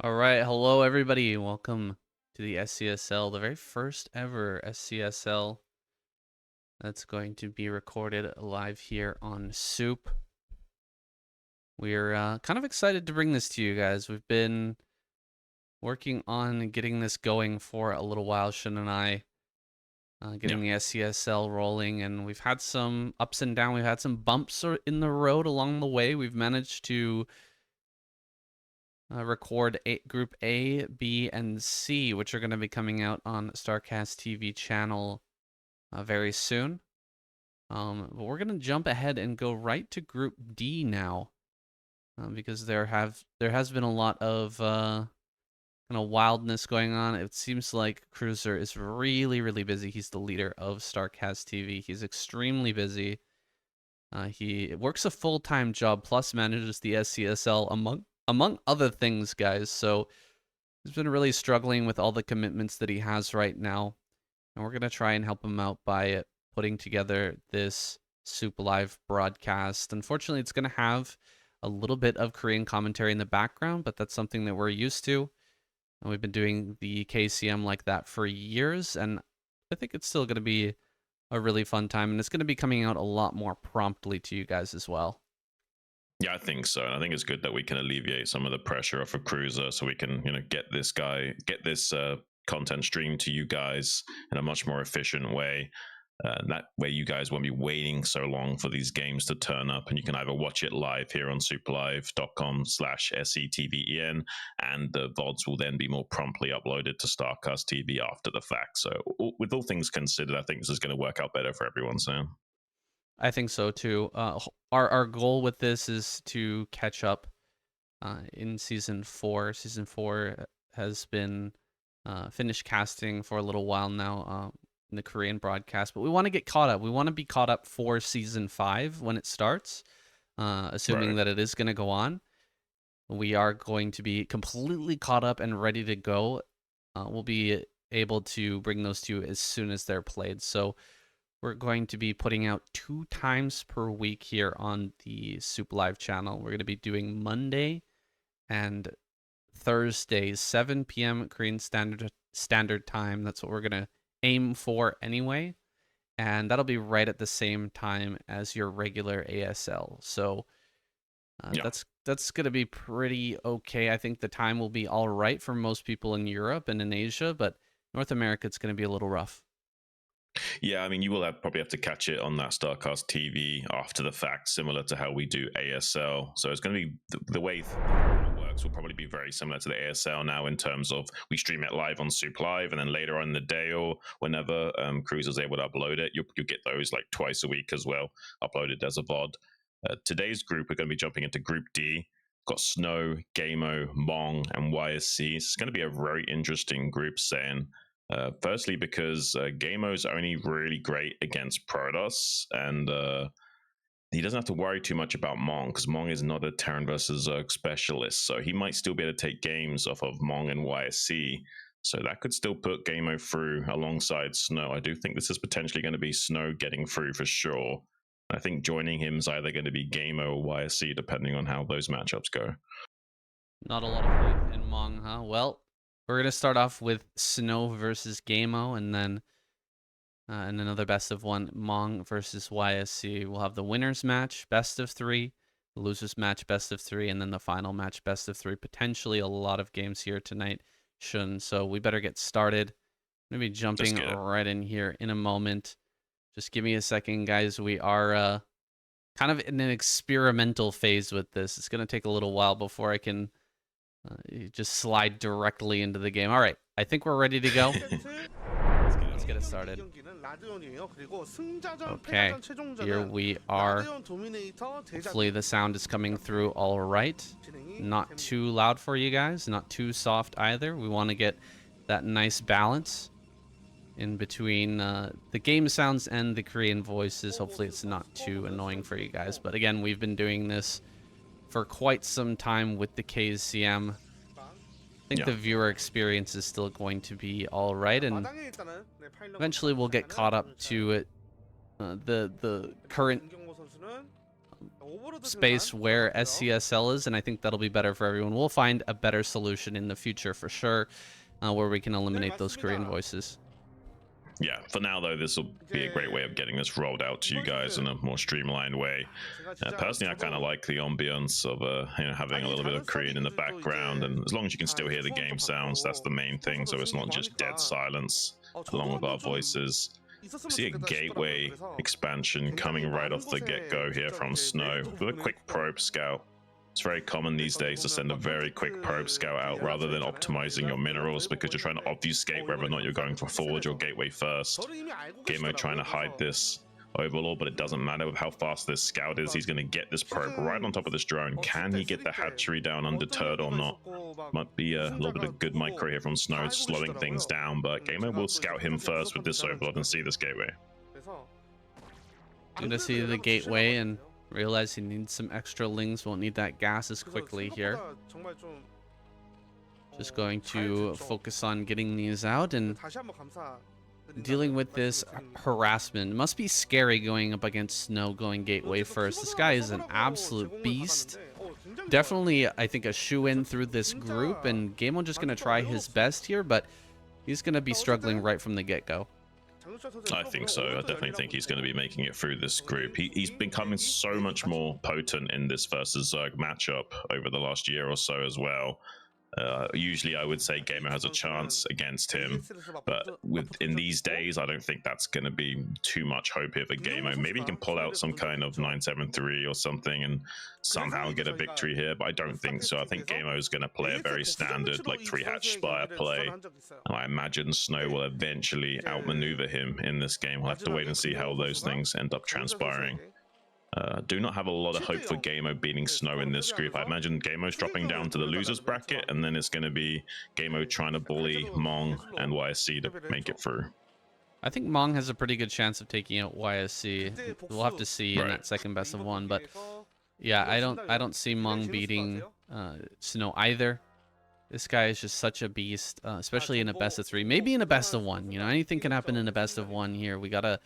All right, hello everybody. Welcome to the SCSL, the very first ever SCSL that's going to be recorded live here on Soup. We're kind of excited to bring this to you guys. We've been working on getting this going for a little while, Xun and I, getting the SCSL rolling, and we've had some ups and downs. We've had some bumps in the road along the way. We've managed to record Group A, B, and C, which are going to be coming out on StarCastTV channel very soon. But we're going to jump ahead and go right to Group D now, because there has been a lot of kind of wildness going on. It seems like krrrrzzz is really busy. He's the leader of StarCastTV. He's extremely busy. He works a full-time job plus manages the SCSL among other things, guys. So he's been really struggling with all the commitments that he has right now. And we're going to try and help him out by putting together this Soup Live broadcast. Unfortunately, it's going to have a little bit of Korean commentary in the background, but that's something that we're used to. And we've been doing the KCM like that for years. And I think it's still going to be a really fun time. And it's going to be coming out a lot more promptly to you guys as well. Yeah, I think so. And I think it's good that we can alleviate some of the pressure off of krrrrzzz so we can, get this content streamed to you guys in a much more efficient way. That way you guys won't be waiting so long for these games to turn up, and you can either watch it live here on superlive.com/SCTVEN, and the VODs will then be more promptly uploaded to StarCastTV after the fact. So with all things considered, I think this is going to work out better for everyone soon. I think so too. Our goal with this is to catch up in season 4. Season 4 has been finished casting for a little while now in the Korean broadcast, but we want to get caught up. We want to be caught up for season 5 when it starts, assuming that it is going to go on. We are going to be completely caught up and ready to go. We'll be able to bring those to you as soon as they're played. So we're going to be putting out 2 times per week here on the Soup Live channel. We're going to be doing Monday and Thursday, 7 p.m. Korean Standard Time. That's what we're going to aim for anyway. And that'll be right at the same time as your regular ASL. So that's going to be pretty okay. I think the time will be all right for most people in Europe and in Asia, but North America, it's going to be a little rough. Yeah, I mean, you will probably have to catch it on that StarCast TV after the fact, similar to how we do ASL. So it's going to be the way it works will probably be very similar to the ASL now in terms of we stream it live on Soup Live, and then later on in the day or whenever krrrrzzz is able to upload it, you'll get those like twice a week as well, uploaded as a VOD. Today's group, we're going to be jumping into Group D. Got Snow, ggaemo, Mong, and YSC. It's going to be a very interesting group, saying. Firstly, because ggaemo is only really great against Protoss, and he doesn't have to worry too much about Mong, because Mong is not a Terran versus Zerg specialist, so he might still be able to take games off of Mong and YSC, so that could still put ggaemo through alongside Snow. I do think this is potentially going to be Snow getting through for sure. I think joining him is either going to be ggaemo or YSC, depending on how those matchups go. Not a lot of faith in Mong, huh? Well, we're going to start off with Snow versus ggaemo, and then in another best of 1, Mong versus YSC. We'll have the winners match, best of 3, the losers match, best of 3, and then the final match, best of 3. Potentially a lot of games here tonight, Xun. So we better get started. I'm going to be jumping right in here in a moment. Just give me a second, guys. We are kind of in an experimental phase with this. It's going to take a little while before I can just slide directly into the game. All right, I think we're ready to go. Let's get it started. Okay, here we are. Hopefully the sound is coming through all right. Not too loud for you guys, not too soft either. We want to get that nice balance in between the game sounds and the Korean voices. Hopefully it's not too annoying for you guys. But again, we've been doing this for quite some time with the KCM. I think the viewer experience is still going to be all right, and eventually we'll get caught up to it. The current space where SCSL is, and I think that'll be better for everyone. We'll find a better solution in the future for sure, where we can eliminate those Korean voices. Yeah, for now though, this will be a great way of getting this rolled out to you guys in a more streamlined way. Personally, I kind of like the ambience of having a little bit of Korean in the background, and as long as you can still hear the game sounds, that's the main thing. So it's not just dead silence along with our voices. We see a gateway expansion coming right off the get-go here from Snow with a quick probe scout. It's very common these days to send a very quick probe scout out rather than optimizing your minerals, because you're trying to obfuscate whether or not you're going for forge or gateway first. ggaemo trying to hide this overlord, but it doesn't matter with how fast this scout is. He's going to get this probe right on top of this drone. Can he get the hatchery down undeterred or not? Might be a little bit of good micro here from Snow, slowing things down, but ggaemo will scout him first with this overlord and see this gateway. Gonna see the gateway and realize he needs some extra lings. Won't need that gas as quickly here. Just going to focus on getting these out and dealing with this harassment. It must be scary going up against Snow going gateway first. This guy is an absolute beast. Definitely, I think, a shoe-in through this group, and ggaemo just going to try his best here, but he's going to be struggling right from the get-go. I think so. I definitely think he's going to be making it through this group. He's becoming so much more potent in this versus Zerg matchup over the last year or so as well. Usually I would say ggaemo has a chance against him, but in these days I don't think that's going to be too much hope here for ggaemo. Maybe he can pull out some kind of 973 or something and somehow get a victory here, but I don't think so. I think ggaemo is going to play a very standard like 3-hatch Spire play, and I imagine Snow will eventually outmaneuver him in this game. We'll have to wait and see how those things end up transpiring. Do not have a lot of hope for ggaemo beating Snow in this group. I imagine ggaemo's dropping down to the losers bracket, and then it's going to be ggaemo trying to bully Mong and YSC to make it through. I think Mong has a pretty good chance of taking out YSC. We'll have to see in that second best of one, but yeah, I don't see Mong beating Snow either. This guy is just such a beast, especially in a best of 3. Maybe in a best of 1. You know, anything can happen in a best of 1 here. We gotta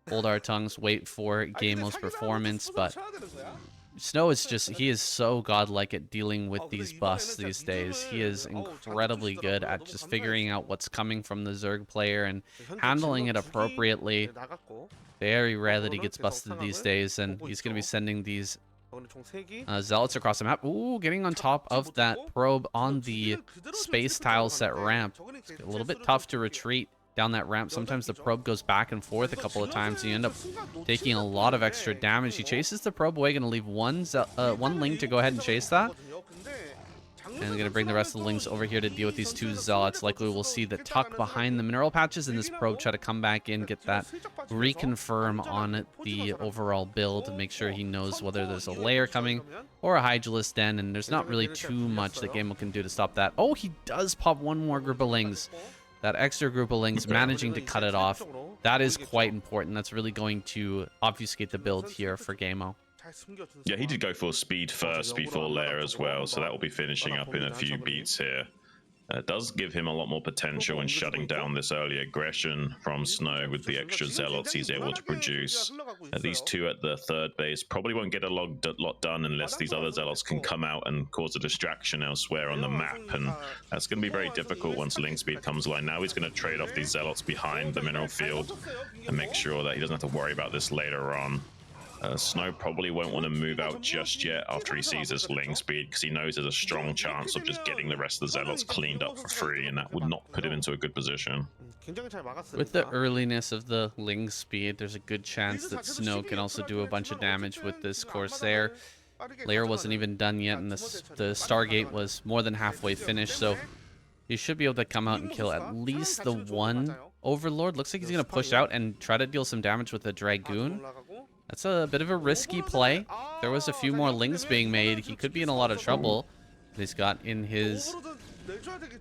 hold our tongues, wait for ggaemo's performance, but Snow is just, he is so godlike at dealing with these busts these days. He is incredibly good at just figuring out what's coming from the Zerg player and handling it appropriately. Very rare that he gets busted these days, and he's going to be sending these zealots across the map. Ooh, getting on top of that probe on the space tile set ramp. It's a little bit tough to retreat down that ramp. Sometimes the probe goes back and forth a couple of times, and you end up taking a lot of extra damage. He chases the probe away, gonna leave one ling to go ahead and chase that, and gonna bring the rest of the lings over here to deal with these 2 zealots. Likely we'll see the tuck behind the mineral patches, and this probe try to come back in, get that reconfirm on the overall build, make sure he knows whether there's a layer coming or a Hydralisk den, and there's not really too much that ggaemo can do to stop that. Oh, he does pop one more group of lings. That extra group of lings managing to cut it off. That is quite important. That's really going to obfuscate the build here for ggaemo. Yeah, he did go for speed first before lair as well, so that will be finishing up in a few beats here. It does give him a lot more potential in shutting down this early aggression from Snow with the extra zealots he's able to produce. These 2 at the 3rd base probably won't get a lot done unless these other zealots can come out and cause a distraction elsewhere on the map, and that's going to be very difficult once link speed comes online. Now he's going to trade off these zealots behind the mineral field and make sure that he doesn't have to worry about this later on. Snow probably won't want to move out just yet after he sees this ling speed, because he knows there's a strong chance of just getting the rest of the zealots cleaned up for free, and that would not put him into a good position. With the earliness of the ling speed, there's a good chance that Snow can also do a bunch of damage with this Corsair. Layer wasn't even done yet, and the Stargate was more than halfway finished, so he should be able to come out and kill at least the 1 Overlord. Looks like he's going to push out and try to deal some damage with the Dragoon. That's a bit of a risky play. There was a few more lings being made. He could be in a lot of trouble. He's got in his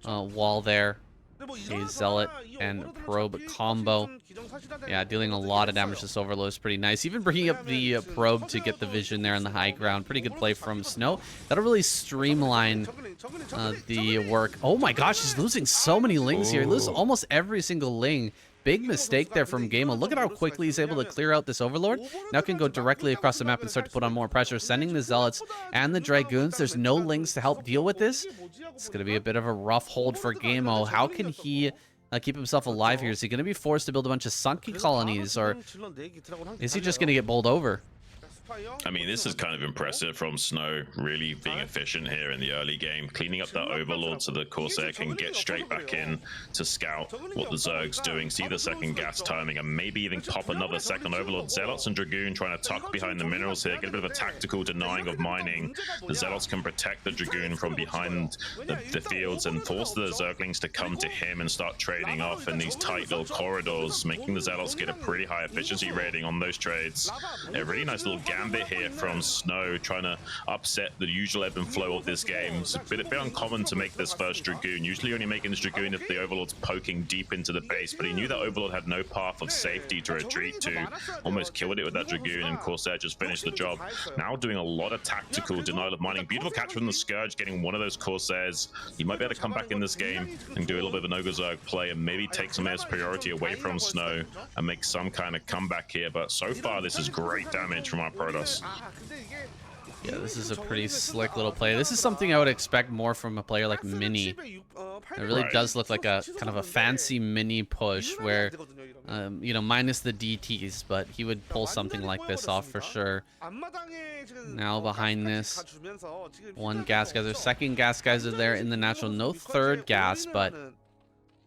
wall there a zealot and probe combo. Yeah, dealing a lot of damage to this overload is pretty nice. Even bringing up the probe to get the vision there on the high ground. Pretty good play from Snow. That'll really streamline the work. Oh my gosh, he's losing so many lings here. He loses almost every single ling big mistake there from ggaemo. Look at how quickly he's able to clear out this Overlord. Now can go directly across the map and start to put on more pressure, sending the Zealots and the Dragoons. There's no Lings to help deal with this. It's going to be a bit of a rough hold for ggaemo. How can he keep himself alive here? Is he going to be forced to build a bunch of sunken colonies, or is he just going to get bowled over? I mean, this is kind of impressive from Snow, really being efficient here in the early game, cleaning up that Overlord so the Corsair can get straight back in to scout what the Zerg's doing, see the second gas timing, and maybe even pop another second Overlord. Zealots and Dragoon trying to tuck behind the minerals here, get a bit of a tactical denying of mining. The Zealots can protect the Dragoon from behind the fields and force the Zerglings to come to him and start trading off in these tight little corridors, making the Zealots get a pretty high efficiency rating on those trades. A really nice little gambit here from Snow, trying to upset the usual ebb and flow of this game. It's a bit uncommon to make this first Dragoon. Usually only making this Dragoon if the Overlord's poking deep into the base, but he knew that Overlord had no path of safety to retreat to. Almost killed it with that Dragoon, and Corsair just finished the job. Now doing a lot of tactical denial of mining. Beautiful catch from the Scourge, getting one of those Corsairs. He might be able to come back in this game and do a little bit of an Ogre Zerg play and maybe take some air superiority away from Snow and make some kind of comeback here. But so far, this is great damage from our Protoss. Yeah, this is a pretty slick little play. This is something I would expect more from a player like Mini. It really does look like a kind of a fancy Mini push where, you know, minus the DTs, but he would pull something like this off for sure. Now behind this, one gas geyser, second gas geyser there in the natural. No third gas, but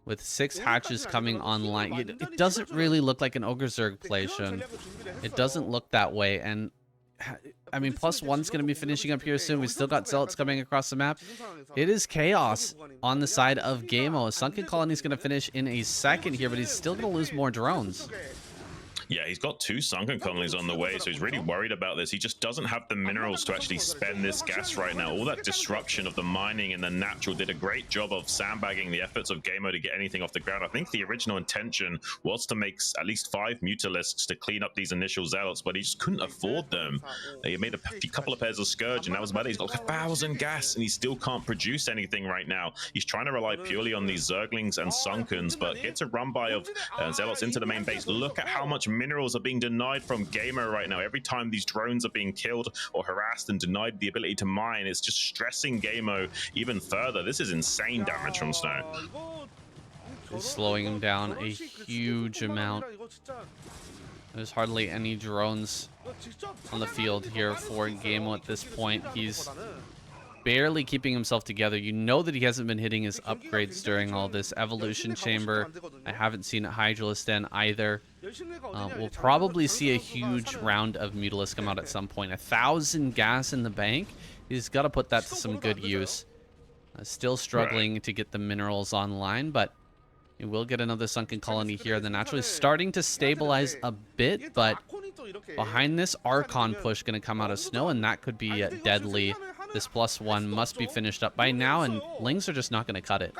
with 6 hatches coming online, it doesn't really look like an Ogre Zerg play, Xun. It doesn't look that way, and I mean, +1's going to be finishing up here soon. We still got Zealots coming across the map. It is chaos on the side of ggaemo. Sunken Colony's going to finish in a second here, but he's still going to lose more drones. Yeah, he's got 2 sunken colonies on the way, so he's really worried about this. He just doesn't have the minerals to actually spend this gas right now. All that disruption of the mining and the natural did a great job of sandbagging the efforts of ggaemo to get anything off the ground. I think the original intention was to make at least 5 Mutalisks to clean up these initial Zealots, but he just couldn't afford them. He made a couple of pairs of Scourge, and that was about it. He's got like 1,000 gas, and he still can't produce anything right now. He's trying to rely purely on these Zerglings and Sunkens, but gets a run by of Zealots into the main base. Look at how much minerals are being denied from ggaemo right now. Every time these drones are being killed or harassed and denied the ability to mine, it's just stressing ggaemo even further. This is insane damage from Snow. It's slowing him down a huge amount. There's hardly any drones on the field here for ggaemo at this point. He's barely keeping himself together. You know that he hasn't been hitting his upgrades during all this. Evolution Chamber, I haven't seen Hydralisk Den either. We'll probably see a huge round of Mutalisk come out at some point. 1,000 gas in the bank. He's got to put that to some good use. Still struggling to get the minerals online, but he will get another sunken colony here. The natural is starting to stabilize a bit, but behind this Archon push going to come out of Snow, and that could be deadly. This +1 must be finished up by now, and Lings are just not going to cut it.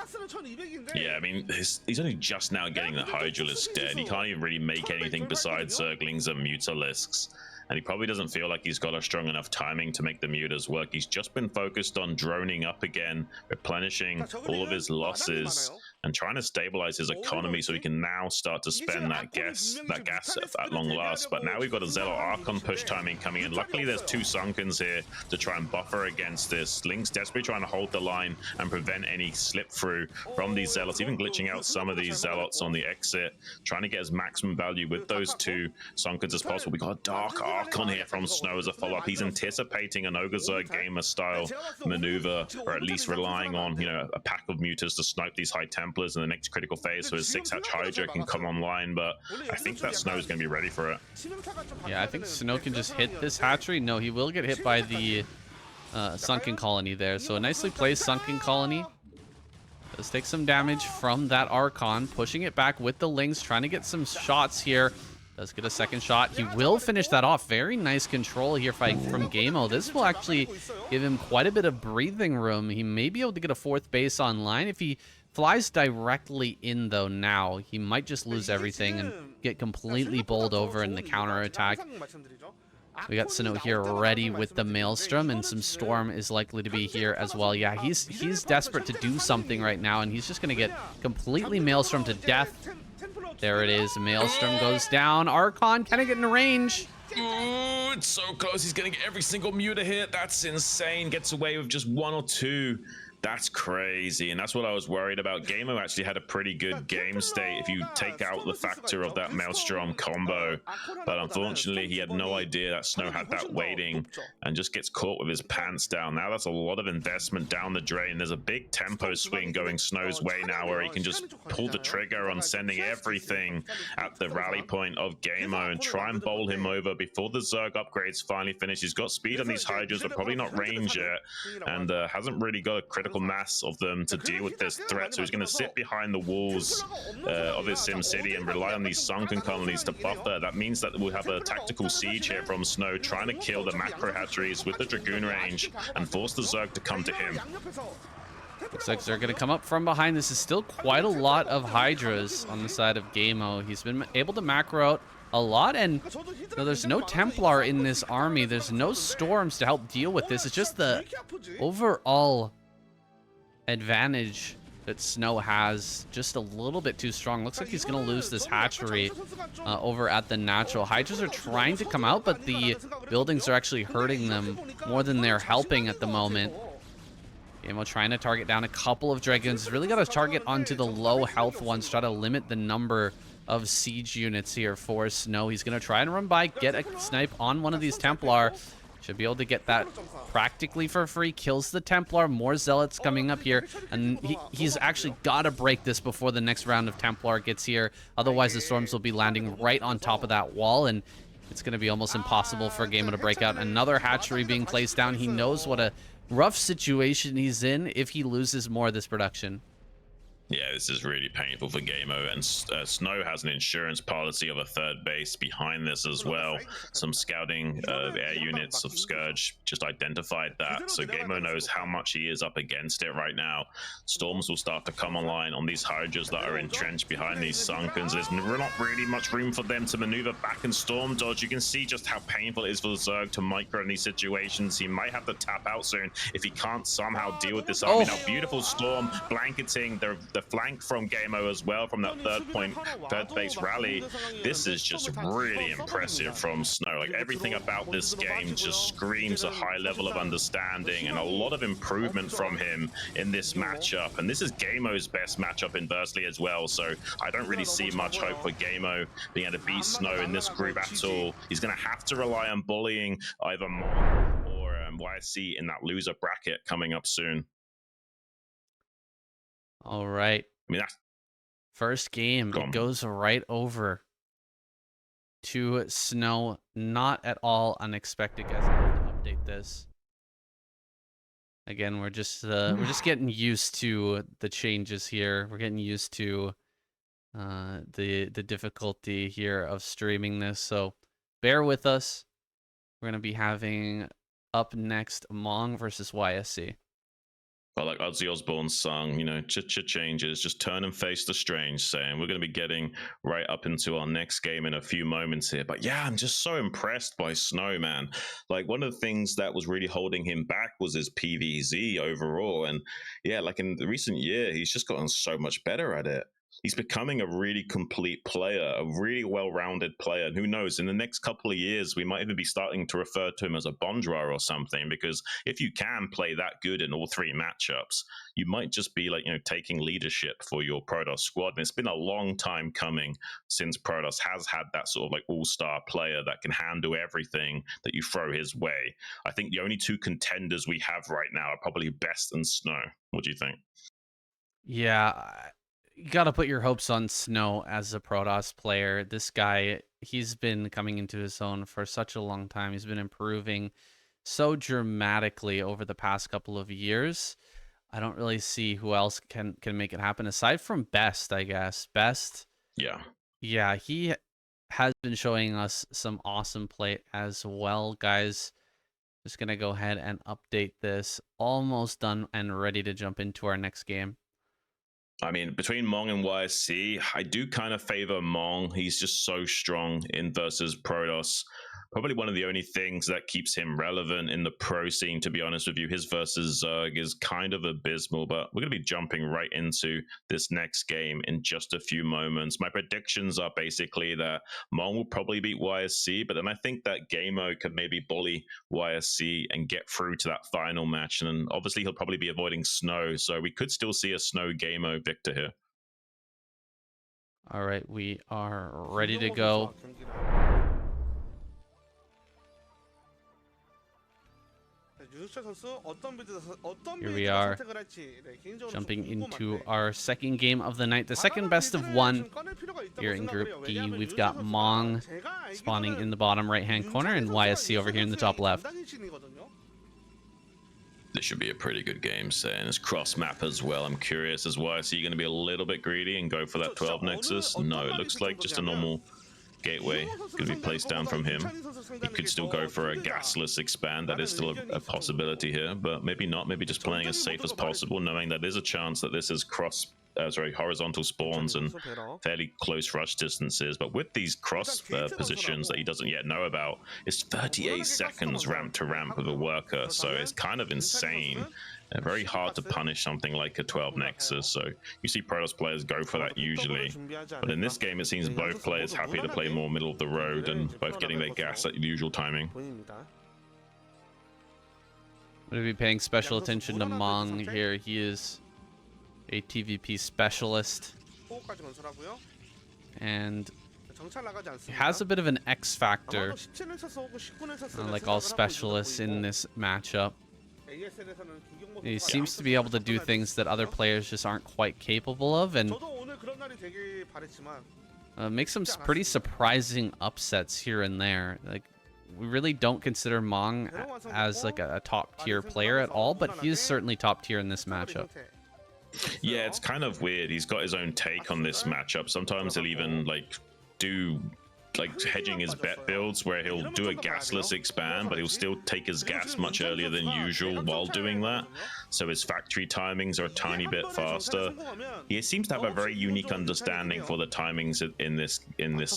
Yeah, I mean, he's only just now getting the Hydralisk dead. He can't even really make anything besides Zerglings and Mutalisks. And he probably doesn't feel like he's got a strong enough timing to make the mutas work. He's just been focused on droning up again, replenishing all of his losses, and trying to stabilize his economy so he can now start to spend that gas at long last. But now we've got a Zealot Archon push timing coming in. Luckily, there's 2 Sunkens here to try and buffer against this. Link's desperately trying to hold the line and prevent any slip through from these Zealots, even glitching out some of these Zealots on the exit, trying to get as maximum value with those 2 Sunkens as possible. We got a Dark Archon here from Snow as a follow-up. He's anticipating an Ogre Zerg gamer style maneuver, or at least relying on, you know, a pack of mutas to snipe these high Templars in the next critical phase so his 6-hatch Hydra can come online. But I think that Snow is going to be ready for it. Yeah, I think Snow can just hit this hatchery. No, he will get hit by the sunken colony there. So a nicely placed sunken colony. Does take some damage from that Archon, pushing it back with the Lings, trying to get some shots here. Does get a second shot. He will finish that off. Very nice control here from ggaemo. This will actually give him quite a bit of breathing room. He may be able to get a 4th base online. If he flies directly in, though, now, he might just lose everything and get completely bowled over in the counterattack. We got Snow here ready with the Maelstrom, and some Storm is likely to be here as well. Yeah, he's desperate to do something right now, and he's just going to get completely Maelstrom to death. There it is. Maelstrom goes down. Archon kind of getting range. Ooh, it's so close. He's getting every single muta hit. That's insane. Gets away with just 1 or 2. That's crazy, and that's what I was worried about. ggaemo actually had a pretty good game state if you take out the factor of that Maelstrom combo, but unfortunately he had no idea that Snow had that waiting and just gets caught with his pants down. Now that's a lot of investment down the drain. There's a big tempo swing going Snow's way now where he can just pull the trigger on sending everything at the rally point of ggaemo and try and bowl him over before the Zerg upgrades finally finish. He's got speed on these Hydras, but probably not range yet, and hasn't really got a critical mass of them to deal with this threat, so he's going to sit behind the walls of his Sim City and rely on these sunken colonies to buffer. That means that we'll have a tactical siege here from Snow, trying to kill the macro hatcheries with the Dragoon range and force the Zerg to come to him. Looks like they're going to come up from behind. This is still quite a lot of Hydras on the side of ggaemo. He's been able to macro out a lot, and there's no Templar in this army. There's no Storms to help deal with this. It's just the overall advantage that Snow has just a little bit too strong. Looks like he's going to lose this hatchery over at the natural. Hydras are trying to come out, but the buildings are actually hurting them more than they're helping at the moment. ggaemo trying to target down a couple of Dragons. Really got to target onto the low health ones, try to limit the number of siege units here for Snow. He's going to try and run by, get a snipe on one of these Templar. Should be able to get that practically for free. Kills the Templar. More Zealots coming up here. And he's actually got to break this before the next round of Templar gets here. Otherwise, the Storms will be landing right on top of that wall. And it's going to be almost impossible for ggaemo to break out. Another hatchery being placed down. He knows what a rough situation he's in if he loses more of this production. Yeah, this is really painful for ggaemo, and Snow has an insurance policy of a third base behind this as well. Some scouting air units of Scourge just identified that, so ggaemo knows how much he is up against it right now. Storms will start to come online on these Hydras that are entrenched behind these Sunkens. There's not really much room for them to maneuver back and storm dodge. You can see just how painful it is for the Zerg to micro in these situations. He might have to tap out soon if he can't somehow deal with this army. Now, beautiful storm blanketing the flank from ggaemo as well from that third base rally. This is just really impressive from Snow. Like, everything about this game just screams a high level of understanding and a lot of improvement from him in this matchup. And this is ggaemo's best matchup inversely as well, so I don't really see much hope for ggaemo being able to beat Snow in this group at all. He's going to have to rely on bullying either Mong or YSC in that loser bracket coming up soon. All right. I mean, that's first game, it goes right over to Snow. Not at all unexpected, guys. I have to update this. Again, we're just getting used to the changes here. We're getting used to the difficulty here of streaming this. So bear with us. We're gonna be having up next Mong versus YSC. But like Ozzy Osbourne's song, you know, changes, just turn and face the strange, saying we're going to be getting right up into our next game in a few moments here. But yeah, I'm just so impressed by Snow, man. Like, one of the things that was really holding him back was his PvZ overall. And yeah, like in the recent year, he's just gotten so much better at it. He's becoming a really complete player, a really well-rounded player. And who knows, in the next couple of years, we might even be starting to refer to him as a Bondra or something, because if you can play that good in all three matchups, you might just be like, you know, taking leadership for your Protoss squad. And it's been a long time coming since Protoss has had that sort of like all-star player that can handle everything that you throw his way. I think the only two contenders we have right now are probably Best and Snow. What do you think? Yeah, you got to put your hopes on Snow as a Protoss player. This guy, he's been coming into his own for such a long time. He's been improving so dramatically over the past couple of years. I don't really see who else can make it happen aside from Best, I guess. Best. Yeah, he has been showing us some awesome play as well, guys. Just going to go ahead and update this. Almost done and ready to jump into our next game. I mean, between Mong and YSC, I do kind of favor Mong. He's just so strong in versus Protoss. Probably one of the only things that keeps him relevant in the pro scene, to be honest with you. His versus Zerg is kind of abysmal, but we're going to be jumping right into this next game in just a few moments. My predictions are basically that Mong will probably beat YSC, but then I think that ggaemo could maybe bully YSC and get through to that final match. And obviously, he'll probably be avoiding snow, so we could still see a snow ggaemo victor here. All right, we are ready to go. Here we are, jumping into our second game of the night, the second best of one here in Group D. We've got Mong spawning in the bottom right-hand corner and YSC over here in the top left. This should be a pretty good game, saying it's cross map as well. I'm curious, is YSC going to be a little bit greedy and go for that 12 Nexus? No, it looks like just a normal gateway going to be placed down from him. He could still go for a gasless expand. That is still a possibility here, but maybe not. Maybe just playing as safe as possible, knowing that there's a chance that this is horizontal spawns and fairly close rush distances. But with these cross positions that he doesn't yet know about, it's 38 seconds ramp to ramp with a worker, so it's kind of insane. Very hard to punish something like a 12 Nexus, so you see Protoss players go for that usually. But in this game, it seems both players happy to play more middle of the road and both getting their gas at the usual timing. I'm going to be paying special attention to Mong here. He is a TVP specialist and has a bit of an X factor, like all specialists in this matchup. He seems to be able to do things that other players just aren't quite capable of, and make some pretty surprising upsets here and there. Like, we really don't consider Mong as like a top tier player at all, but he is certainly top tier in this matchup. Yeah, it's kind of weird. He's got his own take on this matchup. Sometimes he'll even do hedging his bet builds where he'll do a gasless expand, but he'll still take his gas much earlier than usual while doing that. So his factory timings are a tiny bit faster. He seems to have a very unique understanding for the timings in this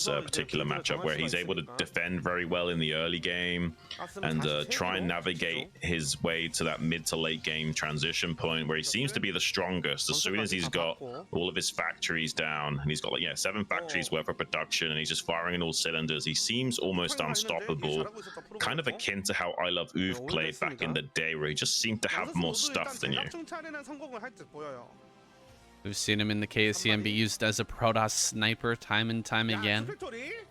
particular matchup, where he's able to defend very well in the early game and try and navigate his way to that mid to late game transition point where he seems to be the strongest. As soon as he's got all of his factories down, and he's got 7 factories worth of production, and he's just firing in all cylinders, he seems almost unstoppable, kind of akin to how I Love Uv played back in the day, where he just seemed to have more stuff than you. We've seen him in the KSCM be used as a Protoss sniper time and time again.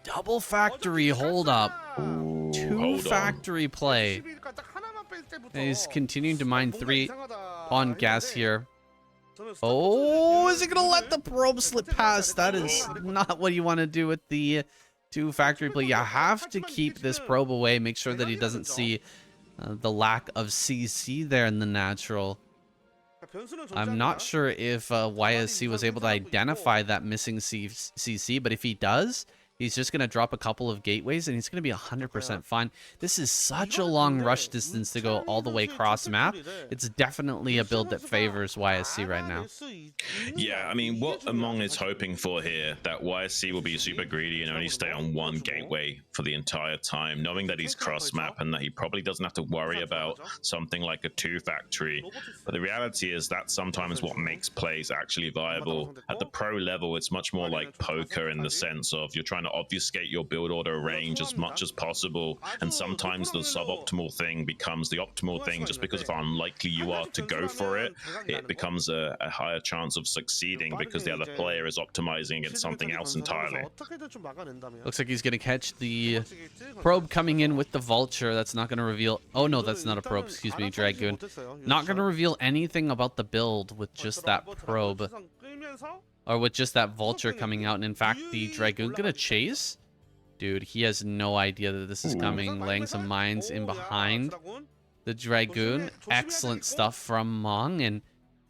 Double factory hold up. Ooh, 2 factory play. And he's continuing to mine 3 on gas here. Oh, is he gonna let the probe slip past? That is not what you want to do with the 2 factory play. You have to keep this probe away. Make sure that he doesn't see the lack of CC there in the natural. I'm not sure if YSC was able to identify that missing CC, but if he does, he's just going to drop a couple of gateways and he's going to be 100% fine. This is such a long rush distance to go all the way cross map. It's definitely a build that favors YSC right now. Yeah, I mean, what Mong is hoping for here, that YSC will be super greedy and only stay on 1 gateway for the entire time, knowing that he's cross map and that he probably doesn't have to worry about something like a 2 factory. But the reality is that sometimes what makes plays actually viable. At the pro level, it's much more like poker in the sense of you're trying to obfuscate your build order range as much as possible, and sometimes the suboptimal thing becomes the optimal thing just because of how unlikely you are to go for it. It becomes a higher chance of succeeding because the other player is optimizing against something else entirely. Looks like he's going to catch the probe coming in with the vulture. That's not going to reveal... Oh no, that's not a probe, excuse me, Dragoon. Not going to reveal anything about the build with just that probe. Or with just that vulture coming out. And in fact, the Dragoon gonna chase? Dude, he has no idea that this is coming. Laying some mines in behind the Dragoon. Excellent stuff from Mong. And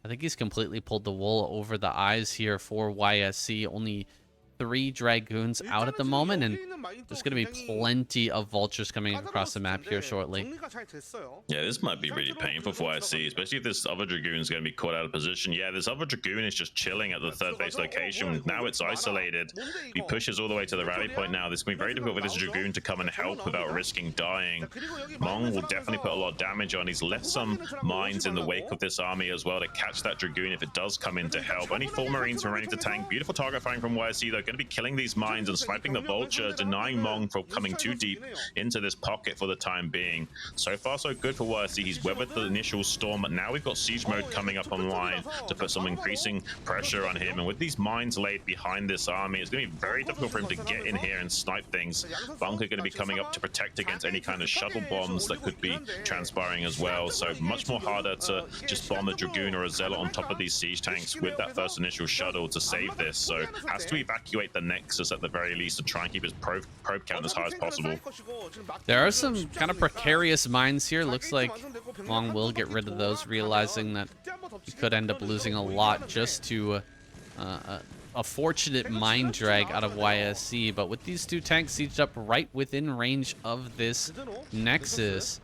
I think he's completely pulled the wool over the eyes here for YSC. Only 3 Dragoons out at the moment, and there's going to be plenty of vultures coming across the map here shortly. Yeah, this might be really painful for YSC, especially if this other Dragoon is going to be caught out of position. Yeah, this other Dragoon is just chilling at the third base location. Now it's isolated. He pushes all the way to the rally point now. This is going to be very difficult for this Dragoon to come and help without risking dying. Mong will definitely put a lot of damage on. He's left some mines in the wake of this army as well to catch that Dragoon if it does come in to help. Only 4 Marines remaining to tank. Beautiful target firing from YSC. They're going to be killing these mines and sniping the Vulture, denying Mong from coming too deep into this pocket for the time being. So far, so good for YSC. He's weathered the initial storm, but now we've got siege mode coming up online to put some increasing pressure on him. And with these mines laid behind this army, it's going to be very difficult for him to get in here and snipe things. Bunker going to be coming up to protect against any kind of shuttle bombs that could be transpiring as well. So much more harder to just bomb a Dragoon or a Zealot on top of these siege tanks with that first initial shuttle to save this. So has to evacuate the Nexus at the very least to try and keep his probe count as high as possible. There are some kind of precarious mines here. Looks like Mong will get rid of those, realizing that he could end up losing a lot just to a fortunate mine drag out of YSC. But with these 2 tanks sieged up right within range of this Nexus,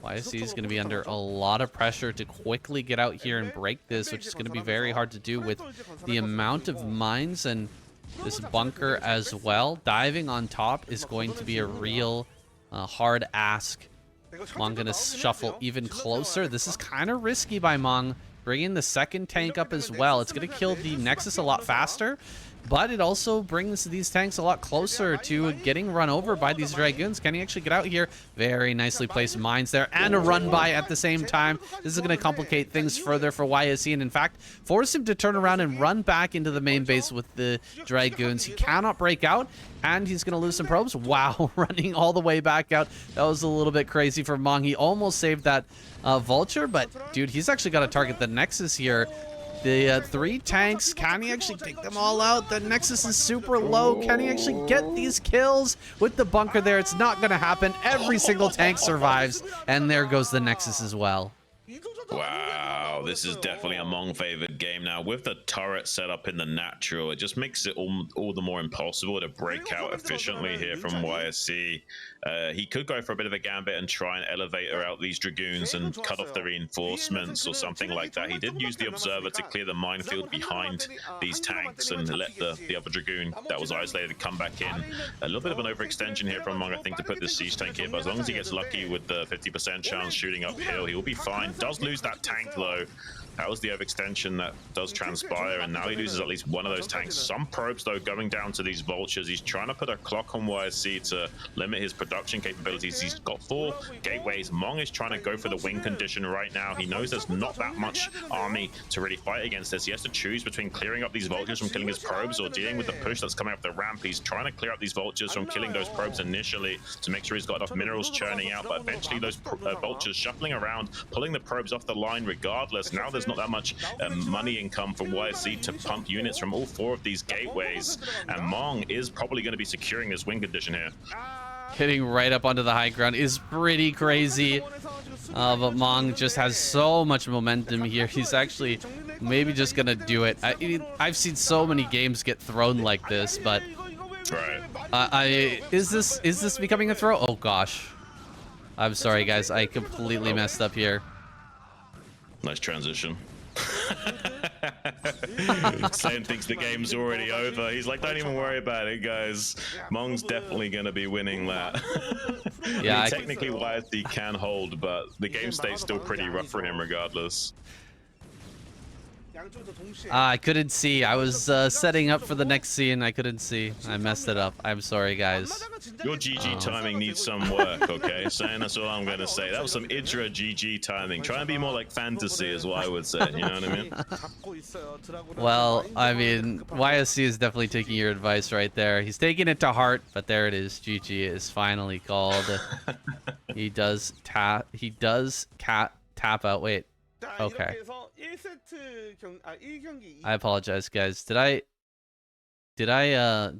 YSC is going to be under a lot of pressure to quickly get out here and break this, which is going to be very hard to do with the amount of mines and this bunker as well. Diving on top is going to be a real hard ask. Mong going to shuffle even closer. This is kind of risky by Mong, bringing the 2nd tank up as well. It's going to kill the Nexus a lot faster, but it also brings these tanks a lot closer to getting run over by these Dragoons. Can he actually get out here? Very nicely placed mines there and a run by at the same time. This is going to complicate things further for YSC and in fact force him to turn around and run back into the main base with the Dragoons. He cannot break out and he's going to lose some probes. Wow, running all the way back out. That was a little bit crazy for Mong. He almost saved that Vulture, but dude, he's actually got to target the Nexus here. The 3 tanks, can he actually take them all out? The Nexus is super low. Can he actually get these kills with the bunker there? It's not going to happen. Every single tank survives, and there goes the Nexus as well. Wow, this is definitely a Mong favored game now. With the turret set up in the natural, it just makes it all the more impossible to break out efficiently here from YSC. He could go for a bit of a gambit and try and elevate out these Dragoons and cut off the reinforcements or something like that. He did use the Observer to clear the minefield behind these tanks and let the other Dragoon that was isolated come back in. A little bit of an overextension here from Mong, I think, to put this siege tank here, but as long as he gets lucky with the 50% chance shooting uphill, he will be fine. Does lose that tank though. That was the overextension that does transpire, and now he loses at least one of those tanks. Some probes, though, going down to these vultures. He's trying to put a clock on YSC to limit his production capabilities. He's got 4 gateways. Mong is trying to go for the wing condition right now. He knows there's not that much army to really fight against this. He has to choose between clearing up these vultures from killing his probes or dealing with the push that's coming up the ramp. He's trying to clear up these vultures from killing those probes initially to make sure he's got enough minerals churning out, but eventually those vultures shuffling around, pulling the probes off the line regardless. Now there's not that much money income from YSC to pump units from all 4 of these gateways, and Mong is probably going to be securing this win condition here. Hitting right up onto the high ground is pretty crazy, but Mong just has so much momentum here. He's actually maybe just going to do it. I've seen so many games get thrown like this, but right. Is this becoming a throw? Oh gosh, I'm sorry guys, I completely messed up here. Nice transition. Saiyan thinks the game's already over. He's like, don't even worry about it, guys. Mong's definitely going to be winning that. Yeah, I mean, technically YSC can hold, but the game stays still pretty rough for him regardless. I couldn't see. I was setting up for the next scene. I couldn't see. I messed it up. I'm sorry, guys. Your GG timing needs some work, okay? Saying that's all I'm going to say. That was some Idra GG timing. Try and be more like fantasy is what I would say. You know what I mean? Well, I mean, YSC is definitely taking your advice right there. He's taking it to heart, but there it is. GG is finally called. He does tap out. Wait. Okay. I apologize, guys. Did I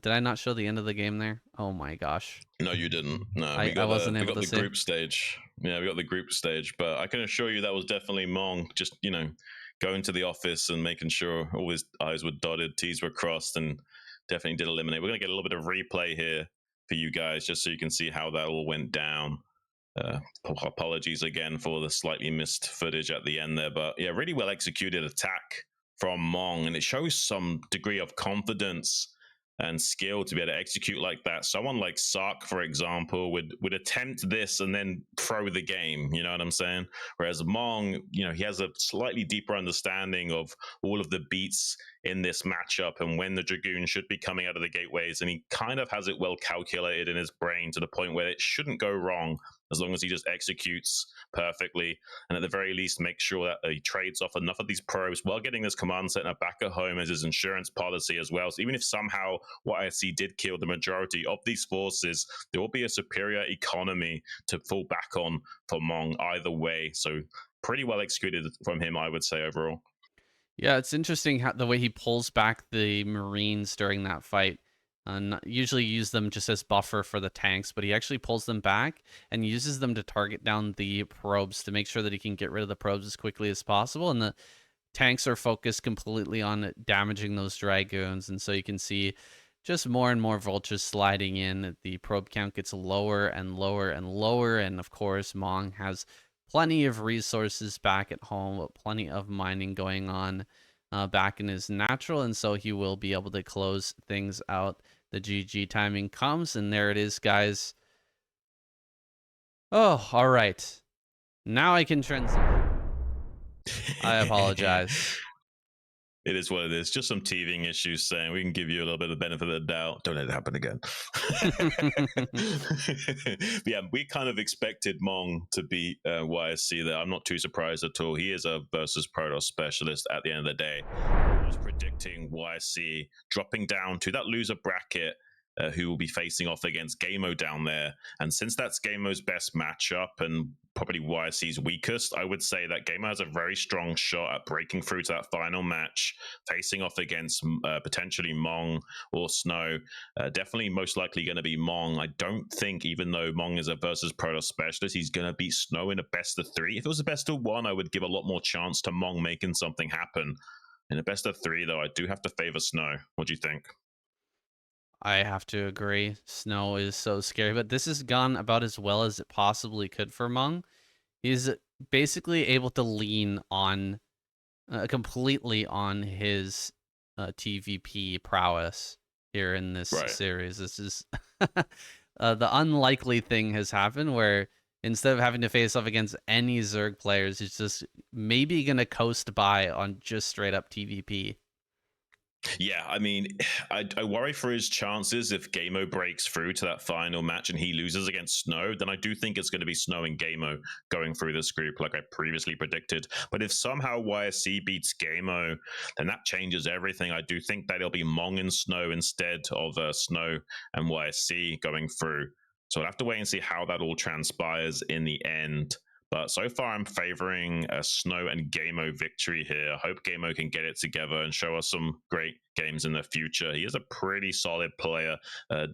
not show the end of the game there? Oh my gosh. No, you didn't. No, I wasn't able to see. We got the group stage. Yeah, we got the group stage, but I can assure you that was definitely Mong just, going to the office and making sure all his I's were dotted, T's were crossed, and definitely did eliminate. We're going to get a little bit of replay here for you guys, just so you can see how that all went down. Apologies again for the slightly missed footage at the end there, but yeah, really well executed attack from Mong, and it shows some degree of confidence and skill to be able to execute like that. Someone like Sark, for example, would attempt this and then throw the game, you know what I'm saying? Whereas Mong, you know, he has a slightly deeper understanding of all of the beats in this matchup and when the Dragoon should be coming out of the gateways, and he kind of has it well calculated in his brain to the point where it shouldn't go wrong as long as he just executes perfectly, and at the very least make sure that he trades off enough of these probes while getting this command center back at home as his insurance policy as well. So even if somehow YSC did kill the majority of these forces, there will be a superior economy to fall back on for Mong either way. So pretty well executed from him, I would say, overall. Yeah, it's interesting how the way he pulls back the Marines during that fight. Usually use them just as buffer for the tanks, but he actually pulls them back and uses them to target down the probes to make sure that he can get rid of the probes as quickly as possible. And the tanks are focused completely on damaging those Dragoons. And so you can see just more and more vultures sliding in. The probe count gets lower and lower and lower. And of course, Mong has plenty of resources back at home, plenty of mining going on back in his natural, and so he will be able to close things out. The GG timing comes, and there it is, guys. Oh, all right. Now I can transition. I apologize. It is what it is. Just some teething issues, saying we can give you a little bit of benefit of the doubt. Don't let it happen again. Yeah, we kind of expected Mong to beat YSC there. I'm not too surprised at all. He is a versus Protoss specialist at the end of the day. I was predicting YSC dropping down to that loser bracket, who will be facing off against ggaemo down there. And since that's ggaemo's best matchup and probably YSC's weakest, I would say that ggaemo has a very strong shot at breaking through to that final match, facing off against potentially Mong or Snow. Definitely most likely going to be Mong. I don't think, even though Mong is a versus Protoss specialist, he's going to beat Snow in a best of 3. If it was a best of 1, I would give a lot more chance to Mong making something happen. In a best of 3, though, I do have to favor Snow. What do you think? I have to agree. Snow is so scary, but this has gone about as well as it possibly could for Mong. He's basically able to lean on completely on his TVP prowess here in this series. This is the unlikely thing has happened where instead of having to face off against any Zerg players, he's just maybe going to coast by on just straight up TVP. Yeah, I mean, I worry for his chances if ggaemo breaks through to that final match and he loses against Snow. Then I do think it's going to be Snow and ggaemo going through this group, like I previously predicted. But if somehow YSC beats ggaemo, then that changes everything. I do think that it'll be Mong and Snow instead of Snow and YSC going through. So I'll have to wait and see how that all transpires in the end. But so far, I'm favoring a Snow and ggaemo victory here. I hope ggaemo can get it together and show us some great games in the future. He is a pretty solid player.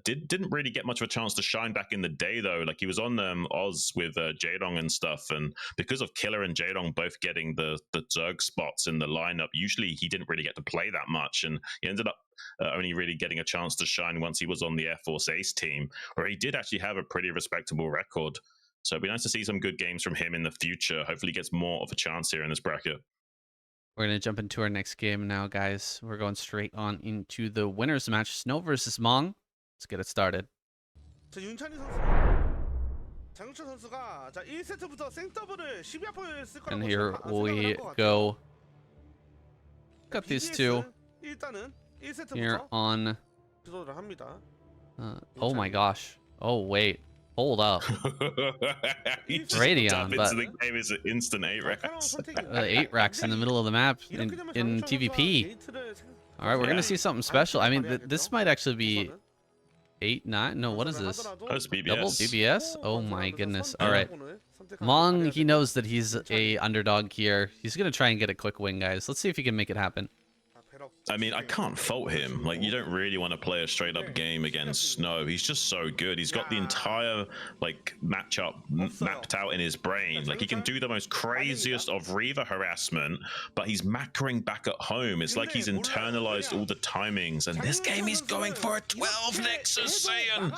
Didn't really get much of a chance to shine back in the day, though. Like, he was on Oz with Jaedong and stuff, and because of Killer and Jaedong both getting the Zerg spots in the lineup, usually he didn't really get to play that much, and he ended up only really getting a chance to shine once he was on the Air Force Ace team, where he did actually have a pretty respectable record. So it'd be nice to see some good games from him in the future. Hopefully he gets more of a chance here in this bracket. We're going to jump into our next game now, guys. We're going straight on into the winner's match, Snow versus Mong. Let's get it started. And here we go. Got these two here on... oh my gosh. Oh, wait. Hold up. Radion, but the game is an instant 8 racks. 8 racks in the middle of the map in TVP. All right, we're gonna see something special. I mean, this might actually be 8, 9. No, what is this? Oh, it's BBS. Double BBS? Oh my goodness. All right, Mong, he knows that he's a underdog here. He's gonna try and get a quick win, guys. Let's see if he can make it happen. I mean, I can't fault him. Like, you don't really want to play a straight up game against Snow. He's just so good. He's got the entire like matchup mapped out in his brain. Like, he can do the most craziest of Reaver harassment, but he's macroing back at home. It's like he's internalized all the timings. And this game, he's going for a 12 Nexus Saiyan.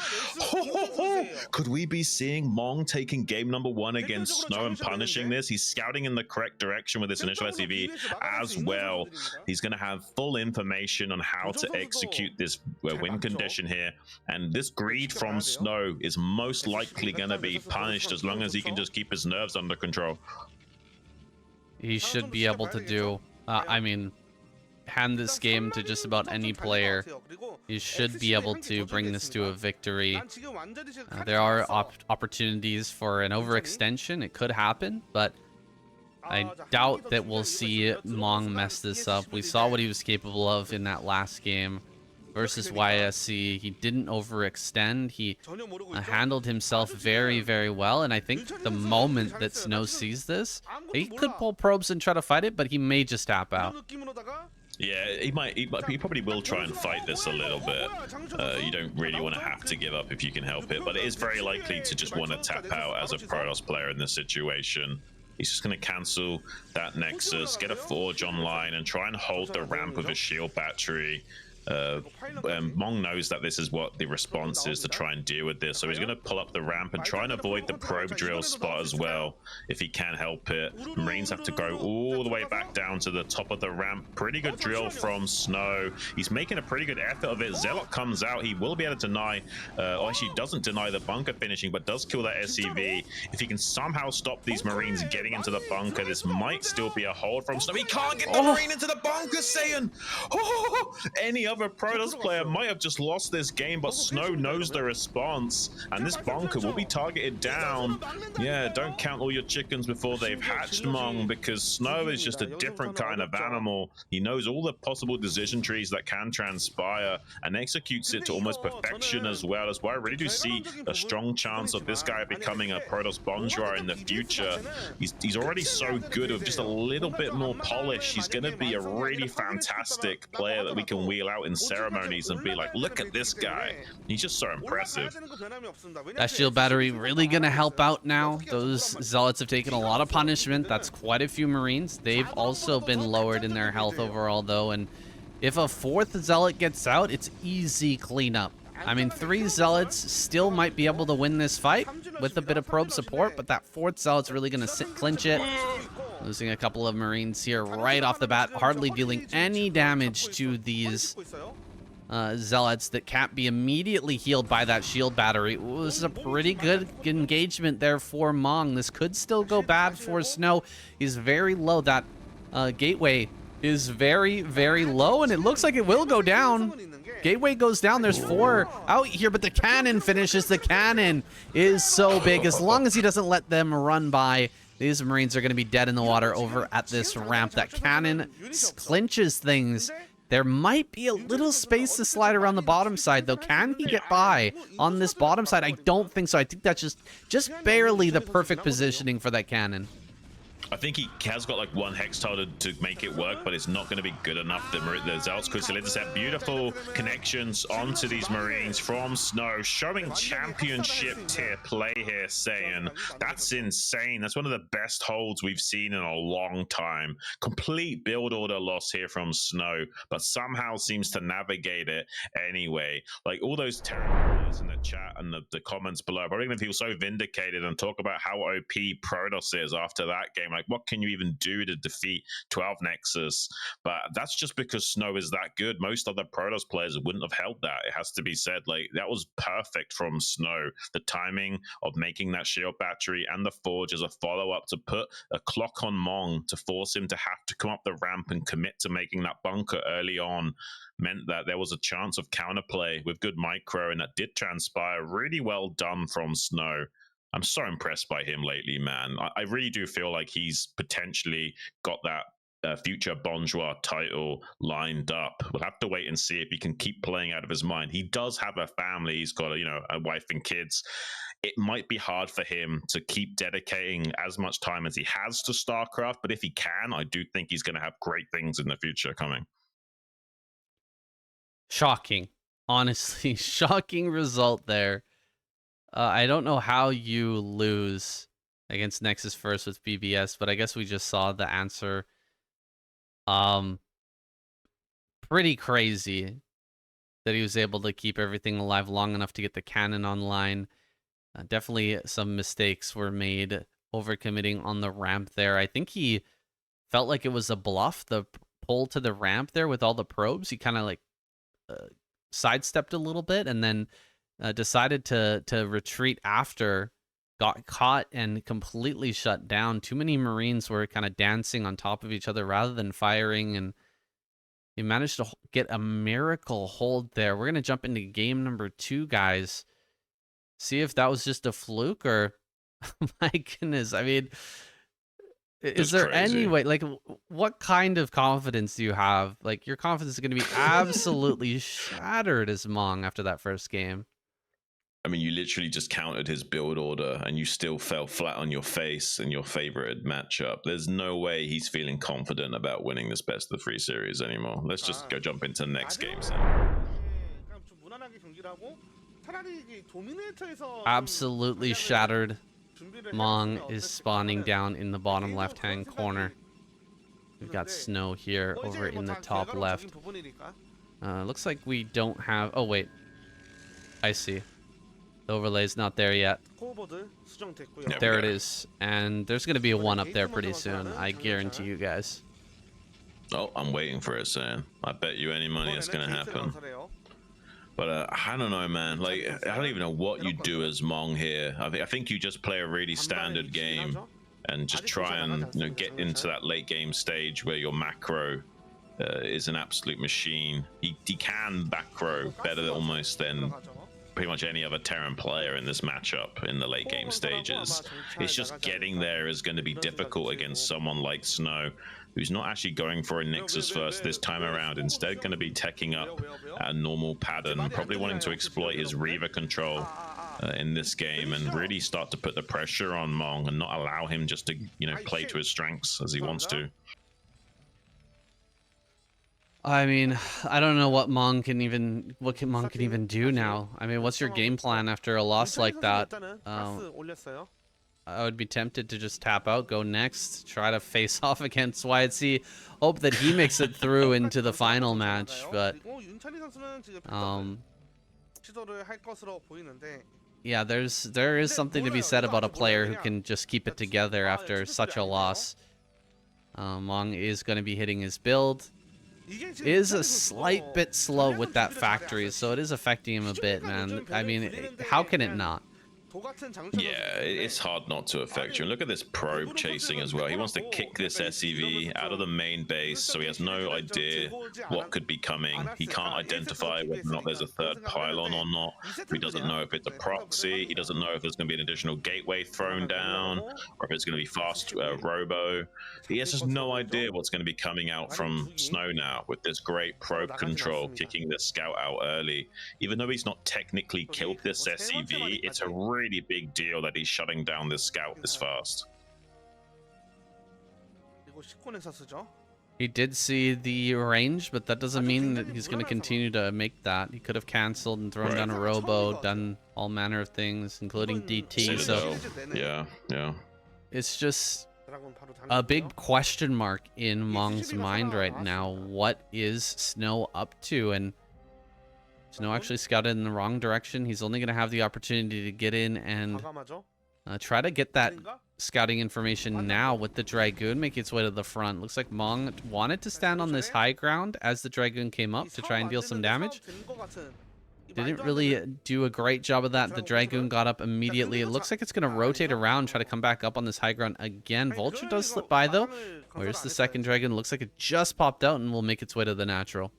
Could we be seeing Mong taking game number 1 against Snow and punishing this? He's scouting in the correct direction with this initial SCV as well. He's going to have full information on how to execute this win condition here, and this greed from Snow is most likely going to be punished as long as he can just keep his nerves under control. He should be able to do, I mean, hand this game to just about any player. You should be able to bring this to a victory. There are opportunities for an overextension. It could happen, but I doubt that we'll see Mong mess this up. We saw what he was capable of in that last game versus YSC. He didn't overextend. He handled himself very, very well. And I think the moment that Snow sees this, he could pull probes and try to fight it, but he may just tap out. Yeah, he probably will try and fight this a little bit. You don't really want to have to give up if you can help it, but it is very likely to just want to tap out as a Protoss player in this situation. He's just going to cancel that Nexus, get a Forge online, and try and hold the ramp with a shield battery. Mong knows that this is what the response is to try and deal with this, so he's going to pull up the ramp and try and avoid the probe drill spot as well if he can help it. Marines have to go all the way back down to the top of the ramp. Pretty good drill from Snow. He's making a pretty good effort of it. Zealot comes out. He will be able to deny, or actually doesn't deny the bunker finishing, but does kill that SCV. If he can somehow stop these Marines getting into the bunker, this might still be a hold from Snow. He can't get the Marine into the bunker, Saiyan! Any other Protoss player might have just lost this game, but Snow knows the response, and this bunker will be targeted down. Yeah, don't count all your chickens before they've hatched, Mong, because Snow is just a different kind of animal. He knows all the possible decision trees that can transpire and executes it to almost perfection as well. That's why I really do see a strong chance of this guy becoming a Protoss Bonjour in the future. He's already so good with just a little bit more polish. He's going to be a really fantastic player that we can wheel out in ceremonies and be like, look at this guy. He's just so impressive. That shield battery really gonna help out now. Those Zealots have taken a lot of punishment. That's quite a few Marines. They've also been lowered in their health overall though, and if a 4th Zealot gets out, it's easy cleanup. I mean, 3 Zealots still might be able to win this fight with a bit of probe support, but that 4th Zealot's really gonna clinch it. Losing a couple of Marines here right off the bat, hardly dealing any damage to these Zealots that can't be immediately healed by that shield battery. Ooh, this is a pretty good engagement there for Mong. This could still go bad for Snow. He's very low. That gateway is very, very low, and it looks like it will go down. Gateway goes down. There's 4 out here, but the cannon finishes. The cannon is so big. As long as he doesn't let them run by, these Marines are going to be dead in the water over at this ramp. That cannon clinches things. There might be a little space to slide around the bottom side, though. Can he get by on this bottom side? I don't think so. I think that's just barely the perfect positioning for that cannon. I think he has got like 1 hex tile to make it work, but it's not going to be good enough. The Zealots could still intercept beautiful connections onto these Marines from Snow, showing championship tier play here, Saiyan. That's insane. That's one of the best holds we've seen in a long time. Complete build order loss here from Snow, but somehow seems to navigate it anyway. Like all those terrible in the chat and the comments below, probably going to feel so vindicated and talk about how OP Protoss is after that game. Like, what can you even do to defeat 12 Nexus? But that's just because Snow is that good. Most other Protoss players wouldn't have held that. It has to be said. Like, that was perfect from Snow. The timing of making that shield battery and the Forge as a follow-up to put a clock on Mong to force him to have to come up the ramp and commit to making that bunker early on meant that there was a chance of counterplay with good micro, and that did transpire. Really well done from Snow. I'm so impressed by him lately, man. I really do feel like he's potentially got that future Bonjour title lined up. We'll have to wait and see if he can keep playing out of his mind. He does have a family. He's got a wife and kids. It might be hard for him to keep dedicating as much time as he has to StarCraft, but if he can, I do think he's going to have great things in the future coming. Shocking. Honestly, shocking result there. I don't know how you lose against Nexus first with BBS, but I guess we just saw the answer. Pretty crazy that he was able to keep everything alive long enough to get the cannon online. Definitely some mistakes were made overcommitting on the ramp there. I think he felt like it was a bluff, the pull to the ramp there with all the probes. He kind of like sidestepped a little bit and then decided to retreat after, got caught and completely shut down. Too many Marines were kind of dancing on top of each other rather than firing, and he managed to get a miracle hold there. We're going to jump into game number 2, guys. See if that was just a fluke or... My goodness, I mean... Is there any way, like, what kind of confidence do you have? Like, your confidence is going to be absolutely shattered as Mong after that first game. I mean, you literally just countered his build order and you still fell flat on your face in your favorite matchup. There's no way he's feeling confident about winning this best of 3 series anymore. Let's just go jump into the next game. Absolutely shattered. Mong is spawning down in the bottom left-hand corner. We've got Snow here over in the top left. Looks like we don't have... Oh, wait. I see. The overlay's not there yet. There it is. And there's going to be a 1 up there pretty soon. I guarantee you guys. Oh, I'm waiting for it, Sam. I bet you any money it's going to happen. But I don't know, man. Like, I don't even know what you do as Mong here. I think you just play a really standard game and just try and get into that late game stage where your macro is an absolute machine. He can macro better almost than pretty much any other Terran player in this matchup in the late game stages. It's just getting there is going to be difficult against someone like Snow, who's not actually going for a Nexus first this time around, instead going to be teching up a normal pattern, probably wanting to exploit his Reaver control in this game and really start to put the pressure on Mong and not allow him just to, play to his strengths as he wants to. I mean, I don't know what Mong can even do now. I mean, what's your game plan after a loss like that? I would be tempted to just tap out, go next, try to face off against YSC, hope that he makes it through into the final match, but yeah, there is something to be said about a player who can just keep it together after such a loss. Mong is going to be hitting his build. Is a slight bit slow with that factory, so it is affecting him a bit, man. I mean, how can it not? Yeah, it's hard not to affect you. And look at this probe chasing as well. He wants to kick this SCV out of the main base, so he has no idea what could be coming. He can't identify whether or not there's a third pylon or not. He doesn't know if it's a proxy. He doesn't know if there's going to be an additional gateway thrown down, or if it's going to be fast robo. He has just no idea what's going to be coming out from Snow now with this great probe control, kicking this scout out early. Even though he's not technically killed this SCV, it's a really big deal that he's shutting down this scout this fast. He did see the range, but that doesn't mean that he's going to continue to make that. He could have canceled and thrown down a robo, done all manner of things, including DT. So yeah. It's just a big question mark in Mong's mind right now. What is Snow up to? And Snow actually scouted in the wrong direction. He's only going to have the opportunity to get in and try to get that scouting information now with the Dragoon making its way to the front. Looks like Mong wanted to stand on this high ground as the Dragoon came up to try and deal some damage. Didn't really do a great job of that. The Dragoon got up immediately. It looks like it's going to rotate around, try to come back up on this high ground again. Vulture does slip by, though. Where's the second Dragoon? Looks like it just popped out and will make its way to the natural.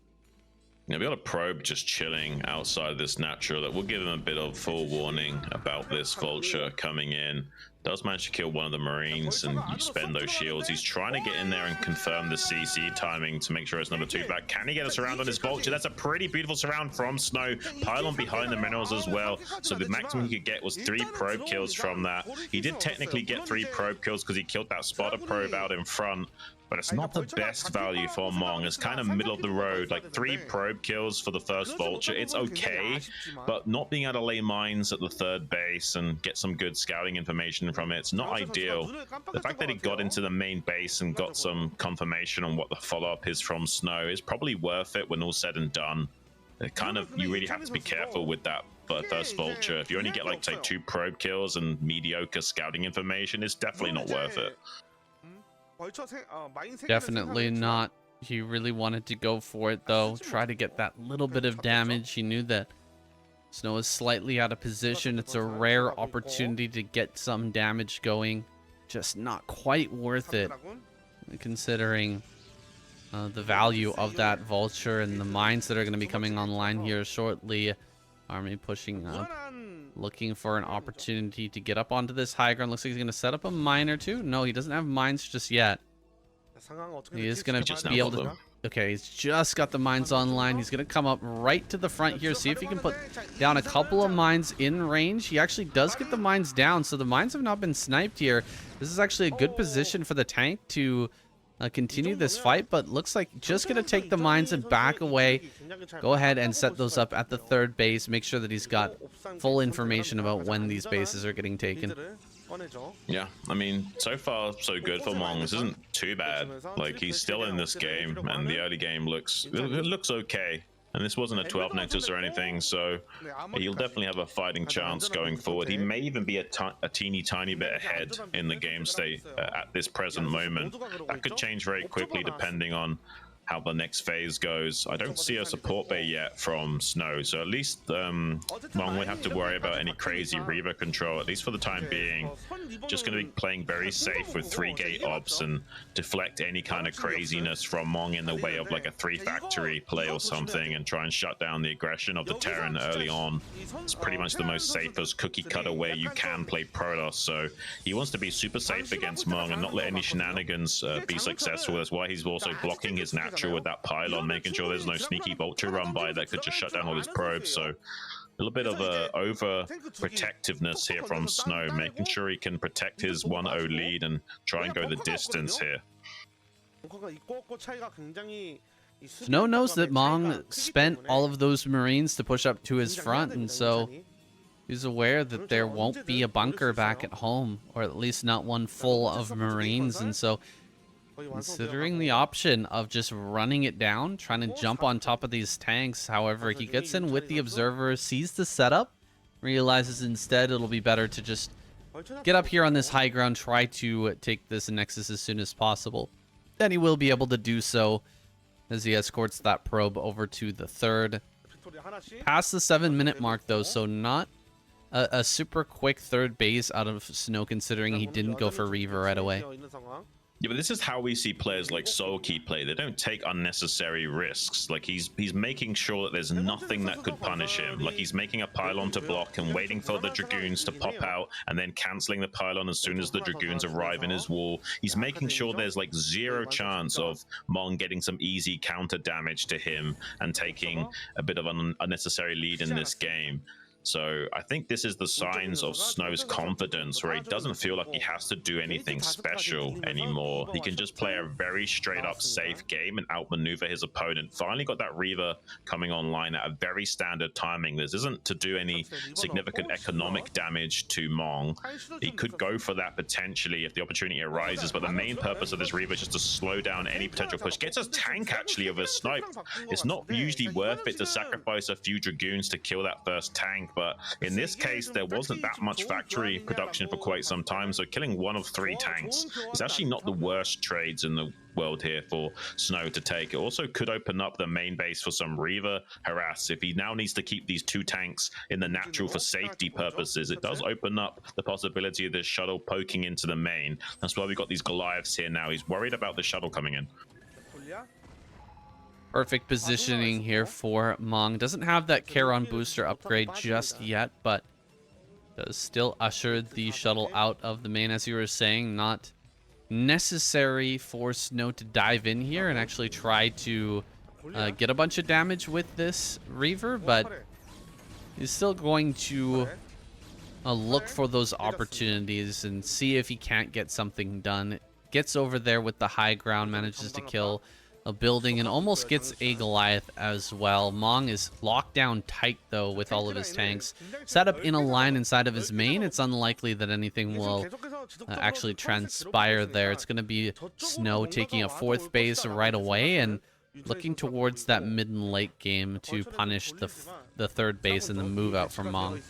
Yeah, we got a probe just chilling outside this natural that will give him a bit of full warning about this vulture coming in. Does manage to kill one of the Marines and you spend those shields. He's trying to get in there and confirm the CC timing to make sure it's number 2 back. Can he get a surround on his vulture? That's a pretty beautiful surround from Snow. Pylon behind the minerals as well. So the maximum he could get was 3 probe kills from that. He did technically get 3 probe kills because he killed that spotter probe out in front. but it's not the best value for Mong. It's kind of middle of the road, like 3 probe kills for the first vulture. It's okay, but not being able to lay mines at the third base and get some good scouting information from it's not ideal. The fact that he got into the main base and got some confirmation on what the follow-up is from Snow is probably worth it when all said and done. Kind of, you really have to be careful with that first vulture. If you only get like say 2 probe kills and mediocre scouting information, it's definitely not worth it. Definitely not. He really wanted to go for it though, try to get that little bit of damage. He knew that Snow is slightly out of position. It's a rare opportunity to get some damage going, just not quite worth it considering the value of that vulture and the mines that are going to be coming online here shortly. Army pushing up, looking for an opportunity to get up onto this high ground. Looks like he's going to set up a mine or two. No, he doesn't have mines just yet. He is going to be able to... Okay, he's just got the mines online. He's going to come up right to the front here, see if he can put down a couple of mines in range. He actually does get the mines down, so the mines have not been sniped here. This is actually a good position for the tank to continue this fight, but looks like just going to take the mines and back away. Go ahead and set those up at the third base. Make sure that he's got full information about when these bases are getting taken. Yeah, I mean, so far so good for Mong. This isn't too bad. Like, he's still in this game, and the early game looks okay. And this wasn't a 12 Nexus or anything, so he'll definitely have a fighting chance going forward. He may even be a teeny tiny bit ahead in the game state at this present moment. That could change very quickly depending on how the next phase goes. I don't see a support bay yet from Snow, so at least Mong would have to worry about any crazy Reaver control, at least for the time being. Just going to be playing very safe with 3 gate ops and deflect any kind of craziness from Mong in the way of like a 3 factory play or something, and try and shut down the aggression of the Terran early on. It's pretty much the most safest cookie cutter way you can play Protoss, so he wants to be super safe against Mong and not let any shenanigans be successful. That's why he's also blocking his natural with that pylon, making sure there's no sneaky vulture run by that could just shut down all his probes. So a little bit of a over protectiveness here from Snow, making sure he can protect his 1-0 lead and try and go the distance here. Snow knows that Mong spent all of those Marines to push up to his front, and so he's aware that there won't be a bunker back at home, or at least not one full of Marines, and so considering the option of just running it down, trying to jump on top of these tanks. However, he gets in with the observer, sees the setup, realizes instead it'll be better to just get up here on this high ground, try to take this Nexus as soon as possible. Then he will be able to do so as he escorts that probe over to the third. Past the 7-minute mark though, so not a super quick third base out of Snow, considering he didn't go for Reaver right away. Yeah, but this is how we see players like Soulkey play. They don't take unnecessary risks. Like, he's making sure that there's nothing that could punish him. Like, he's making a pylon to block and waiting for the Dragoons to pop out and then canceling the pylon as soon as the Dragoons arrive in his wall. He's making sure there's like 0 chance of Mong getting some easy counter damage to him and taking a bit of an unnecessary lead in this game. So I think this is the signs of Snow's confidence, where he doesn't feel like he has to do anything special anymore. He can just play a very straight up safe game and outmaneuver his opponent. Finally got that Reaver coming online at a very standard timing. This isn't to do any significant economic damage to Mong. He could go for that potentially if the opportunity arises, but the main purpose of this Reaver is just to slow down any potential push. Gets a tank actually of a snipe. It's not usually worth it to sacrifice a few Dragoons to kill that first tank, but in this case there wasn't that much factory production for quite some time, so killing 1 of 3 tanks is actually not the worst trades in the world here for Snow to take. It also could open up the main base for some Reaver harass. If he now needs to keep these 2 tanks in the natural for safety purposes, it does open up the possibility of this shuttle poking into the main. That's why we got these Goliaths here now. He's worried about the shuttle coming in. Perfect positioning here for Mong. Doesn't have that Charon booster upgrade just yet, but does still usher the shuttle out of the main. As you were saying, not necessary for Snow to dive in here and actually try to get a bunch of damage with this Reaver, but he's still going to look for those opportunities and see if he can't get something done. gets over there with the high ground, manages to kill a building, and almost gets a Goliath as well. Mong is locked down tight, though, with all of his tanks set up in a line inside of his main. It's unlikely that anything will actually transpire there. It's going to be Snow taking a 4th base right away and looking towards that mid and late game to punish the 3rd base and the move out from Mong.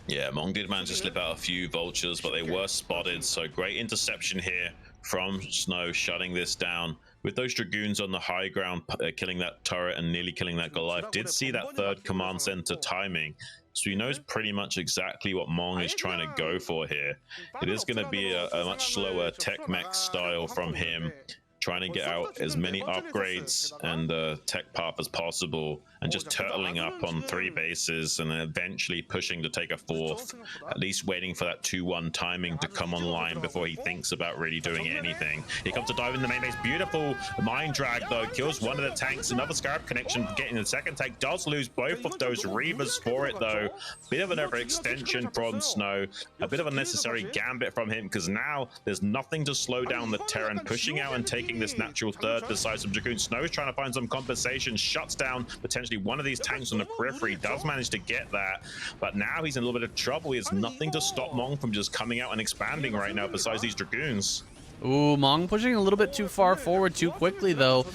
Yeah, Mong did manage to slip out a few vultures, but they were spotted, so great interception here from Snow, shutting this down. With those Dragoons on the high ground, killing that turret and nearly killing that Goliath, did see that 3rd command center timing. So he knows pretty much exactly what Mong is trying to go for here. It is going to be a much slower tech mech style from him, trying to get out as many upgrades and tech path as possible, and just turtling up on 3 bases and then eventually pushing to take a 4th, at least waiting for that 2-1 timing to come online before he thinks about really doing anything. He comes to dive in the main base. Beautiful mind drag, though. Kills one of the tanks. Another Scarab connection getting the 2nd tank. Does lose both of those Reavers for it, though. Bit of an overextension from Snow. A bit of a necessary gambit from him, because now there's nothing to slow down the Terran. Pushing out and taking this natural 3rd besides some Dragoon. Snow is trying to find some compensation. Shuts down potentially one of these tanks on the periphery. Does manage to get that, but now he's in a little bit of trouble. He has nothing to stop Mong from just coming out and expanding right now besides these Dragoons. Ooh, Mong pushing a little bit too far forward too quickly, though.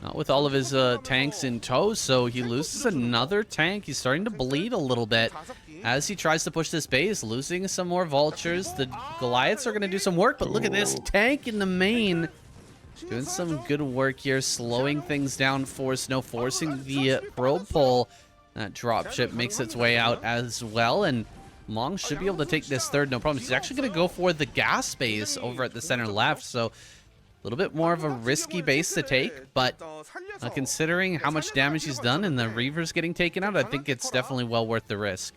Not with all of his tanks in tow, so he loses another tank. He's starting to bleed a little bit as he tries to push this base, losing some more vultures. The Goliaths are going to do some work, but look at this tank in the main. Doing some good work here, slowing things down for Snow, forcing the probe pull. That dropship makes its way out as well, and Mong should be able to take this 3rd, no problem. He's actually going to go for the gas base over at the center left, so a little bit more of a risky base to take, but considering how much damage he's done and the Reavers getting taken out, I think it's definitely well worth the risk.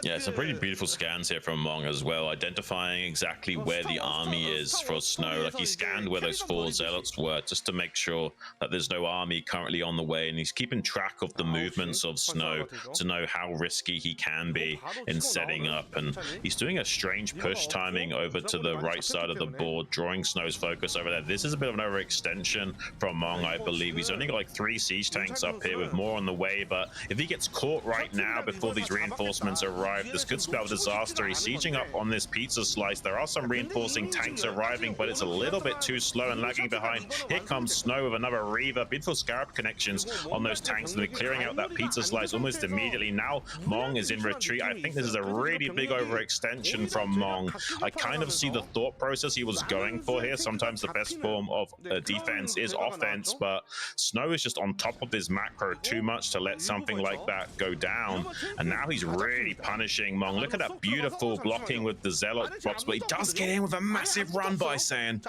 Yeah, some pretty beautiful scans here from Mong as well, identifying exactly where the army is for Snow. Like, he scanned where those 4 zealots were just to make sure that there's no army currently on the way, and he's keeping track of the movements of Snow to know how risky he can be in setting up. And he's doing a strange push timing over to the right side of the board, drawing Snow's focus over there. This is a bit of an overextension from Mong, I believe. He's only got like 3 siege tanks up here with more on the way, but if he gets caught right now before these reinforcements arrive, this could spell disaster. He's sieging up on this pizza slice. There are some reinforcing tanks arriving, but it's a little bit too slow and lagging behind. Here comes Snow with another Reaver. Beautiful Scarab connections on those tanks, and they're clearing out that pizza slice almost immediately. Now Mong is in retreat. I think this is a really big overextension from Mong. I kind of see the thought process he was going for here. Sometimes the best form of defense is offense, but Snow is just on top of his macro too much to let something like that go down, and now he's really punishing Mong. Look at that beautiful blocking with the Zealot box, but he does get in with a massive run by Saiyan.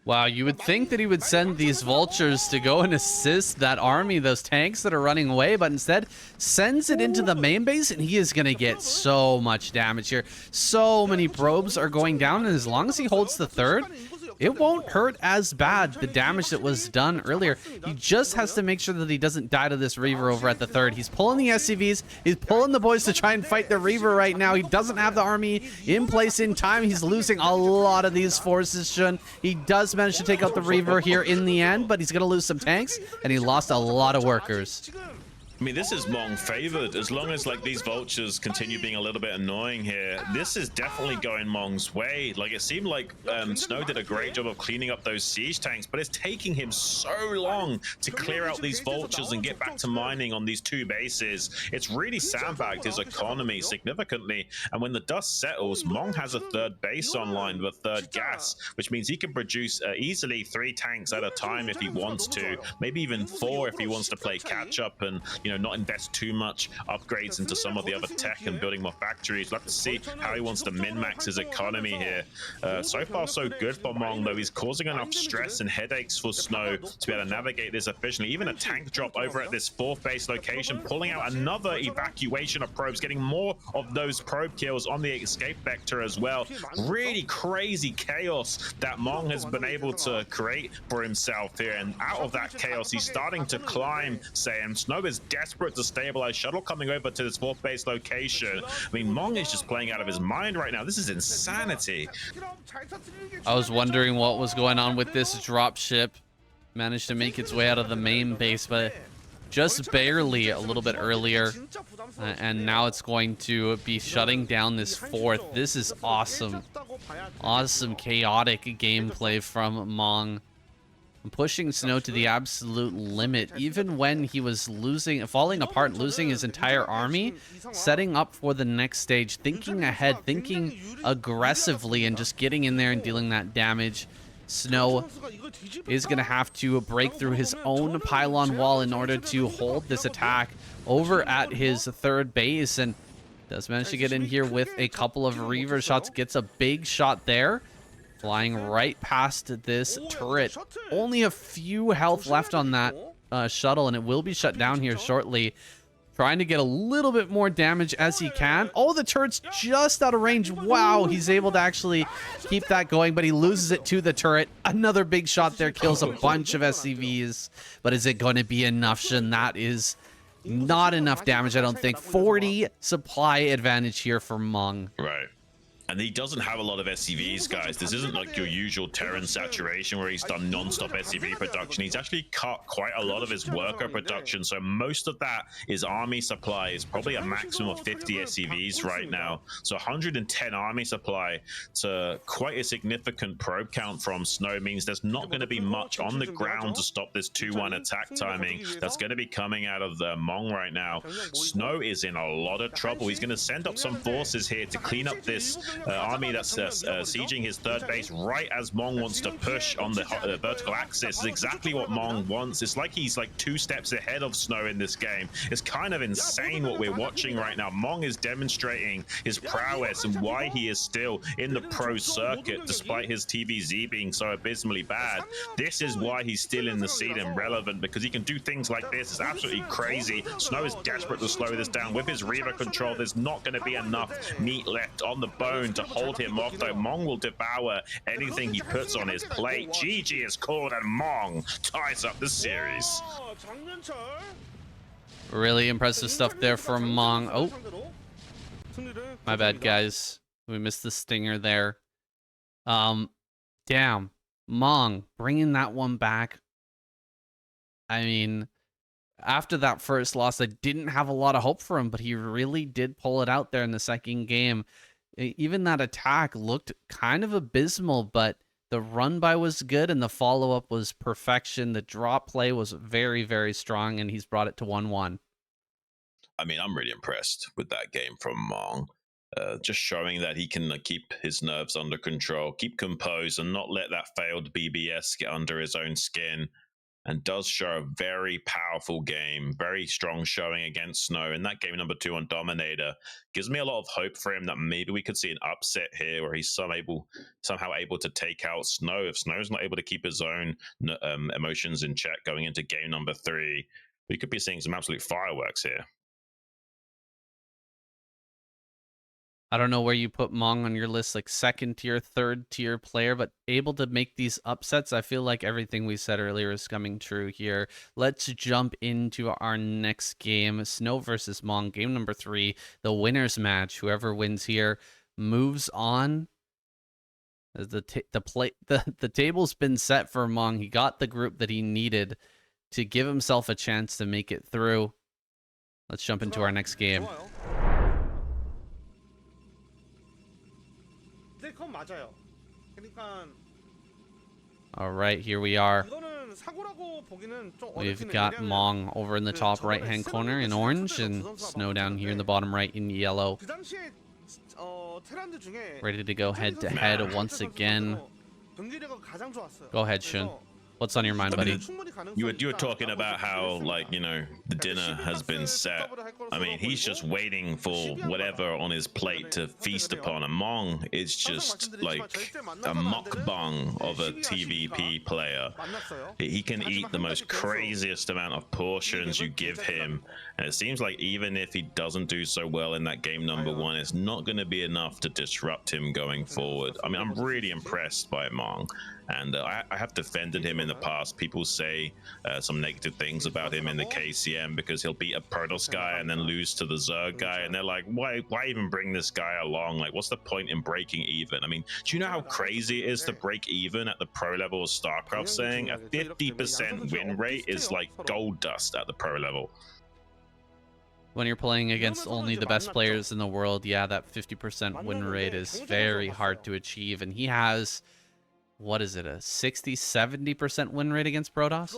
Wow, you would think that he would send these vultures to go and assist that army, those tanks that are running away, but instead sends it into the main base, and he is going to get so much damage here. So many probes are going down, and as long as he holds the 3rd, it won't hurt as bad, the damage that was done earlier. He just has to make sure that he doesn't die to this Reaver over at the 3rd. He's pulling the SCVs. He's pulling the boys to try and fight the Reaver right now. He doesn't have the army in place in time. He's losing a lot of these forces, Xun. He does manage to take out the Reaver here in the end, but he's going to lose some tanks, and he lost a lot of workers. I mean, this is Mong favored. As long as like these vultures continue being a little bit annoying here, this is definitely going Mong's way. Like, it seemed like Snow did a great job of cleaning up those siege tanks, but it's taking him so long to clear out these vultures and get back to mining on these 2 bases. It's really sandbagged his economy significantly, and when the dust settles, Mong has a 3rd base online with 3rd gas, which means he can produce easily 3 tanks at a time if he wants to, maybe even 4 if he wants to play catch up and, you know, not invest too much upgrades into some of the other tech and building more factories. We'll have to see how he wants to min-max his economy here. So far, so good for Mong, though. He's causing enough stress and headaches for Snow to be able to navigate this efficiently. Even a tank drop over at this 4th base location, pulling out another evacuation of probes, getting more of those probe kills on the escape vector as well. Really crazy chaos that Mong has been able to create for himself here, and out of that chaos, he's starting to climb, Saiyan. Snow is dead desperate to stabilize. Shuttle coming over to this 4th base location. I mean, Mong is just playing out of his mind right now. This is insanity. I was wondering what was going on with this drop ship. Managed to make its way out of the main base, but just barely a little bit earlier. And now it's going to be shutting down this 4th. This is awesome. Awesome, chaotic gameplay from Mong. Pushing Snow to the absolute limit, even when he was falling apart, losing his entire army, setting up for the next stage, thinking ahead, thinking aggressively, and just getting in there and dealing that damage. Snow is going to have to break through his own pylon wall in order to hold this attack over at his 3rd base, and does manage to get in here with a couple of reaver shots, gets a big shot there. Flying right past this turret. Only a few health left on that shuttle, and it will be shut down here shortly. Trying to get a little bit more damage as he can. Oh, the turret's just out of range. Wow, he's able to actually keep that going, but he loses it to the turret. Another big shot there, kills a bunch of SCVs. But is it going to be enough, Xun? That is not enough damage, I don't think. 40 supply advantage here for Mong. Right. And he doesn't have a lot of SCVs, guys. This isn't like your usual Terran saturation where he's done non-stop SCV production. He's actually cut quite a lot of his worker production. So most of that is army supply. It's probably a maximum of 50 SCVs right now. So 110 army supply to quite a significant probe count from Snow means there's not going to be much on the ground to stop this 2-1 attack timing that's going to be coming out of the Mong right now. Snow is in a lot of trouble. He's going to send up some forces here to clean up this army that's sieging his 3rd base right as Mong wants to push on the vertical axis. Is exactly what Mong wants. It's like he's like 2 steps ahead of Snow in this game. It's kind of insane what we're watching right now. Mong is demonstrating his prowess and why he is still in the pro circuit despite his TVZ being so abysmally bad. This is why he's still in the scene and relevant, because he can do things like this. It's absolutely crazy. Snow is desperate to slow this down. With his Reaver control, there's not going to be enough meat left on the bone to hold him off, though. Mong will devour anything he puts on his plate. GG is called, and Mong ties up the series. Really impressive stuff there from Mong. Oh, my bad, guys. We missed the stinger there. Damn. Mong bringing that one back. I mean, after that first loss, I didn't have a lot of hope for him, but he really did pull it out there in the 2nd game. Even that attack looked kind of abysmal, but the run by was good and the follow-up was perfection. The drop play was very, very strong, and he's brought it to 1-1. I mean, I'm really impressed with that game from Mong. Just showing that he can keep his nerves under control, keep composed, and not let that failed BBS get under his own skin. And does show a very powerful game, very strong showing against Snow. And that game number 2 on Dominator gives me a lot of hope for him that maybe we could see an upset here where he's somehow able to take out Snow. If Snow's not able to keep his own emotions in check going into game number 3, we could be seeing some absolute fireworks here. I don't know where you put Mong on your list, like 2nd tier, 3rd tier player, but able to make these upsets. I feel like everything we said earlier is coming true here. Let's jump into our next game, Snow versus Mong, game number 3, the winner's match. Whoever wins here moves on. The table's been set for Mong. He got the group that he needed to give himself a chance to make it through. Let's jump into our next game. All right, here we are. We've got Mong over in the top right-hand corner in orange and Snow down here in the bottom right in yellow. Ready to go head-to-head once again. Go ahead, Xun. What's on your mind, buddy? You were talking about how, like, you know, the dinner has been set. I mean, he's just waiting for whatever on his plate to feast upon. And Mong is just like a mukbang of a TVP player. He can eat the most craziest amount of portions you give him. And it seems like even if he doesn't do so well in that game number 1, it's not going to be enough to disrupt him going forward. I mean, I'm really impressed by Mong. and I have defended him in the past. People say some negative things about him in the KCM because he'll beat a Protoss guy and then lose to the Zerg guy, and they're like, why even bring this guy along? Like, what's the point in breaking even? I mean, do you know how crazy it is to break even at the pro level of StarCraft? Saying a 50% win rate is like gold dust at the pro level. When you're playing against only the best players in the world, yeah, that 50% win rate is very hard to achieve. And he has, what is it, a 60-70% win rate against Protoss?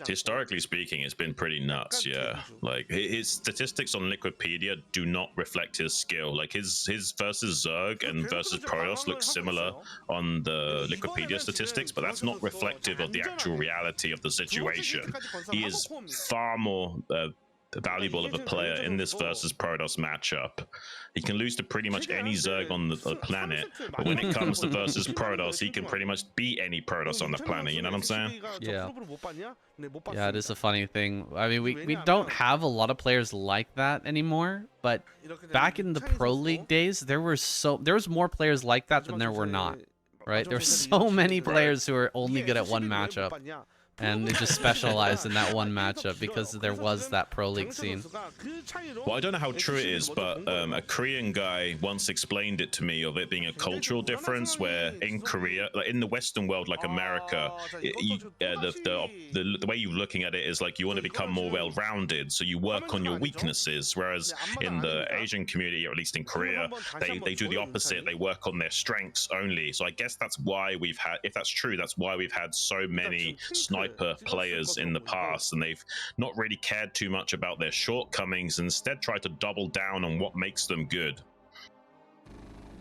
Historically speaking, it's been pretty nuts, yeah. Like, his statistics on Liquipedia do not reflect his skill. Like, his versus Zerg and versus Protoss look similar on the Liquipedia statistics, but that's not reflective of the actual reality of the situation. He is far more valuable of a player in this versus Protoss matchup. He can lose to pretty much any Zerg on the planet, but when it comes to versus Protoss, he can pretty much beat any Protoss on the planet, you know what I'm saying? Yeah. Yeah, it is a funny thing. I mean, we don't have a lot of players like that anymore, but back in the Pro League days, there was more players like that than there were not, right? There's so many players who are only good at one matchup. And they just specialized in that one matchup because there was that pro league scene. Well, I don't know how true it is, but a Korean guy once explained it to me of it being a cultural difference where in Korea, like in the Western world, like America, the way you're looking at it is like you want to become more well-rounded, so you work on your weaknesses, whereas in the Asian community, or at least in Korea, they do the opposite. They work on their strengths only. So I guess that's why we've had, if that's true, that's why we've had so many sniper players in the past, and they've not really cared too much about their shortcomings, instead tried to double down on what makes them good.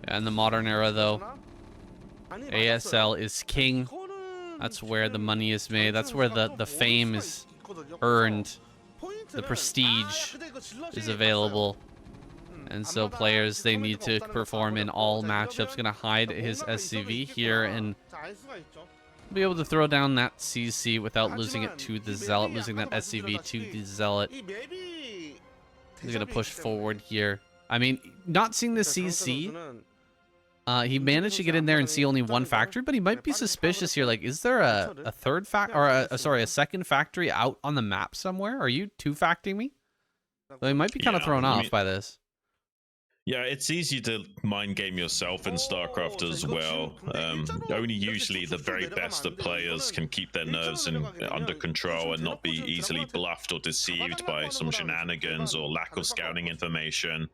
In the modern era, though, ASL is king. That's where the money is made. That's where the fame is earned. The prestige is available. And so players, they need to perform in all matchups. Gonna hide his SCV here and be able to throw down that CC without losing it to the Zealot, losing that SCV to the Zealot. He's going to push forward here. I mean, not seeing the CC, he managed to get in there and see only one factory, but he might be suspicious here. Like, is there a third a second factory out on the map somewhere? Are you two-facting me? Well, he might be kind of thrown off by this. Yeah, it's easy to mind game yourself in StarCraft as well. Only usually the very best of players can keep their nerves under control and not be easily bluffed or deceived by some shenanigans or lack of scouting information.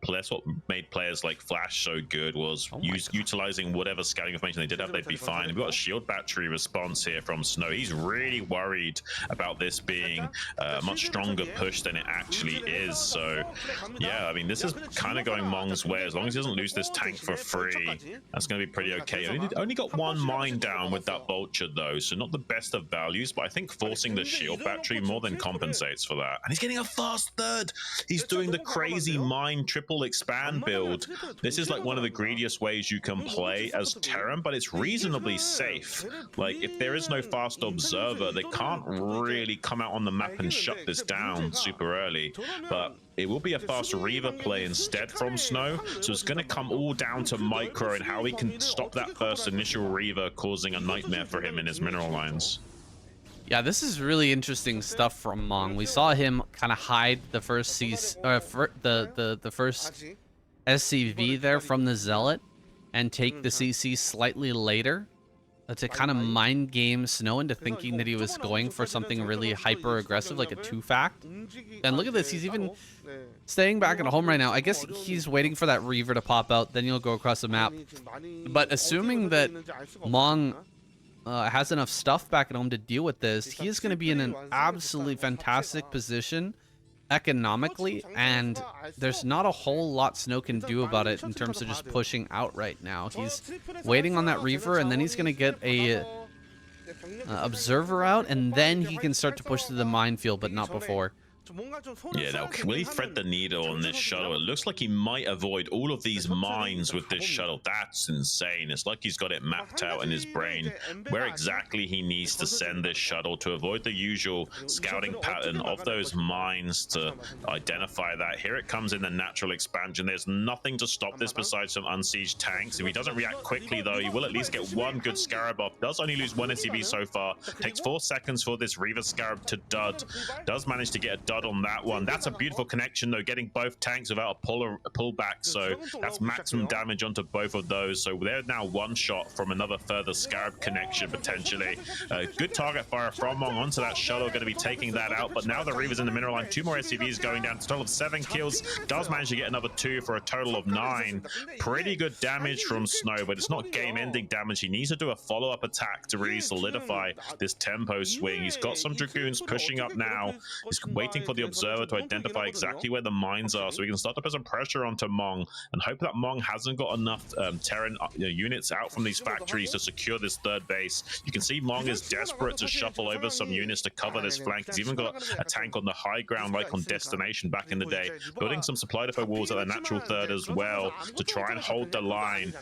That's what made players like Flash so good, was utilizing whatever scouting information they did have, they'd be fine. We've got a shield battery response here from Snow. He's really worried about this being a much stronger push than it actually is. So, yeah, I mean, this is kind of going Mong's way. As long as he doesn't lose this tank for free, that's going to be pretty okay. Only got one mine down with that Vulture, though, so not the best of values, but I think forcing the shield battery more than compensates for that. And he's getting a fast third. He's doing the crazy mine triple expand build. This is like one of the greediest ways you can play as Terran, but it's reasonably safe. Like, if there is no fast observer, they can't really come out on the map and shut this down super early. But it will be a fast Reaver play instead from Snow, so it's going to come all down to Micro and how he can stop that first initial Reaver causing a nightmare for him in his mineral lines. Yeah, this is really interesting stuff from Mong. We saw him kind of hide the first the first SCV there from the Zealot and take the CC slightly later to kind of mind game Snow into thinking that he was going for something really hyper aggressive, like a 2-fact. And look at this, he's even staying back at home right now. I guess he's waiting for that Reaver to pop out, then you'll go across the map. But assuming that Mong has enough stuff back at home to deal with this, he is going to be in an absolutely fantastic position economically, and there's not a whole lot Snow can do about it in terms of just pushing out right now. He's waiting on that Reaver, and then he's going to get a observer out, and then he can start to push to the minefield, but not before. Yeah, now will he thread the needle on this shuttle? It looks like he might avoid all of these mines with this shuttle. That's insane. It's like he's got it mapped out in his brain where exactly he needs to send this shuttle to avoid the usual scouting pattern of those mines to identify that. Here it comes in the natural expansion. There's nothing to stop this besides some unsieged tanks. If he doesn't react quickly, though, he will at least get one good Scarab off. Does only lose one SCV so far. Takes 4 seconds for this Reaver Scarab to dud. Does manage to get a dud on that one. That's a beautiful connection, though, getting both tanks without a pullback. So that's maximum damage onto both of those. So they're now one shot from another further Scarab connection, potentially. Good target fire from Mong onto that shuttle, going to be taking that out. But now the Reaver's in the mineral line. 2 more SCVs going down. Total of 7 kills. Does manage to get another 2 for a total of 9. Pretty good damage from Snow, but it's not game-ending damage. He needs to do a follow-up attack to really solidify this tempo swing. He's got some Dragoons pushing up now. He's waiting for the Observer to identify exactly where the mines are so he can start to put some pressure onto Mong and hope that Mong hasn't got enough Terran units out from these factories to secure this third base. You can see Mong is desperate to shuffle over some units to cover this flank. He's even got a tank on the high ground like on Destination back in the day, building some supply depot walls at the natural third as well to try and hold the line.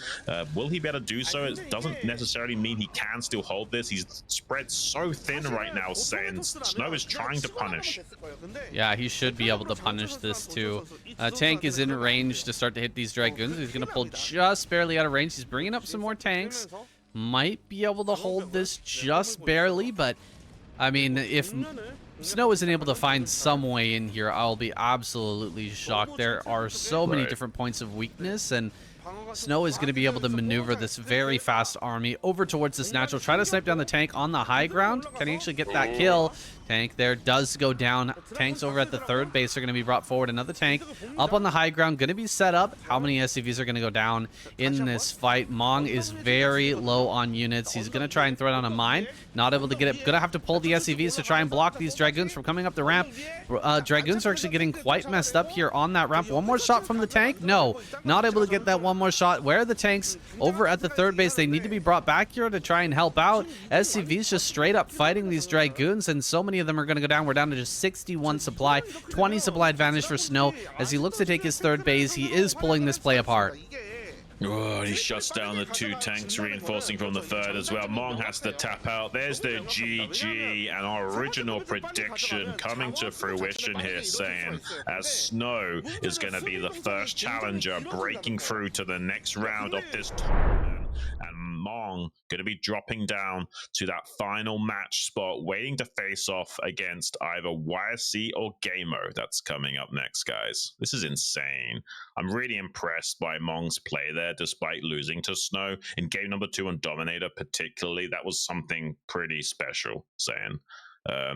Will he be able to do so? It doesn't necessarily mean he can still hold this. He's spread so thin right now, saying Snow is trying to punish. Yeah, he should be able to punish this too. Tank is in range to start to hit these Dragoons. He's going to pull just barely out of range. He's bringing up some more tanks. Might be able to hold this just barely, but I mean, if Snow isn't able to find some way in here, I'll be absolutely shocked. There are so many different points of weakness, and Snow is going to be able to maneuver this very fast army over towards this natural. Try to snipe down the tank on the high ground. Can he actually get that kill? Tank there does go down. Tanks over at the third base are going to be brought forward. Another tank up on the high ground, going to be set up. How many SCVs are going to go down in this fight? Mong is very low on units. He's going to try and throw it on a mine. Not able to get it. Going to have to pull the SCVs to try and block these Dragoons from coming up the ramp. Dragoons are actually getting quite messed up here on that ramp. One more shot from the tank? No, not able to get that one more shot. Where are the tanks over at the third base? They need to be brought back here to try and help out. SCVs just straight up fighting these Dragoons, and so many of them are going to go down. We're down to just 61 supply, 20 supply advantage for Snow. As he looks to take his third base, he is pulling this play apart. Oh, he shuts down the 2 tanks, reinforcing from the third as well. Mong has to tap out. There's the GG, and our original prediction coming to fruition here, saying as Snow is going to be the first challenger breaking through to the next round of this tournament, and Mong going to be dropping down to that final match spot, waiting to face off against either YSC or ggaemo. That's coming up next, guys. This is insane. I'm really impressed by Mong's play there, despite losing to Snow in game number 2 on Dominator particularly. That was something pretty special, saying.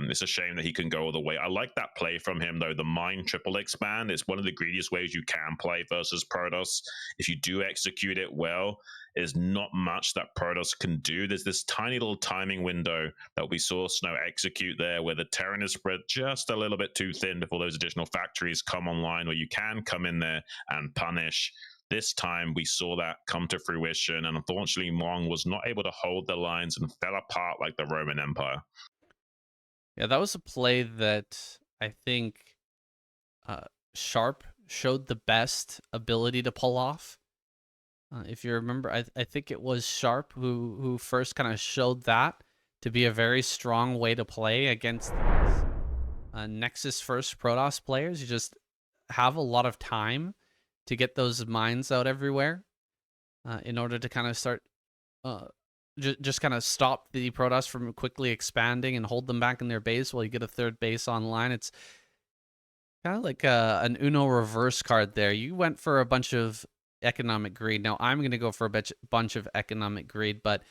It's a shame that he can go all the way. I like that play from him, though. The mine triple expand. It's one of the greediest ways you can play versus Protoss. If you do execute it well, there's not much that Protoss can do. There's this tiny little timing window that we saw Snow execute there, where the Terran is spread just a little bit too thin before those additional factories come online, where you can come in there and punish. This time we saw that come to fruition, and unfortunately Mong was not able to hold the lines and fell apart like the Roman Empire. Yeah, that was a play that I think Sharp showed the best ability to pull off. If you remember, I think it was Sharp who first kind of showed that to be a very strong way to play against these Nexus first Protoss players. You just have a lot of time to get those mines out everywhere in order to kind of start just kind of stop the Protoss from quickly expanding and hold them back in their base while you get a third base online. It's kind of like an Uno reverse card there. You went for a bunch of economic greed. Now I'm going to go for a bunch of economic greed, but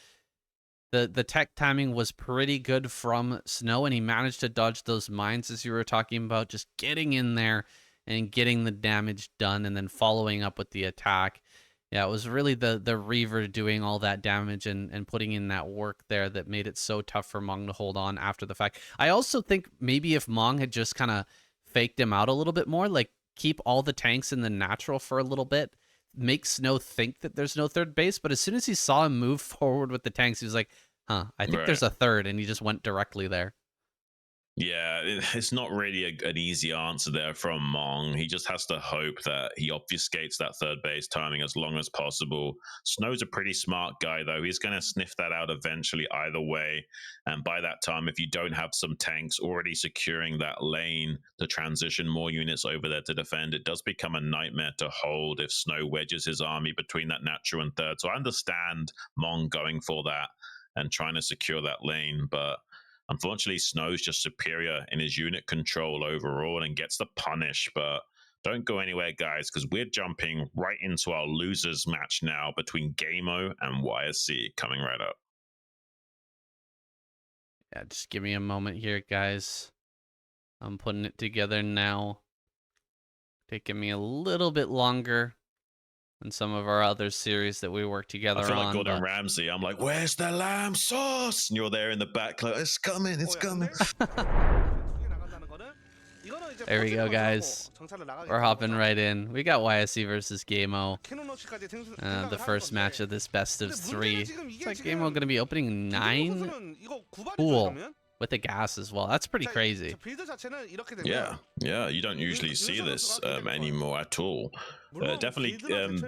the tech timing was pretty good from Snow, and he managed to dodge those mines, as you were talking about, just getting in there and getting the damage done and then following up with the attack. Yeah, it was really the Reaver doing all that damage and putting in that work there that made it so tough for Mong to hold on after the fact. I also think maybe if Mong had just kind of faked him out a little bit more, like keep all the tanks in the natural for a little bit, make Snow think that there's no third base, but as soon as he saw him move forward with the tanks, he was like, I think there's a third, and he just went directly there. Yeah, it's not really an easy answer there from Mong. He just has to hope that he obfuscates that third base timing as long as possible. Snow's a pretty smart guy, though. He's going to sniff that out eventually either way. And by that time, if you don't have some tanks already securing that lane to transition more units over there to defend, it does become a nightmare to hold if Snow wedges his army between that natural and third. So I understand Mong going for that and trying to secure that lane, but unfortunately, Snow's just superior in his unit control overall and gets the punish. But don't go anywhere, guys, because we're jumping right into our losers match now between ggaemo and YSC coming right up. Yeah, just give me a moment here, guys. I'm putting it together now. Taking me a little bit longer than some of our other series that we work together on. I feel like Gordon Ramsay. I'm like, where's the lamb sauce? And you're there in the back, like, it's coming, it's coming. There we go, guys. We're hopping right in. We got YSC versus ggaemo. The first match of this best of 3. It's like ggaemo going to be opening 9 pool with the gas as well. That's pretty crazy. Yeah, you don't usually see this anymore at all. Definitely,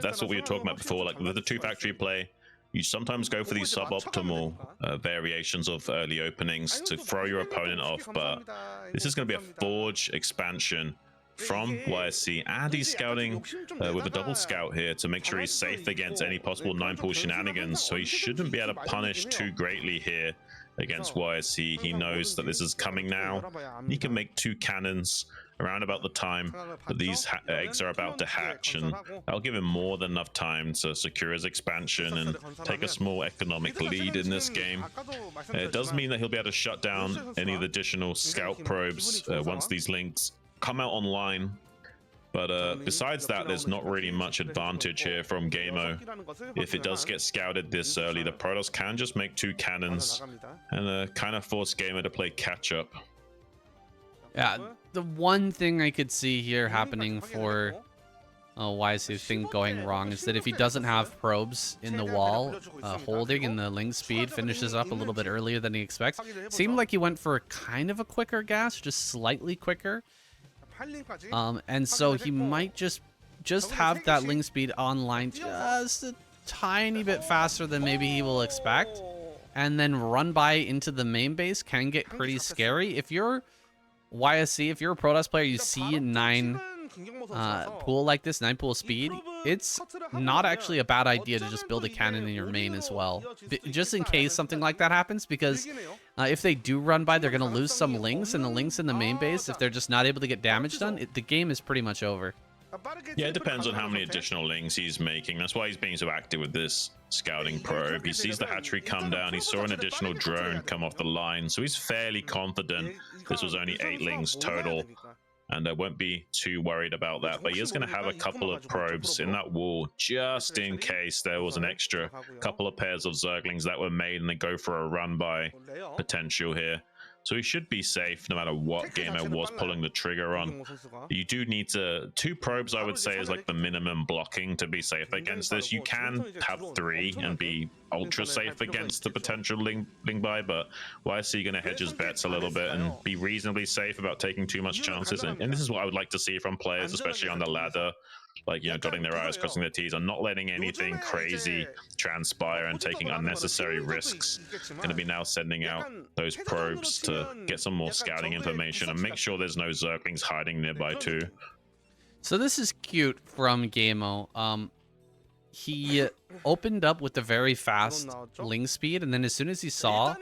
that's what we were talking about before. Like with the 2 factory play, you sometimes go for these suboptimal variations of early openings to throw your opponent off, but this is going to be a Forge expansion from YSC, and he's scouting with a double scout here to make sure he's safe against any possible 9-pool shenanigans, so he shouldn't be able to punish too greatly here against YSC. He knows that this is coming now. He can make 2 cannons around about the time that these eggs are about to hatch, and that'll give him more than enough time to secure his expansion and take a small economic lead in this game. It does mean that he'll be able to shut down any of the additional scout probes once these links come out online. But besides that, there's not really much advantage here from ggaemo. If it does get scouted this early, the Protoss can just make 2 cannons and kind of force ggaemo to play catch up. Yeah, the one thing I could see here happening for YSC thing going wrong is that if he doesn't have probes in the wall, holding and the link speed finishes up a little bit earlier than he expects. Seemed like he went for kind of a quicker gas, just slightly quicker. And so he might just have that link speed online just a tiny bit faster than maybe he will expect, and then run by into the main base can get pretty scary. If you're YSC, if you're a Protoss player, you see 9 pool like this, 9 pool speed, it's not actually a bad idea to just build a cannon in your main as well, just in case something like that happens, because if they do run by, they're going to lose some links, and the links in the main base, if they're just not able to get damage done, the game is pretty much over. Yeah, it depends on how many additional links he's making. That's why he's being so active with this scouting probe. He sees the hatchery come down. He saw an additional drone come off the line, so he's fairly confident this was only 8 links total, and I won't be too worried about that. But he is going to have a couple of probes in that wall just in case there was an extra couple of pairs of Zerglings that were made and they go for a run by potential here. So he should be safe no matter what ggaemo was pulling the trigger on. You do need 2 probes, I would say, is like the minimum blocking to be safe against this. You can have 3 and be ultra safe against the potential ling buy, but YSC going to hedge his bets a little bit and be reasonably safe about taking too much chances. And this is what I would like to see from players, especially on the ladder. Like, you know, dotting their I's, crossing their T's, and not letting anything crazy transpire and taking unnecessary risks. Going to be now sending out those probes to get some more scouting information and make sure there's no Zerglings hiding nearby too. So this is cute from ggaemo. He opened up with the very fast link speed, and then as soon as he saw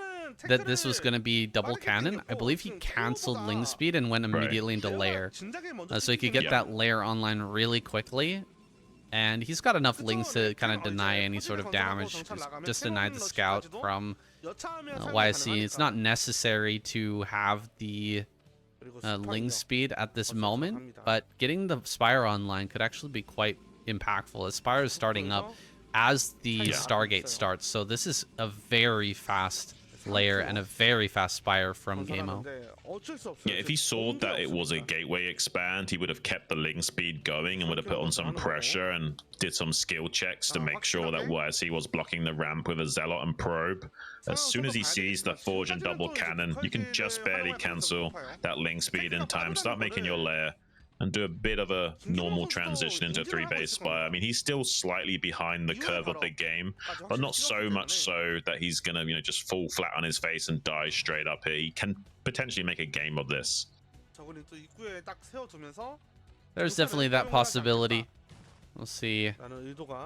that this was going to be double cannon, I believe he canceled link speed and went immediately into lair, so he could get that lair online really quickly. And he's got enough links to kind of deny any sort of damage. Just denied the scout from YSC. It's not necessary to have the link speed at this moment, but getting the Spire online could actually be quite impactful, as Spire is starting up as the Stargate starts. So this is a very fast layer and a very fast spire from ggaemo. Yeah, if he saw that it was a gateway expand, he would have kept the link speed going and would have put on some pressure and did some skill checks to make sure that YSC was blocking the ramp with a Zealot and Probe. As soon as he sees the Forge and double cannon, you can just barely cancel that link speed in time, start making your lair, and do a bit of a normal transition into 3-base spire. I mean, he's still slightly behind the curve of the game, but not so much so that he's gonna, you know, just fall flat on his face and die straight up here. He can potentially make a game of this. There's definitely that possibility. We'll see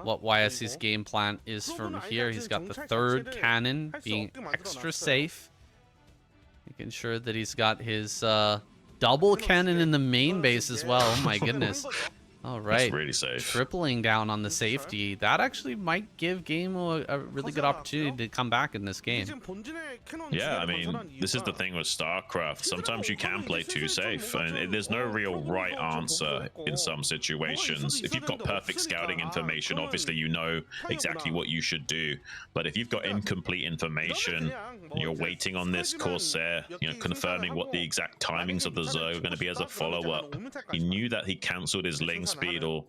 what YSC's game plan is from here. He's got the third cannon, being extra safe, making sure that he's got his double cannon in the main base as well. Oh my goodness. All right. That's really safe. Tripling down on the safety. That actually might give ggaemo a really good opportunity to come back in this game. Yeah, I mean, this is the thing with StarCraft. Sometimes you can play too safe. I mean, there's no real right answer in some situations. If you've got perfect scouting information, obviously you know exactly what you should do. But if you've got incomplete information, and you're waiting on this Corsair, you know, confirming what the exact timings of the Zerg are going to be as a follow-up. He knew that he cancelled his link speed or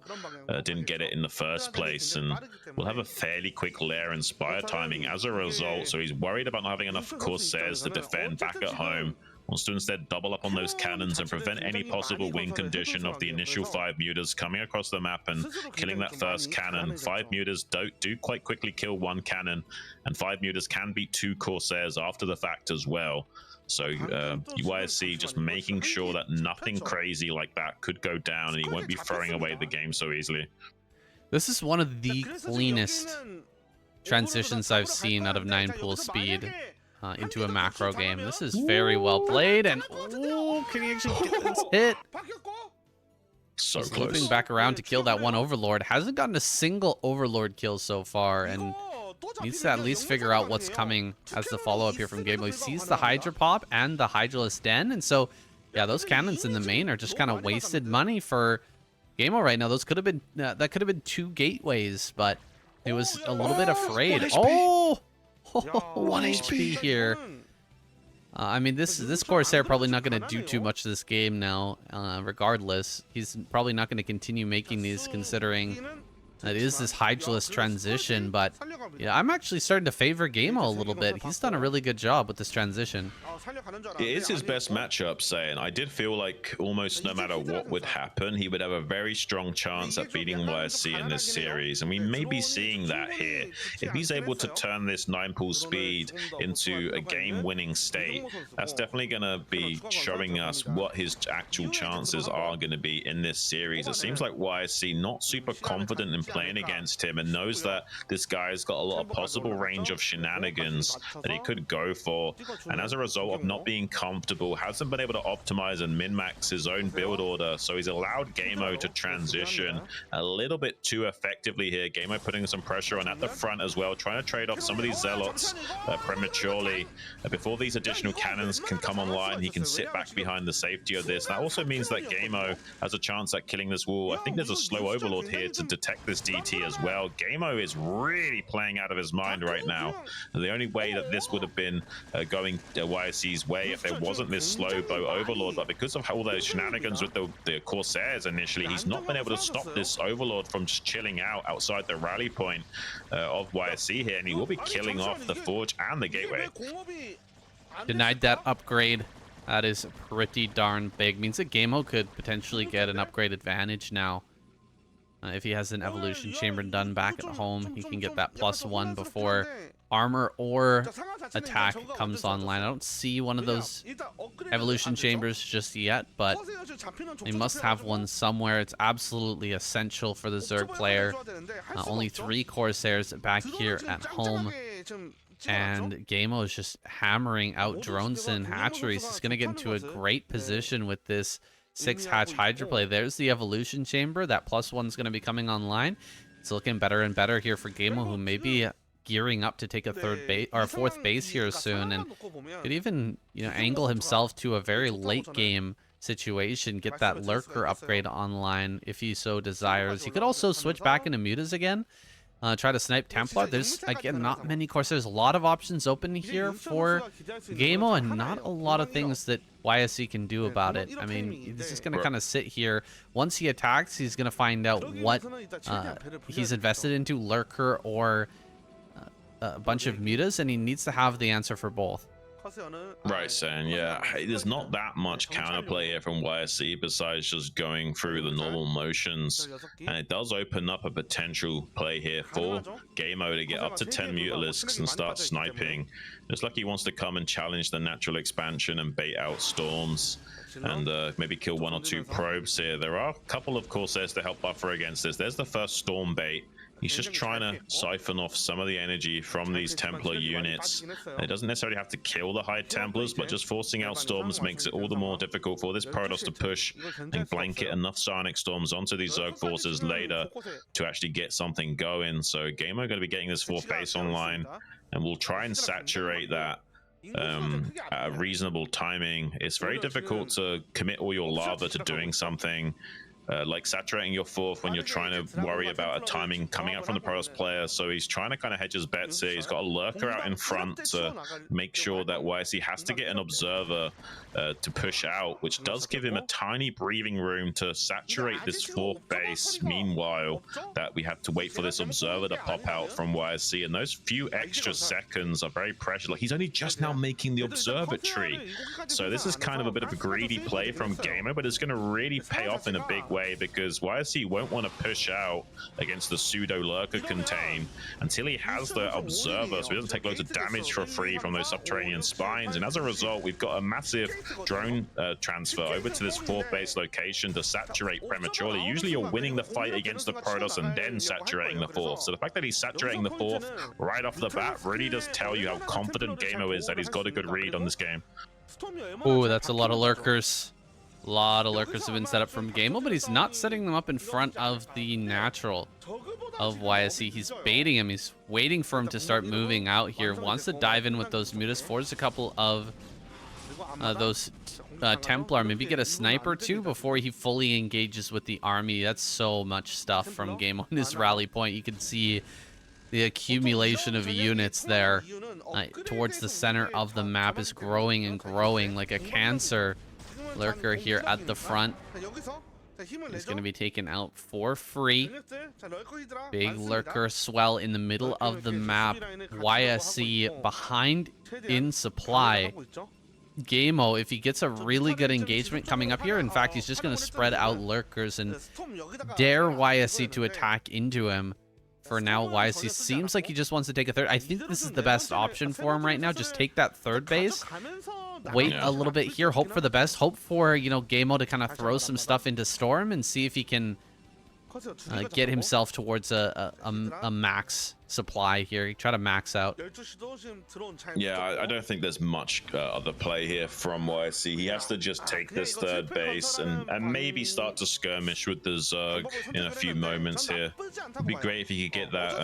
didn't get it in the first place, and will have a fairly quick lair and spire timing as a result. So he's worried about not having enough Corsairs to defend back at home. Wants to instead double up on those cannons and prevent any possible win condition of the initial 5 mutas coming across the map and killing that first cannon. 5 mutas do quite quickly kill 1 cannon, and 5 mutas can beat 2 Corsairs after the fact as well. So YSC just making sure that nothing crazy like that could go down, and he won't be throwing away the game so easily. This is one of the cleanest transitions I've seen out of 9-pool speed into a macro game. This is very well played, and ooh, can he actually get this hit? So He's close. looping back around to kill that one Overlord. Hasn't gotten a single Overlord kill so far, and needs to at least figure out what's coming as the follow-up here from ggaemo. He sees the Hydra pop and the Hydralisk Den, and so, yeah, those cannons in the main are just kind of wasted money for ggaemo right now. Those could have been, that could have been 2 gateways, but it was a little bit afraid. Oh! 1 HP here. I mean, this Corsair probably not going to do too much this game now, regardless. He's probably not going to continue making these, considering that is this Hydralisk transition, but yeah, I'm actually starting to favor ggaemo a little bit. He's done a really good job with this transition. It is his best matchup, saying I did feel like almost no matter what would happen, he would have a very strong chance at beating YSC in this series, and we may be seeing that here. If he's able to turn this 9-pool speed into a game-winning state, that's definitely going to be showing us what his actual chances are going to be in this series. It seems like YSC not super confident in playing against him and knows that this guy's got a lot of possible range of shenanigans that he could go for, and as a result of not being comfortable, hasn't been able to optimize and min-max his own build order, so he's allowed ggaemo to transition a little bit too effectively here. ggaemo putting some pressure on at the front as well, trying to trade off some of these Zealots prematurely. Before these additional cannons can come online, he can sit back behind the safety of this. That also means that ggaemo has a chance at killing this wall. I think there's a slow Overlord here to detect this DT as well. ggaemo is really playing out of his mind right now. The only way that this would have been going YSC's way if there wasn't this slow bow Overlord, but because of all those shenanigans with the Corsairs initially, he's not been able to stop this Overlord from just chilling out outside the rally point of YSC here, and he will be killing off the Forge and the Gateway. Denied that upgrade. That is pretty darn big. Means that ggaemo could potentially get an upgrade advantage now. If he has an evolution chamber done back at home, he can get that +1 before armor or attack comes online. I don't see one of those evolution chambers just yet, but they must have one somewhere. It's absolutely essential for the Zerg player. Only 3 Corsairs back here at home, and ggaemo is just hammering out drones and hatcheries. He's going to get into a great position with this 6-hatch Hydra play. There's the evolution chamber. That +1's going to be coming online. It's looking better and better here for ggaemo, who may be gearing up to take a 4th base here soon, and could even, you know, angle himself to a very late game situation, get that lurker upgrade online if he so desires. He could also switch back into mutas again try to snipe Templar. There's, again, not many Corsairs. A lot of options open here for ggaemo, and not a lot of things that YSC can do about it. I mean, he's just going to kind of sit here. Once he attacks, he's going to find out what he's invested into, lurker or a bunch of mutas, and he needs to have the answer for both. Right, Sen, yeah. There's not that much counterplay here from YSC besides just going through the normal motions. And it does open up a potential play here for ggaemo to get up to 10 Mutalisks and start sniping. It's like he wants to come and challenge the natural expansion and bait out storms. And maybe kill 1 or 2 probes here. There are a couple of Corsairs to help buffer against this. There's the first storm bait. He's just trying to siphon off some of the energy from these Templar units. It doesn't necessarily have to kill the High Templars, but just forcing out storms makes it all the more difficult for this Protoss to push and blanket enough Psionic Storms onto these Zerg forces later to actually get something going. So ggaemo are going to be getting this 4th base online, and we'll try and saturate that at a reasonable timing. It's very difficult to commit all your lava to doing something like saturating your 4th when you're trying to worry about a timing coming up from the Protoss player. So he's trying to kind of hedge his bets here. He's got a lurker out in front to make sure that YSC has to get an observer to push out, which does give him a tiny breathing room to saturate this 4th base. Meanwhile, that we have to wait for this observer to pop out from YSC, and those few extra seconds are very precious. Like, he's only just now making the observatory, so this is kind of a bit of a greedy play from ggaemo, but it's going to really pay off in a big way, because YSC won't want to push out against the pseudo lurker contain until he has the observer, so he doesn't take loads of damage for free from those subterranean spines. And as a result, we've got a massive drone transfer over to this 4th base location to saturate prematurely. Usually you're winning the fight against the Protoss and then saturating the 4th. So the fact that he's saturating the 4th right off the bat really does tell you how confident ggaemo is that he's got a good read on this game. Ooh, that's a lot of lurkers. A lot of lurkers have been set up from ggaemo, but he's not setting them up in front of the natural of YSC. He's baiting him. He's waiting for him to start moving out here. Wants to dive in with those mutas, force a couple of those Templar, maybe get a sniper too before he fully engages with the army. That's so much stuff from ggaemo on his rally point. You can see the accumulation of units there towards the center of the map is growing and growing like a cancer. Lurker here at the front. He's going to be taken out for free. Big lurker swell in the middle of the map. YSC behind in supply. ggaemo, if he gets a really good engagement coming up here, in fact, he's just going to spread out lurkers and dare YSC to attack into him. For now, YSC seems like he just wants to take a 3rd. I think this is the best option for him right now. Just take that 3rd base. Wait a little bit here. Hope for the best. Hope for, you know, ggaemo to kind of throw some stuff into Storm and see if he can get himself towards a max supply here. Try to max out. Yeah, I don't think there's much other play here from YSC. He has to just take this 3rd base and maybe start to skirmish with the Zerg in a few moments here. It'd be great if he could get that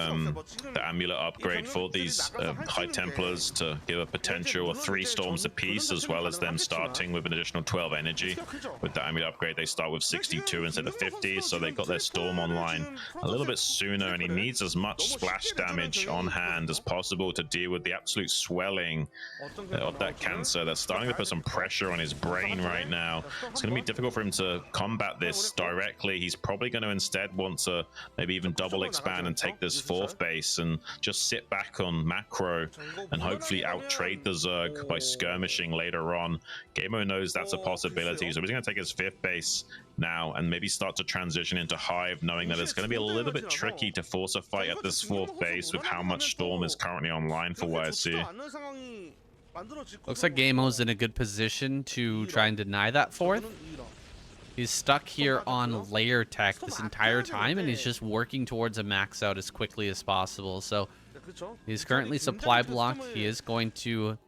the amulet upgrade for these High Templars to give a potential of 3 storms apiece, as well as them starting with an additional 12 energy. With the amulet upgrade, they start with 62 instead of 50, so they got their storm online a little bit sooner, and he needs as much splash damage on hand as possible to deal with the absolute swelling of that cancer that's starting to put some pressure on his brain right now. It's going to be difficult for him to combat this directly. He's probably going to instead want to maybe even double expand and take this 4th base and just sit back on macro and hopefully out-trade the Zerg by skirmishing later on. ggaemo knows that's a possibility, so he's going to take his 5th base now and maybe start to transition into Hive, knowing that it's going to be a little bit tricky to force a fight at this 4th base with how much Storm is currently online for YSC. Looks like ggaemo's in a good position to try and deny that 4th. He's stuck here on layer tech this entire time, and he's just working towards a max out as quickly as possible. So he's currently supply blocked. He is going to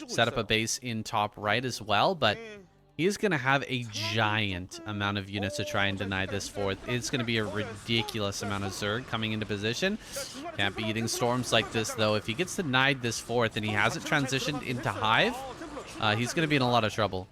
set up a base in top right as well, but he's going to have a giant amount of units to try and deny this 4th. It's going to be a ridiculous amount of Zerg coming into position. Can't be eating storms like this, though. If he gets denied this 4th and he hasn't transitioned into Hive, he's going to be in a lot of trouble.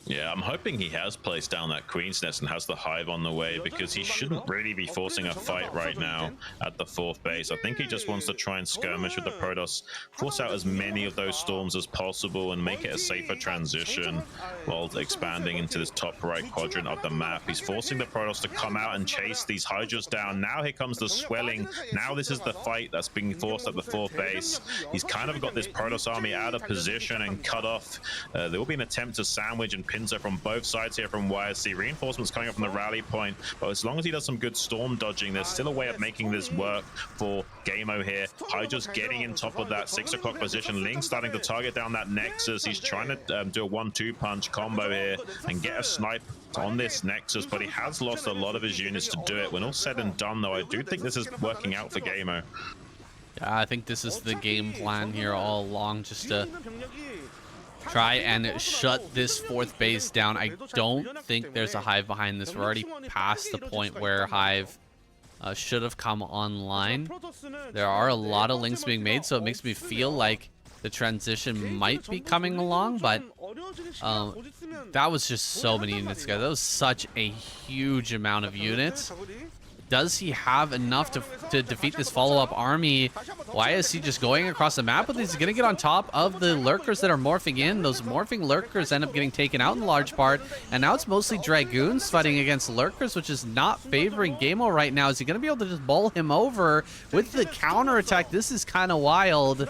Yeah, I'm hoping he has placed down that Queen's Nest and has the Hive on the way, because he shouldn't really be forcing a fight right now at the 4th base. I think he just wants to try and skirmish with the Protoss, force out as many of those storms as possible and make it a safer transition while expanding into this top right quadrant of the map. He's forcing the Protoss to come out and chase these Hydras down. Now here comes the swelling. Now this is the fight that's being forced at the 4th base. He's kind of got this Protoss army out of position and cut off. There will be an attempt to sandwich and pincer from both sides here from YSC. Reinforcements coming up from the rally point, but as long as he does some good storm dodging, there's still a way of making this work for ggaemo here. Hydra's getting in top of that 6 o'clock position. Ling starting to target down that Nexus. He's trying to do a 1-2 punch combo here and get a snipe on this Nexus, but he has lost a lot of his units to do it. When all said and done, though, I do think this is working out for ggaemo. Yeah, I think this is the game plan here all along, just to try and shut this 4th base down. I don't think there's a Hive behind this. We're already past the point where Hive should have come online. There are a lot of links being made, so it makes me feel like the transition might be coming along, but that was just so many units, guys. That was such a huge amount of units. Does he have enough to defeat this follow-up army? YSC just going across the map, but he's going to get on top of the lurkers that are morphing in. Those morphing lurkers end up getting taken out in large part, and now it's mostly Dragoons fighting against lurkers, which is not favoring ggaemo right now. Is he going to be able to just bowl him over with the counterattack? This is kind of wild.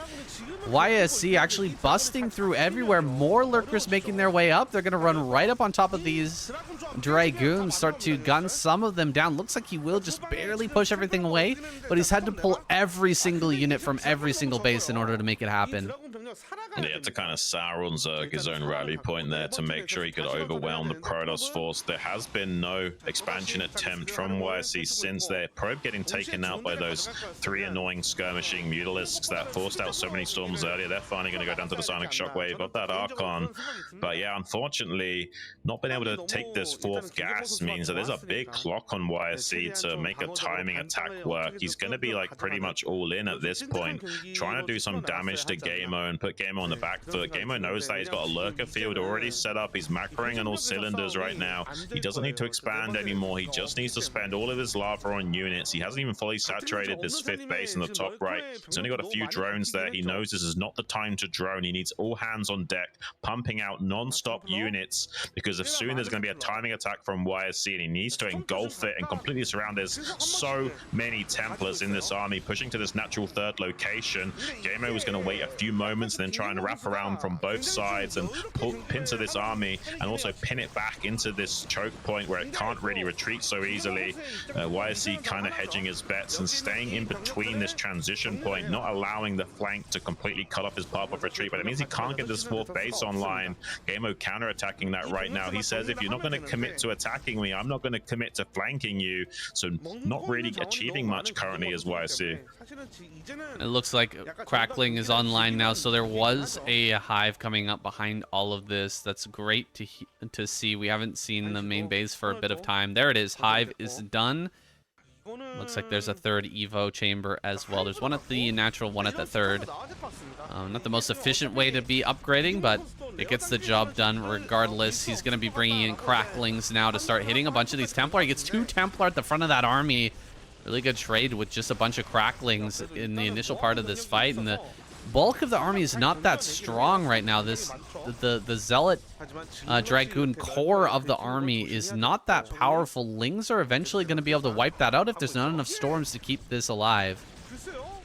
YSC actually busting through everywhere. More lurkers making their way up. They're going to run right up on top of these Dragoons, start to gun some of them down. Looks like he will just barely push everything away, but he's had to pull every single unit from every single base in order to make it happen. He had to kind of sour on Zerg his own rally point there to make sure he could overwhelm the Protoss force. There has been no expansion attempt from YSC since their probe getting taken out by those 3 annoying skirmishing Mutalisks that forced out so many storms earlier. They're finally going to go down to the Sonic Shockwave of that Archon. But yeah, unfortunately, not being able to take this 4th gas means that there's a big clock on YSC to make a timing attack work. He's going to be like pretty much all in at this point, trying to do some damage to ggaemo and put ggaemo on the back foot. ggaemo knows that he's got a lurker field already set up. He's macroing on all cylinders right now. He doesn't need to expand anymore. He just needs to spend all of his lava on units. He hasn't even fully saturated this 5th base in the top right. He's only got a few drones there. He knows this is not the time to drone. He needs all hands on deck, pumping out non-stop units, because if soon there's going to be a timing attack from YSC and he needs to engulf it and completely surround. There's so many Templars in this army pushing to this natural 3rd location. ggaemo was going to wait a few moments and then try and wrap around from both sides and pincer this army and also pin it back into this choke point where it can't really retreat so easily. YSC kind of hedging his bets and staying in between this transition point, not allowing the flank to completely cut off his path of retreat, but it means he can't get this 4th base online. ggaemo counter-attacking that right now. He says, if you're not going to commit to attacking me, I'm not going to commit to flanking you. So not really achieving much currently as YSC. It looks like Crackling is online now, so there was a Hive coming up behind all of this. That's great to see. We haven't seen the main base for a bit of time. There it is. Hive is done. Looks like there's a 3rd Evo chamber as well. There's one at the natural, one at the 3rd. Not the most efficient way to be upgrading, but it gets the job done regardless. He's going to be bringing in Cracklings now to start hitting a bunch of these Templar. He gets 2 Templar at the front of that army. Really good trade with just a bunch of Cracklings in the initial part of this fight, and the bulk of the army is not that strong right now. The Zealot Dragoon core of the army is not that powerful. Lings are eventually going to be able to wipe that out if there's not enough storms to keep this alive.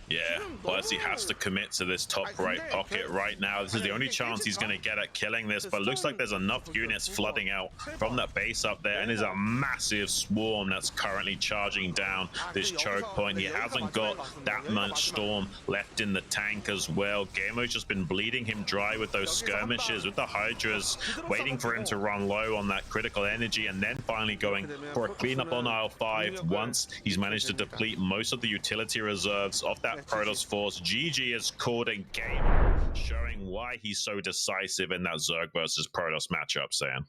Yeah, YSC has to commit to this top right pocket right now. This is the only chance he's going to get at killing this, but it looks like there's enough units flooding out from that base up there, and there's a massive swarm that's currently charging down this choke point. He hasn't got that much storm left in the tank as well. ggaemo's just been bleeding him dry with those skirmishes, with the Hydras, waiting for him to run low on that critical energy, and then finally going for a cleanup on aisle 5 once he's managed to deplete most of the utility reserves of that Protoss force. GG is called a game, showing why he's so decisive in that Zerg versus Protoss matchup, Sam.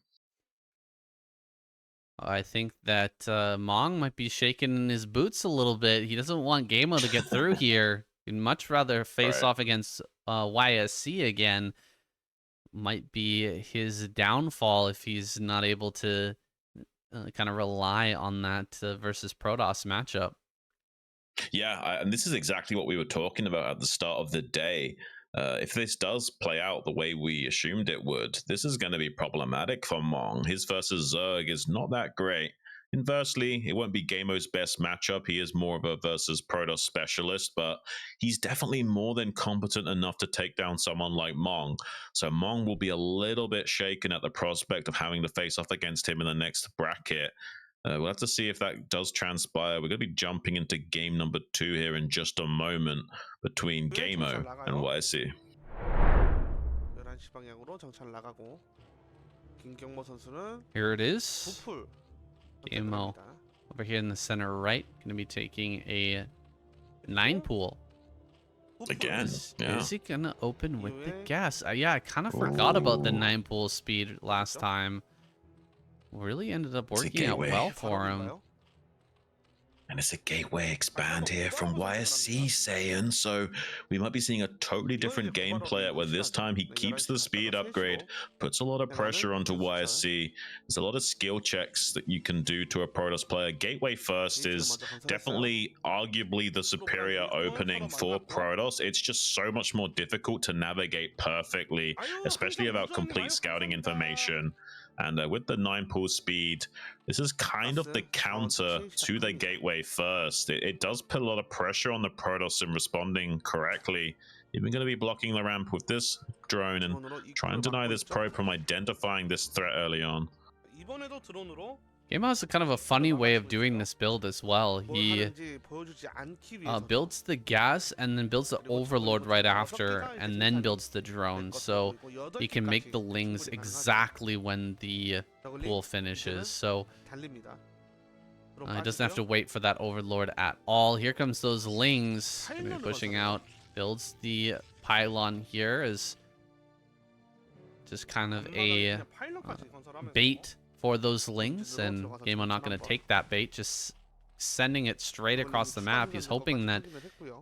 I think that Mong might be shaking in his boots a little bit. He doesn't want ggaemo to get through here. He'd much rather face off against YSC again. might be his downfall if he's not able to kind of rely on that versus Protoss matchup. Yeah, and this is exactly what we were talking about at the start of the day. If this does play out the way we assumed it would, this is going to be problematic for Mong. His versus Zerg is not that great. Inversely, it won't be ggaemo's best matchup. He is more of a versus Protoss specialist, but he's definitely more than competent enough to take down someone like Mong. So Mong will be a little bit shaken at the prospect of having to face off against him in the next bracket. We'll have to see if that does transpire. We're going to be jumping into game number 2 here in just a moment between ggaemo and YSC. 11시 방향으로 정찰 나가고 김경모 선수는 Here it is. 부풀 ggaemo over here in the center right, going to be taking a 9 pool. Again, yeah. Is he going to open with the gas? Yeah, I kind of forgot about the 9 pool speed last time. Really ended up working out well for him. And it's a gateway expand here from YSC Saiyan, so we might be seeing a totally different gameplay where this time he keeps the speed upgrade, puts a lot of pressure onto YSC. There's a lot of skill checks that you can do to a Protoss player. Gateway first is definitely arguably the superior opening for Protoss. It's just so much more difficult to navigate perfectly, especially about complete scouting information. And with the 9 pool speed, this is kind of the counter to the gateway first. It does put a lot of pressure on the Protoss in responding correctly. Even going to be blocking the ramp with this drone and try and deny this probe from identifying this threat early on. ggaemo has a kind of a funny way of doing this build as well. He builds the gas and then builds the overlord right after and then builds the drone, so he can make the lings exactly when the pool finishes, so he doesn't have to wait for that overlord at all. Here comes those lings pushing out, builds the pylon here as just kind of a bait for those lings, and ggaemo not going to take that bait, just sending it straight across the map. He's hoping that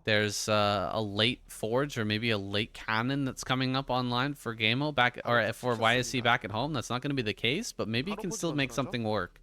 there's a late forge or maybe a late cannon that's coming up online for ggaemo back, or for YSC back at home. That's not going to be the case, but maybe he can still make something work.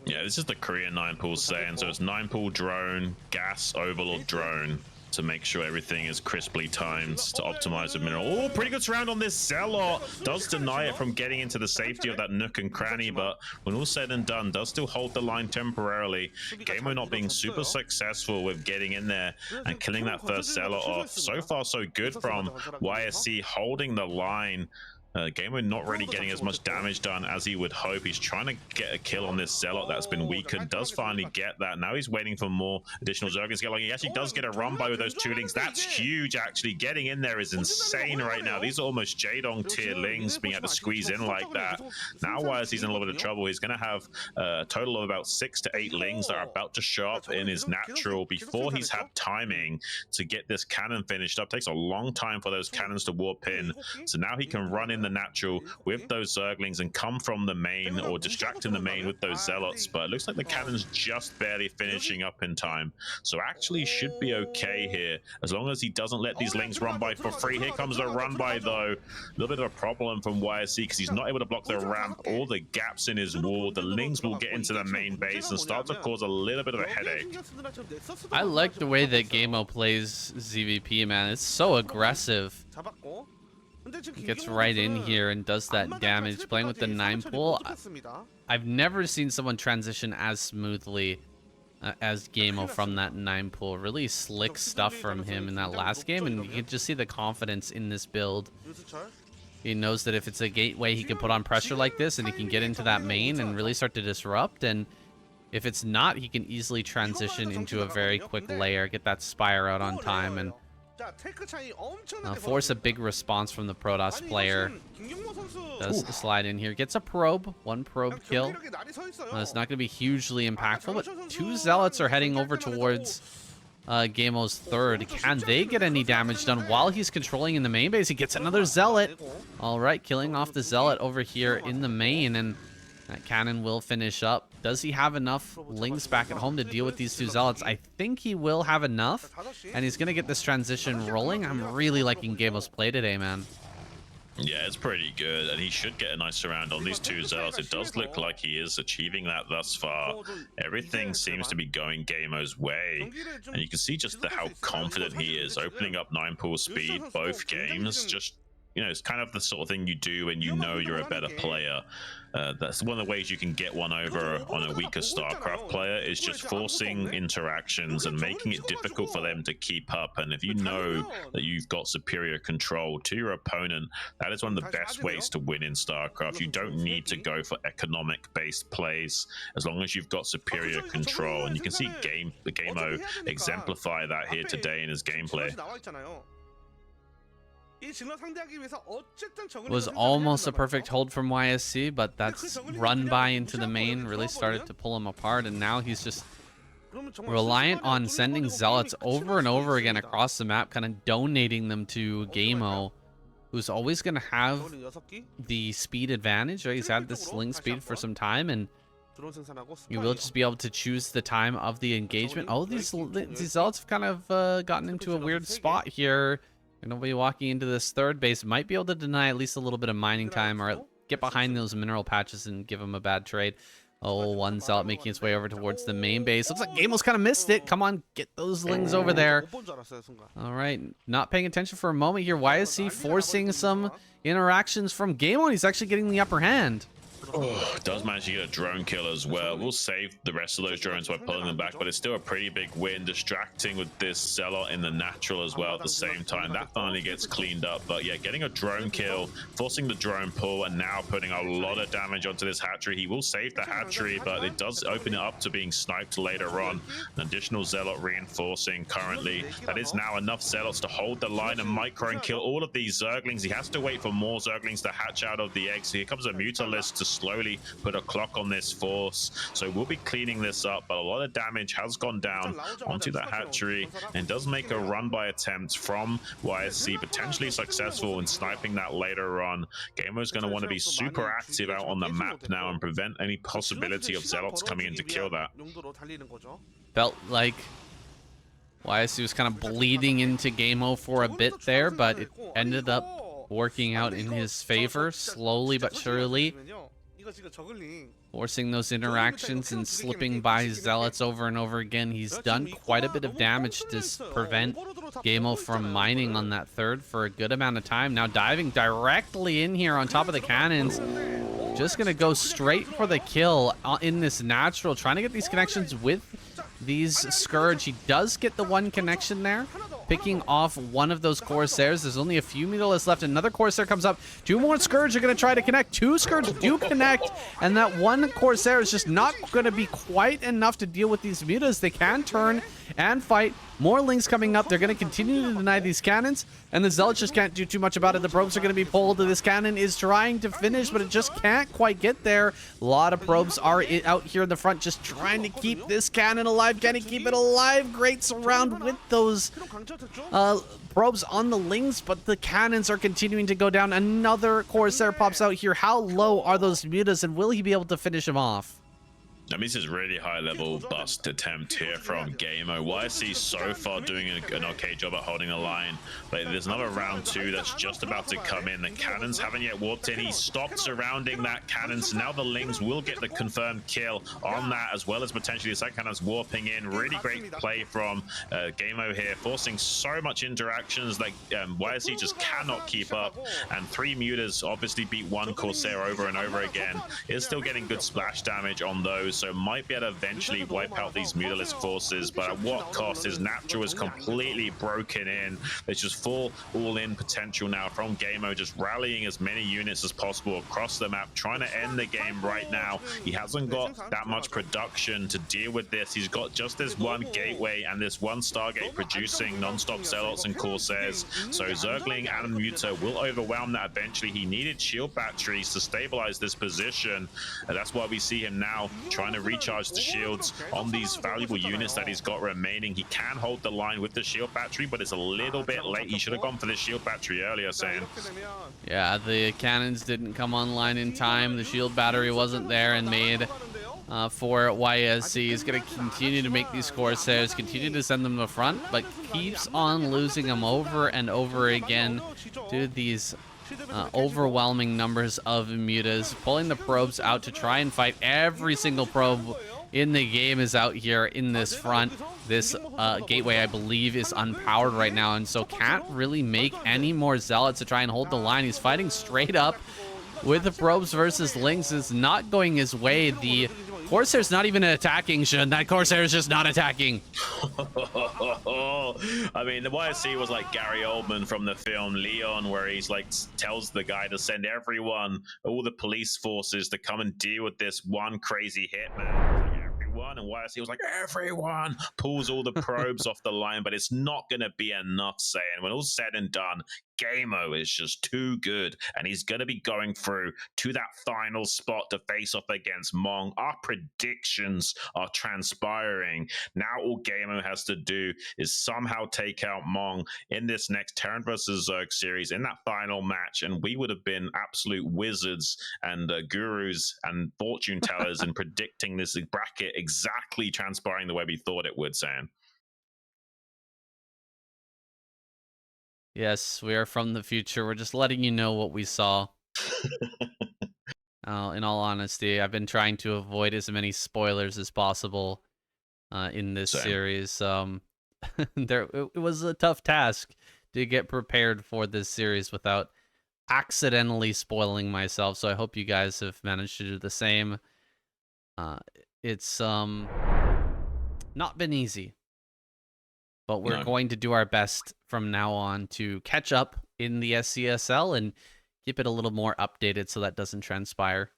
Yeah, this is the Korean 9 pool Saiyan, so it's 9 pool drone, gas overlord drone, to make sure everything is crisply timed to optimize the mineral. Oh, pretty good surround on this Zealot. Does deny it from getting into the safety of that nook and cranny, but when all said and done, does still hold the line temporarily. ggaemo not being super successful with getting in there and killing that first Zealot off. So far, so good from YSC holding the line. ggaemo not really getting as much damage done as he would hope. He's trying to get a kill on this Zealot that's been weakened. Does finally get that. Now he's waiting for more additional Zerglings to get along. He actually does get a run by with those 2 lings. That's huge, actually. Getting in there is insane right now. These are almost Jaedong tier lings being able to squeeze in like that. Now YSC's in a little bit of trouble. He's going to have a total of about 6 to 8 lings that are about to show up in his natural before he's had timing to get this cannon finished up. Takes a long time for those cannons to warp in. So now he can run in the natural with those Zerglings and come from the main or distract in the main with those Zealots, but it looks like the cannon's just barely finishing up in time, so actually should be okay here as long as he doesn't let these lings run by for free. Here comes the run by though. A little bit of a problem from YSC because he's not able to block the ramp or the gaps in his wall. The lings will get into the main base and start to cause a little bit of a headache. I like the way that ggaemo plays ZVP, man. It's so aggressive. Gets right in here and does that damage. Playing with the 9 pool, I've never seen someone transition as smoothly as ggaemo from that 9 pool. Really slick stuff from him in that last game, and you can just see the confidence in this build. He knows that if it's a gateway, he can put on pressure like this and he can get into that main and really start to disrupt, and if it's not, he can easily transition into a very quick layer, get that spire out on time, and force a big response from the Protoss player. Does slide in here, gets a probe, 1 probe kill. It's not going to be hugely impactful, but 2 Zealots are heading over towards ggaemo's 3rd. Can they get any damage done while he's controlling in the main base? He gets another Zealot. All right, killing off the Zealot over here in the main, and that cannon will finish up. Does he have enough lings back at home to deal with these 2 Zealots? I think he will have enough, and he's going to get this transition rolling. I'm really liking ggaemo's play today, man. Yeah, it's pretty good, and he should get a nice surround on these two Zealots. It does look like he is achieving that thus far. Everything seems to be going ggaemo's way, and you can see just how confident he is, opening up 9 pool speed both games. Just, you know, it's kind of the sort of thing you do when you know you're a better player. That's one of the ways you can get one over on a weaker StarCraft player, is just forcing interactions and making it difficult for them to keep up. And if you know that you've got superior control to your opponent, that is one of the best ways to win in StarCraft. You don't need to go for economic-based plays as long as you've got superior control. And you can see ggaemo exemplify that here today in his gameplay. Was almost a perfect hold from YSC, but that's run by into the main really started to pull him apart, and now he's just reliant on sending Zealots over and over again across the map, kind of donating them to ggaemo, who's always going to have the speed advantage, right? He's had this sling speed for some time, and you will just be able to choose the time of the engagement. Oh, these Zealots have kind of gotten into a weird spot here. They're going to be walking into this third base. Might be able to deny at least a little bit of mining time, or get behind those mineral patches and give them a bad trade. Oh, one Zealot making its way over towards the main base. Looks like ggaemo's kind of missed it. Come on, get those lings over there. All right, not paying attention for a moment here. YSC forcing some interactions from ggaemo, and he's actually getting the upper hand. Oh, does manage to get a drone kill as well. We'll save the rest of those drones by pulling them back, but it's still a pretty big win. Distracting with this Zealot in the natural as well at the same time. That finally gets cleaned up, but yeah, getting a drone kill, forcing the drone pull, and now putting a lot of damage onto this hatchery. He will save the hatchery, but it does open it up to being sniped later on. An additional Zealot reinforcing currently. That is now enough Zealots to hold the line and micro and kill all of these Zerglings. He has to wait for more Zerglings to hatch out of the eggs. Here comes a Mutalisk to slowly put a clock on this force, so we'll be cleaning this up, but a lot of damage has gone down onto that hatchery, and does make a run by attempt from YSC, potentially successful in sniping that later on. ggaemo's going to want to be super active out on the map now and prevent any possibility of Zealots coming in to kill that. Felt like YSC was kind of bleeding into ggaemo for a bit there, but it ended up working out in his favor, slowly but surely. Forcing those interactions and slipping by Zealots over and over again. He's done quite a bit of damage to prevent ggaemo from mining on that third for a good amount of time. Now diving directly in here on top of the cannons. Just going to go straight for the kill in this natural. Trying to get these connections with these Scourge. He does get the one connection there, picking off one of those Corsairs. There's only a few Mutalisks left. Another Corsair comes up. 2 more Scourge are going to try to connect. 2 Scourge do connect, and that one Corsair is just not going to be quite enough to deal with these Mutas. They can turn and fight. More Lings coming up. They're going to continue to deny these cannons, and the Zealots just can't do too much about it. The probes are going to be pulled. This cannon is trying to finish, but it just can't quite get there. A lot of probes are out here in the front just trying to keep this cannon alive. Can he keep it alive? Great surround with those probes on the Lings, but the cannons are continuing to go down. Another Corsair pops out here. How low are those Mutas, and will he be able to finish him off? I mean, this is really high-level bust attempt here from ggaeemo. YSC so far doing an okay job at holding the line, but there's another round 2 that's just about to come in. The cannons haven't yet warped in. He stopped surrounding that cannon, so now the Lings will get the confirmed kill on that, as well as potentially the second cannons warping in. Really great play from ggaeemo here, forcing so much interactions that YSC just cannot keep up, and 3 Mutas obviously beat 1 Corsair over and over again. Is still getting good splash damage on those, so might be able to eventually wipe out these Mutalisk forces, but at what cost? His natural is completely broken in. There's just full all-in potential now from ggaeemo, just rallying as many units as possible across the map, trying to end the game right now. He hasn't got that much production to deal with this. He's got just this one gateway and this one Stargate producing non-stop Zealots and Corsairs, so Zergling and Muta will overwhelm that eventually. He needed shield batteries to stabilize this position, and that's why we see him now trying to recharge the shields on these valuable units that he's got remaining. He can hold the line with the shield battery, but it's a little bit late. He should have gone for the shield battery earlier, saying. Yeah, the cannons didn't come online in time. The shield battery wasn't there and made for YSC. He's going to continue to make these Corsairs, continue to send them to the front, but keeps on losing them over and over again to these overwhelming numbers of mutas, pulling the probes out to try and fight. Every single probe in the game is out here in this front. This gateway, I believe, is unpowered right now, and so can't really make any more zealots to try and hold the line. He's fighting straight up with the probes versus Lynx. Is not going his way. The Corsair's not even attacking, Xun. That Corsair is just not attacking. I mean, the YSC was like Gary Oldman from the film Leon, where he's like tells the guy to send everyone, all the police forces, to come and deal with this one crazy hitman. And YSC was like, everyone, pulls all the probes off the line, but it's not going to be enough, saying when all's said and done, ggaemo is just too good, and he's going to be going through to that final spot to face off against Mong. Our predictions are transpiring. Now all ggaemo has to do is somehow take out Mong in this next Terran versus Zerg series in that final match, and we would have been absolute wizards and gurus and fortune tellers in predicting this bracket exactly transpiring the way we thought it would, Sam. Yes, we are from the future. We're just letting you know what we saw. In all honesty, I've been trying to avoid as many spoilers as possible in this series. It was a tough task to get prepared for this series without accidentally spoiling myself, so I hope you guys have managed to do the same. It's not been easy, but we're going to do our best from now on to catch up in the SCSL and keep it a little more updated so that doesn't transpire.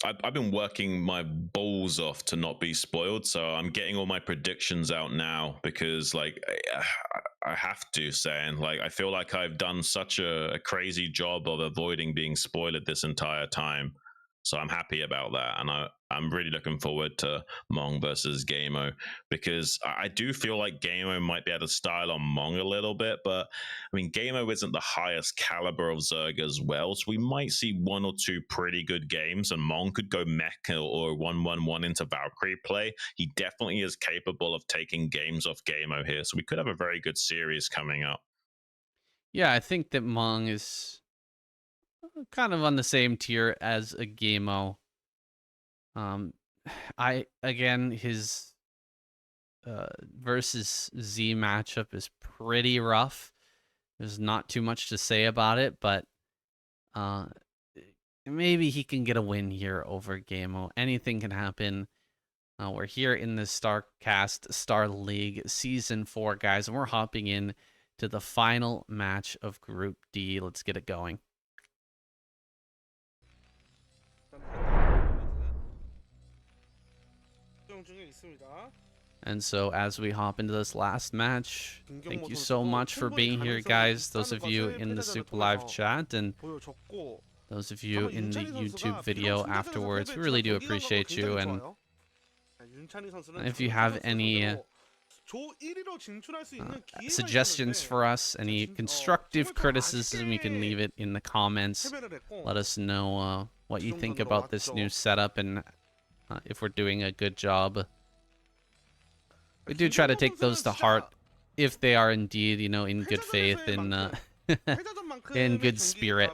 I've been working my balls off to not be spoiled, so I'm getting all my predictions out now because, like, I have to, saying, like, I feel like I've done such a crazy job of avoiding being spoiled this entire time. So I'm happy about that, and I'm really looking forward to Mong versus ggaemo, because I do feel like ggaemo might be able to style on Mong a little bit, but I mean, ggaemo isn't the highest caliber of Zerg as well, so we might see one or two pretty good games, and Mong could go mech or 1-1-1 into Valkyrie play. He definitely is capable of taking games off ggaemo here, so we could have a very good series coming up. Yeah, I think that Mong is kind of on the same tier as a ggaemo. His versus Z matchup is pretty rough. There's not too much to say about it, but maybe he can get a win here over ggaemo. Anything can happen. We're here in the StarCast Star League Season 4, guys, and we're hopping in to the final match of Group D. Let's get it going. And so as we hop into this last match, thank you so much for being here, guys. Those of you in the Super Live chat and those of you in the YouTube video afterwards, we really do appreciate you. And if you have any suggestions for us, any constructive criticism, you can leave it in the comments. Let us know what you think about this new setup and if we're doing a good job. We do try to take those to heart if they are indeed, in good faith and in good spirit.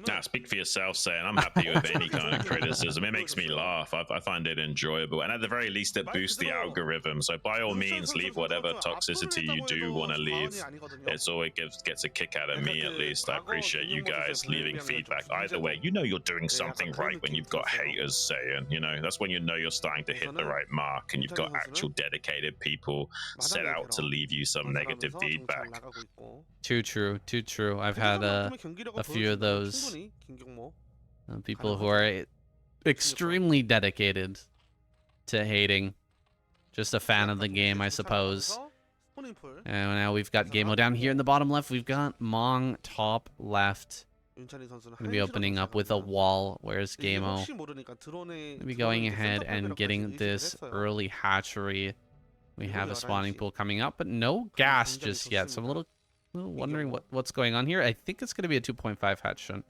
Nah, speak for yourself, saying I'm happy with any kind of criticism. It makes me laugh. I find it enjoyable, and at the very least, it boosts the algorithm. So by all means, leave whatever toxicity you do want to leave. It's always gets a kick out of me, at least. I appreciate you guys leaving feedback. Either way, you're doing something right when you've got haters saying, that's when you're starting to hit the right mark, and you've got actual dedicated people set out to leave you some negative feedback. Too true, too true. I've had a few of those people who are extremely dedicated to hating. Just a fan of the game, I suppose. And now we've got ggaemo down here in the bottom left. We've got Mong top left. Going to be opening up with a wall. Where's ggaemo? Going to be going ahead and getting this early hatchery. We have a spawning pool coming up, but no gas just yet. So I'm a little wondering what's going on here. I think it's going to be a 2.5 hatch, Xun.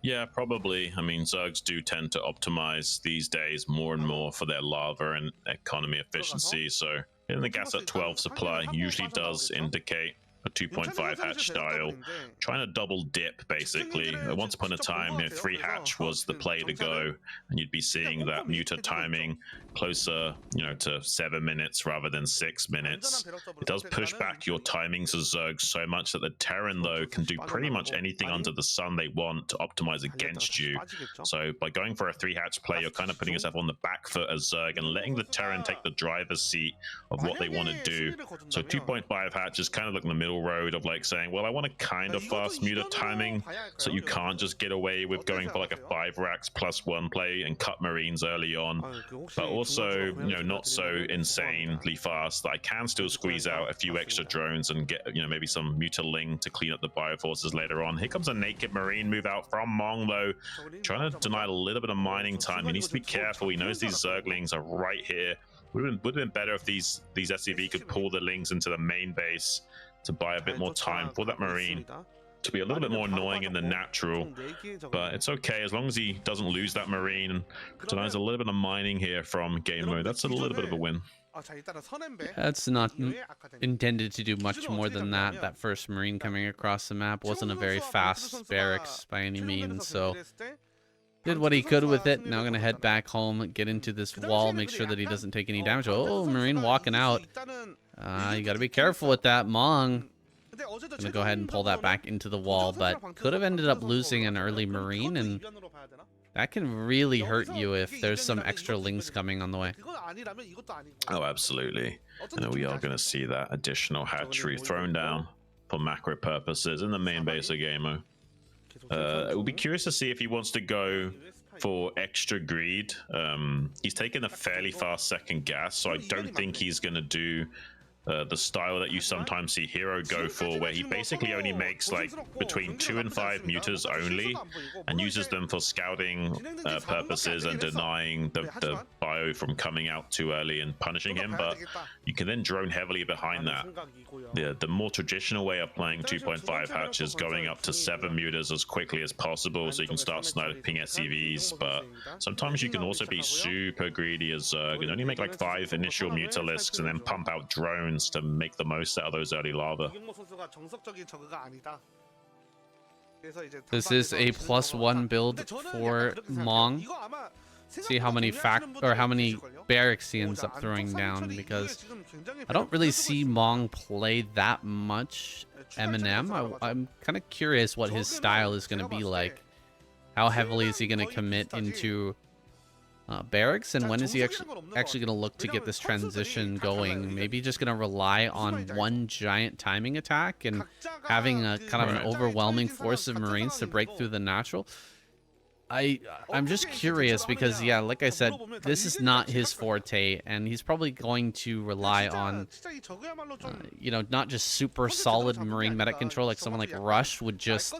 Yeah, probably. I mean, Zergs do tend to optimize these days more and more for their lava and economy efficiency. So getting the gas at 12 supply usually does indicate a 2.5 hatch style, trying to double dip basically. Once upon a time, 3 hatch was the play to go, and you'd be seeing that muta timing closer, to 7 minutes rather than 6 minutes. It does push back your timings of Zerg so much that the Terran, though, can do pretty much anything under the sun they want to optimize against you. So by going for a 3 hatch play, you're kind of putting yourself on the back foot as Zerg and letting the Terran take the driver's seat of what they want to do. So 2.5 hatch is kind of like the middle road of like saying, well, I want to kind of fast muta timing, so you can't just get away with going for like a 5 racks plus 1 play and cut Marines early on, but also not so insanely fast that I can still squeeze out a few extra drones and get maybe some mutaling to clean up the bioforces later on. Here comes a naked Marine move out from Mong, though, trying to deny a little bit of mining time. He needs to be careful. He knows these Zerglings are right here. Would have been better if these SCV could pull the Lings into the main base to buy a bit more time for that Marine to be a little bit more annoying in the natural, but it's okay as long as he doesn't lose that Marine and denies a little bit of mining here from ggaemo. That's a little bit of a win. That's not intended to do much more than that. That first Marine coming across the map wasn't a very fast barracks by any means, so did what he could with it. Now gonna head back home, get into this wall, make sure that he doesn't take any damage. Oh, Marine walking out. You gotta be careful with that. Mong gonna go ahead and pull that back into the wall, but could have ended up losing an early Marine, and that can really hurt you if there's some extra Lings coming on the way. Oh, absolutely. And we are going to see that additional hatchery thrown down for macro purposes in the main base of ggaemo. It will be curious to see if he wants to go for extra greed. He's taken a fairly fast second gas, so I don't think he's going to do the style that you sometimes see Hero go for, where he basically only makes like between 2 and 5 mutas only and uses them for scouting purposes and denying the bio from coming out too early and punishing him, but you can then drone heavily behind that. The more traditional way of playing 2.5 hatch is going up to 7 mutas as quickly as possible so you can start sniping SCVs, but sometimes you can also be super greedy as Zerg and only make like 5 initial mutalisks and then pump out drones to make the most out of those early lava. This is a +1 build for Mong. See how many barracks he ends up throwing down, because I don't really see Mong play that much M&M. I'm kind of curious what his style is going to be like. How heavily is he going to commit into barracks, and when is he actually going to look to get this transition going? Maybe just going to rely on one giant timing attack and having a kind of an overwhelming force of Marines to break through the natural. I'm just curious because, yeah, like I said, this is not his forte, and he's probably going to rely on, not just super solid Marine meta control like someone like Rush would just,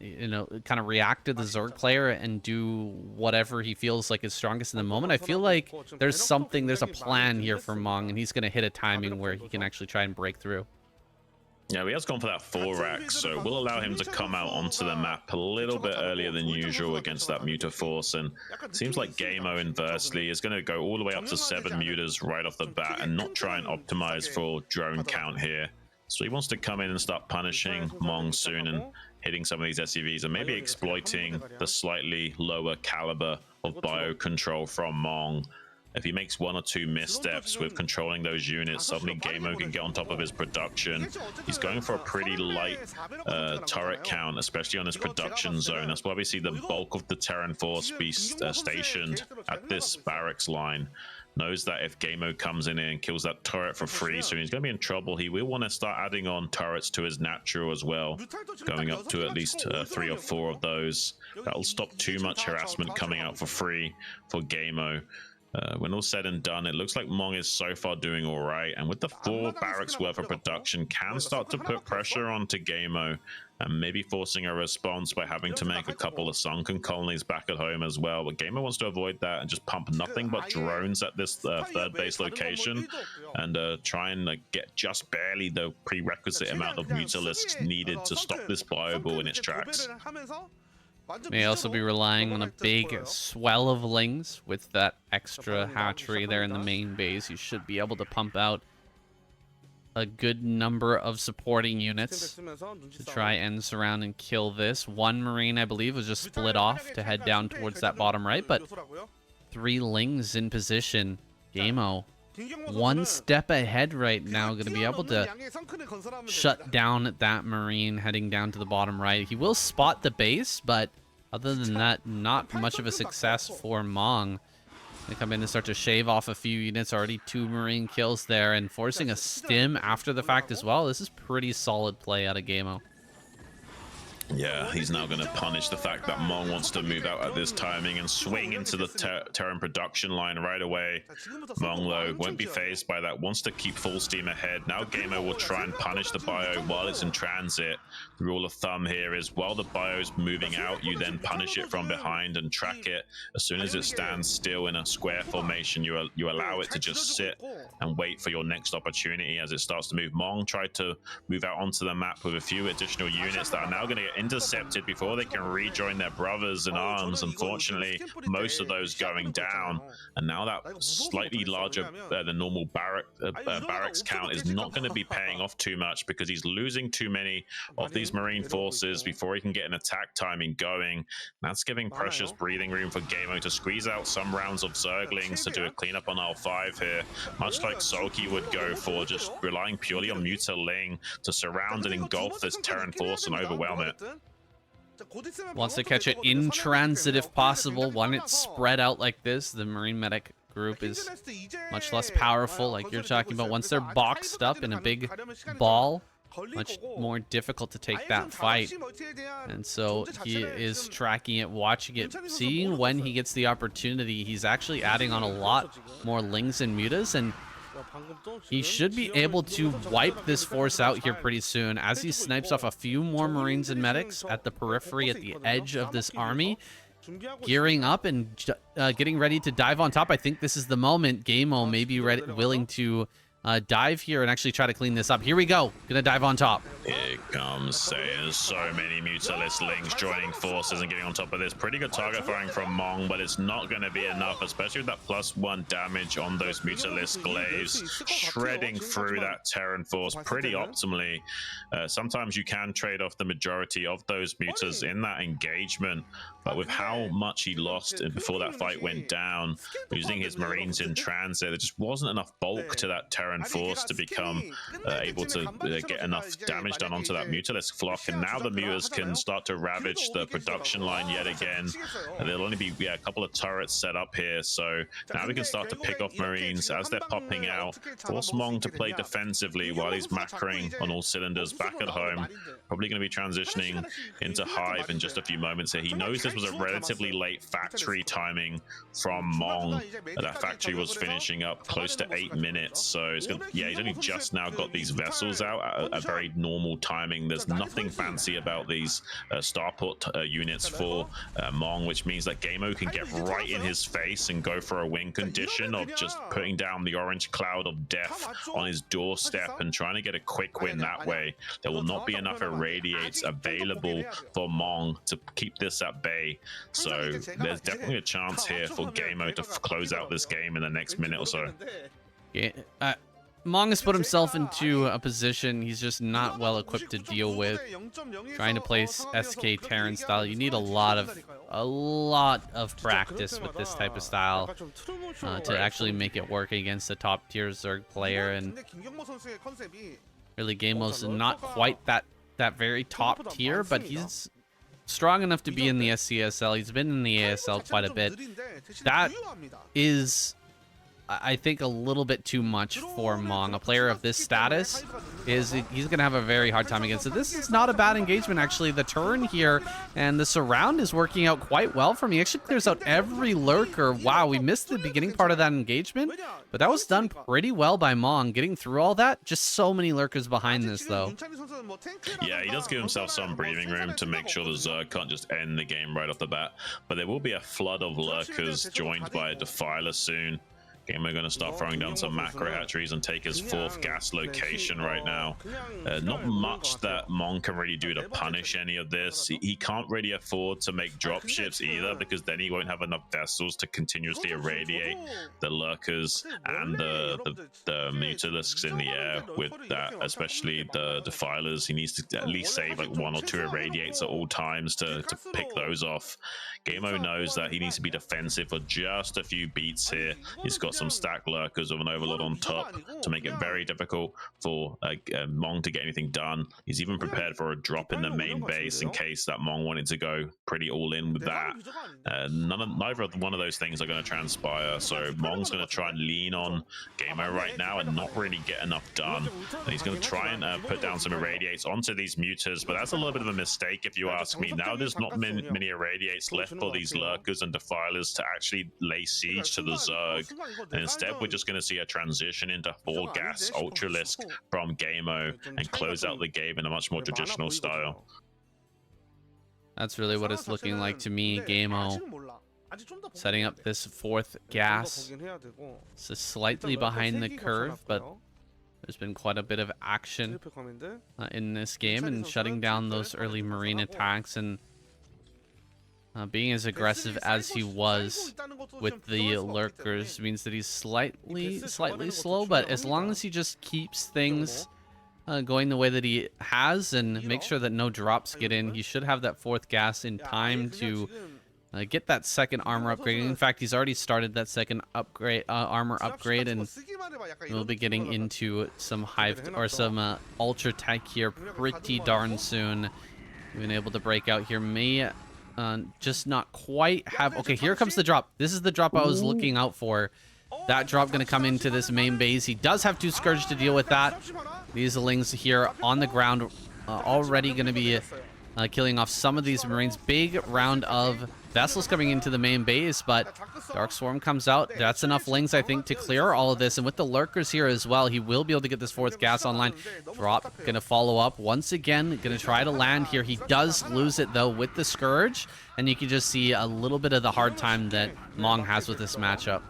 kind of react to the Zerg player and do whatever he feels like is strongest in the moment. I feel like there's a plan here for Mong, and he's going to hit a timing where he can actually try and break through. Yeah, he has gone for that 4 rack, so we'll allow him to come out onto the map a little bit earlier than usual against that muta force, and it seems like ggaemo inversely is going to go all the way up to 7 mutas right off the bat and not try and optimize for drone count here. So he wants to come in and start punishing Mong soon and hitting some of these SCVs and maybe exploiting the slightly lower caliber of bio control from Mong. If he makes 1 or 2 missteps with controlling those units, suddenly ggaemo can get on top of his production. He's going for a pretty light turret count, especially on his production zone. That's why we see the bulk of the Terran force be stationed at this barracks line. Knows that if ggaemo comes in here and kills that turret for free, so he's going to be in trouble. He will want to start adding on turrets to his natural as well, going up to at least 3 or 4 of those. That'll stop too much harassment coming out for free for ggaemo. When all said and done, it looks like Mong is so far doing all right, and with the 4 barracks worth of production, can start to put pressure onto ggaemo and maybe forcing a response by having to make a couple of sunken colonies back at home as well. But ggaemo wants to avoid that and just pump nothing but drones at this 3rd base location and try and get just barely the prerequisite amount of mutalisks needed to stop this bio ball in its tracks. May also be relying on a big swell of Lings. With that extra hatchery there in the main base, you should be able to pump out a good number of supporting units to try and surround and kill this. One Marine, I believe, was just split off to head down towards that bottom right, but 3 Lings in position. ggaemo, one step ahead right now, going to be able to shut down that Marine heading down to the bottom right. He will spot the base, but other than that, not much of a success for Mong. They come in and start to shave off a few units. Already 2 Marine kills there, and forcing a stim after the fact as well. This is pretty solid play out of ggaemo. Yeah, he's now going to punish the fact that Mong wants to move out at this timing and swing into the Terran production line right away. Mong, though, won't be phased by that, wants to keep full steam ahead. Now ggaemo will try and punish the bio while it's in transit. The rule of thumb here is while the bio's moving out, you then punish it from behind and track it. As soon as it stands still in a square formation, you allow it to just sit and wait for your next opportunity as it starts to move. Mong tried to move out onto the map with a few additional units that are now going to get intercepted before they can rejoin their brothers in arms. Unfortunately, most of those going down, and now that slightly larger than normal barracks count is not going to be paying off too much because he's losing too many of these Marine forces before he can get an attack timing going. That's giving precious breathing room for ggaemo to squeeze out some rounds of Zerglings to do a cleanup on L5 here, much like Sulky would go for, just relying purely on Mutaling to surround and engulf this Terran force and overwhelm it. Wants to catch it in transit if possible. When it's spread out like this, the Marine medic group is much less powerful, like you're talking about. Once they're boxed up in a big ball, much more difficult to take that fight. And so he is tracking it, watching it, seeing when he gets the opportunity. He's actually adding on a lot more Lings and Mutas, and he should be able to wipe this force out here pretty soon as he snipes off a few more Marines and medics at the periphery, at the edge of this army, gearing up and getting ready to dive on top. I think this is the moment. ggaemo may be willing to dive here and actually try to clean this up. Here we go. Gonna dive on top. Here comes Saiyan. So many Mutalist Lings joining forces and getting on top of this. Pretty good target firing from Mong, but it's not going to be enough, especially with that +1 damage on those Mutalist glaives, shredding through that Terran force pretty optimally. Sometimes you can trade off the majority of those mutas in that engagement, but with how much he lost before that fight went down, losing his Marines in transit, there just wasn't enough bulk to that Terran force to become able to get enough damage done onto that Mutalist flock. And now the mutas can start to ravage the production line yet again. And there'll only be a couple of turrets set up here, so now we can start to pick off Marines as they're popping out. Force Mong to play defensively while he's macroing on all cylinders back at home. Probably going to be transitioning into Hive in just a few moments here. He knows this was a relatively late factory timing from Mong. That factory was finishing up close to 8 minutes, so it's gonna, he's only just now got these vessels out at a very normal timing. There's nothing fancy about these starport units for Mong, which means that ggaemo can get right in his face and go for a win condition of just putting down the orange cloud of death on his doorstep and trying to get a quick win that way. There will not be enough irradiates available for Mong to keep this at bay, so there's definitely a chance here for ggaemo to close out this game in the next minute or so. Yeah, Mong has put himself into a position he's just not well equipped to deal with. Trying to place SK Terran style, you need a lot of practice with this type of style to actually make it work against a top tier Zerg player. And really, ggaemo's not quite that very top tier, but he's strong enough to be in the SCSL. He's been in the ASL quite a bit. That is, I think, a little bit too much for Mong. A player of this status he's gonna have a very hard time against it. This is not a bad engagement, actually. The turn here and the surround is working out quite well for me. He actually clears out every lurker. Wow, we missed the beginning part of that engagement, but that was done pretty well by Mong, getting through all that. Just so many lurkers behind this, though. Yeah, he does give himself some breathing room to make sure the Zerg can't just end the game right off the bat, but there will be a flood of lurkers joined by a Defiler soon. ggaemo going to start throwing down some macro hatcheries and take his 4th gas location right now. Not much that Mong can really do to punish any of this. He can't really afford to make dropships either, because then he won't have enough vessels to continuously irradiate the lurkers and the mutalisks in the air with that, especially the defilers. He needs to at least save like 1 or 2 irradiates at all times to pick those off. Ggaemo knows that he needs to be defensive for just a few beats here. He's got some stack lurkers with an overload on top to make it very difficult for Mong to get anything done. He's even prepared for a drop in the main base in case that Mong wanted to go pretty all in with that. Neither one of those things are going to transpire, so Mong's going to try and lean on ggaemo right now and not really get enough done. And he's going to try and put down some irradiates onto these mutas, but that's a little bit of a mistake if you ask me. Now there's not many irradiates left for these lurkers and defilers to actually lay siege to the Zerg, and instead we're just going to see a transition into 4 gas Ultralisk from ggaemo and close out the game in a much more traditional style. That's really what it's looking like to me. ggaemo setting up this 4th gas. So slightly behind the curve, but there's been quite a bit of action in this game, and shutting down those early marine attacks and being as aggressive as he was with the lurkers means that he's slightly slow, but as long as he just keeps things going the way that he has and make sure that no drops get in, he should have that 4th gas in time to get that 2nd armor upgrade. In fact, he's already started that 2nd upgrade, armor upgrade, and we'll be getting into some hive or some ultra tech here pretty darn soon. We've been able to break out here. May just not quite have. Okay, here comes the drop. This is the drop I was looking out for. That drop going to come into this main base. He does have 2 Scourge to deal with that. These Lings here on the ground already going to be killing off some of these Marines. Big round of vessels coming into the main base, but Dark Swarm comes out. That's enough Lings, I think, to clear all of this. And with the lurkers here as well, he will be able to get this 4th gas online. Drop going to follow up once again. Going to try to land here. He does lose it, though, with the Scourge. And you can just see a little bit of the hard time that Mong has with this matchup.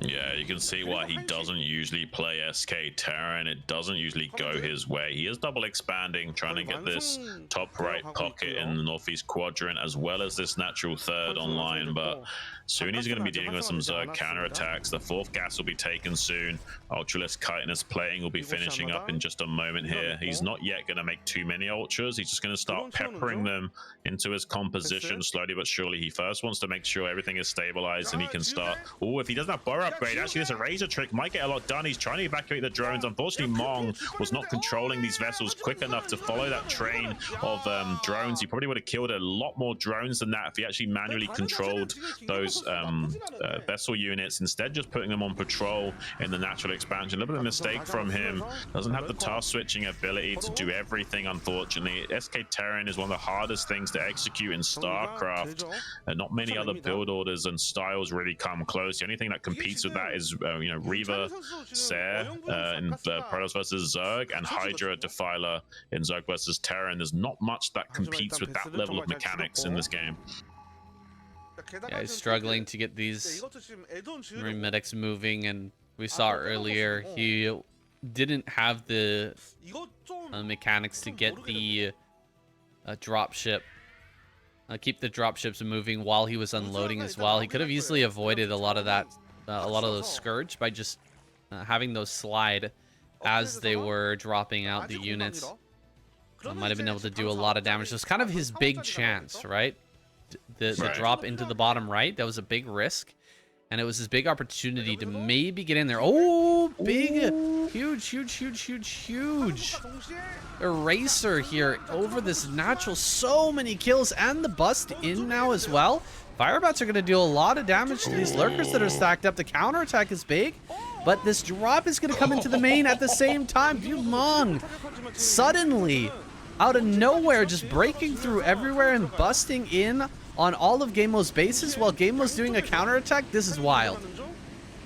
Yeah, you can see why he doesn't usually play SK Terran. It doesn't usually go his way. He is double expanding, trying to get this top right pocket in the northeast quadrant, as well as this natural 3rd online, but soon he's going to be dealing with some Zerg counterattacks. The 4th gas will be taken soon. Ultralisk Chitinous playing will be finishing up in just a moment here. He's not yet going to make too many Ultras. He's just going to start peppering them into his composition slowly but surely. He first wants to make sure everything is stabilized and he can start. Oh, if he doesn't have Burrow upgrade, actually this Razor trick might get a lot done. He's trying to evacuate the drones. Unfortunately, Mong was not controlling these vessels quick enough to follow that train of drones. He probably would have killed a lot more drones than that if he actually manually controlled those vessel units, instead just putting them on patrol in the natural expansion. A little bit of a mistake from him. Doesn't have the task switching ability to do everything, unfortunately. SK Terran is one of the hardest things to execute in StarCraft, and not many other build orders and styles really come close. The only thing that competes with that is Reaver Ser in Protoss versus Zerg, and Hydra Defiler in Zerg versus Terran. There's not much that competes with that level of mechanics in this game. Yeah, he's struggling to get these Marine medics moving, and we saw earlier he didn't have the mechanics to get the dropship, keep the dropships moving while he was unloading as well. He could have easily avoided a lot of that, a lot of those Scourge by just having those slide as they were dropping out the units. Might have been able to do a lot of damage. So it's kind of his big chance, right? The drop into the bottom right, that was a big risk, and it was his big opportunity to maybe get in there. Oh, big, huge eraser here over this natural. So many kills, and the bust in now as well. Firebats are going to do a lot of damage to these lurkers that are stacked up. The counterattack is big, but this drop is going to come into the main at the same time. View Mong suddenly out of nowhere just breaking through everywhere and busting in on all of ggaemo's bases while ggaemo's doing a counterattack. This is wild.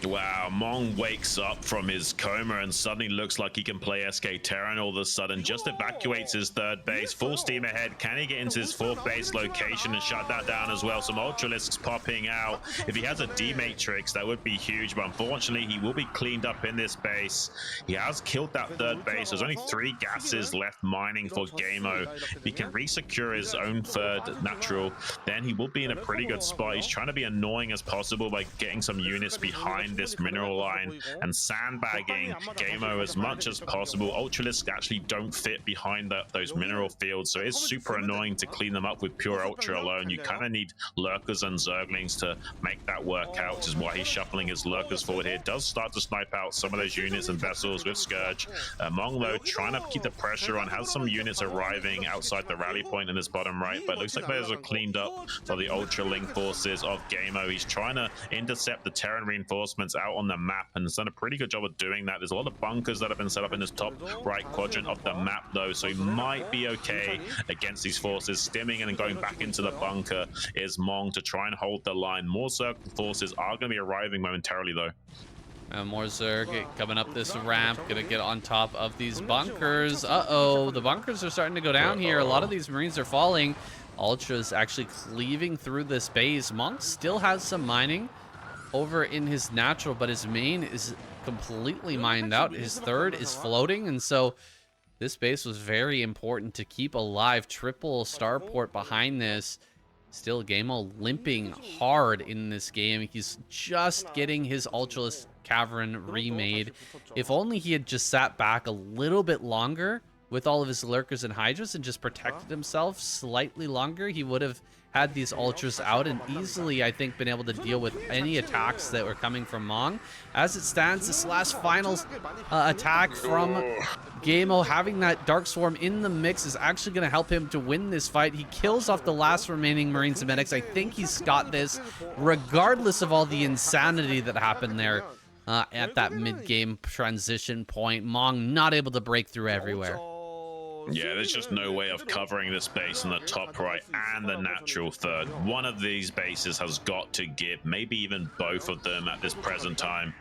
Wow, Mong wakes up from his coma and suddenly looks like he can play SK Terran all of a sudden. Just evacuates his third base, full steam ahead. Can he get into his fourth base location and shut that down as well? Some Ultralisks popping out. If he has a D-Matrix, that would be huge, but unfortunately, he will be cleaned up in this base. He has killed that third base. There's only 3 gases left mining for ggaemo. If he can resecure his own third natural, then he will be in a pretty good spot. He's trying to be annoying as possible by getting some units behind this mineral line and sandbagging ggaemo as much as possible. Ultralisks actually don't fit behind those mineral fields, so it's super annoying to clean them up with pure Ultra alone. You kind of need lurkers and zerglings to make that work out, which is why he's shuffling his lurkers forward here. Does start to snipe out some of those units and vessels with Scourge. Mong, though, trying to keep the pressure on, has some units arriving outside the rally point in his bottom right, but looks like those are cleaned up for the Ultra-Link forces of ggaemo. He's trying to intercept the Terran reinforcements out on the map, and has done a pretty good job of doing that. There's a lot of bunkers that have been set up in this top right quadrant of the map, though, so he might be okay against these forces. Stimming and then going back into the bunker is Mong to try and hold the line. More Zerg forces are going to be arriving momentarily, though. More Zerg coming up this ramp, gonna get on top of these bunkers. Uh-oh, the bunkers are starting to go down here. A lot of these Marines are falling. Ultra's actually cleaving through this base. Mong still has some mining over in his natural, but his main is completely mined out. His third is floating, and so this base was very important to keep alive. Triple starport behind this. Still, ggaemo limping hard in this game. He's just getting his Ultralist Cavern remade. If only he had just sat back a little bit longer with all of his lurkers and hydras and just protected himself slightly longer, he would have had these ultras out and easily, I think, been able to deal with any attacks that were coming from Mong. As it stands, this last final attack from ggaemo, having that Dark Swarm in the mix, is actually going to help him to win this fight. He kills off the last remaining Marines and Medics. I think he's got this, regardless of all the insanity that happened there at that mid-game transition point. Mong not able to break through everywhere. Yeah, there's just no way of covering this base in the top right and the natural third. One of these bases has got to give, maybe even both of them at this present time.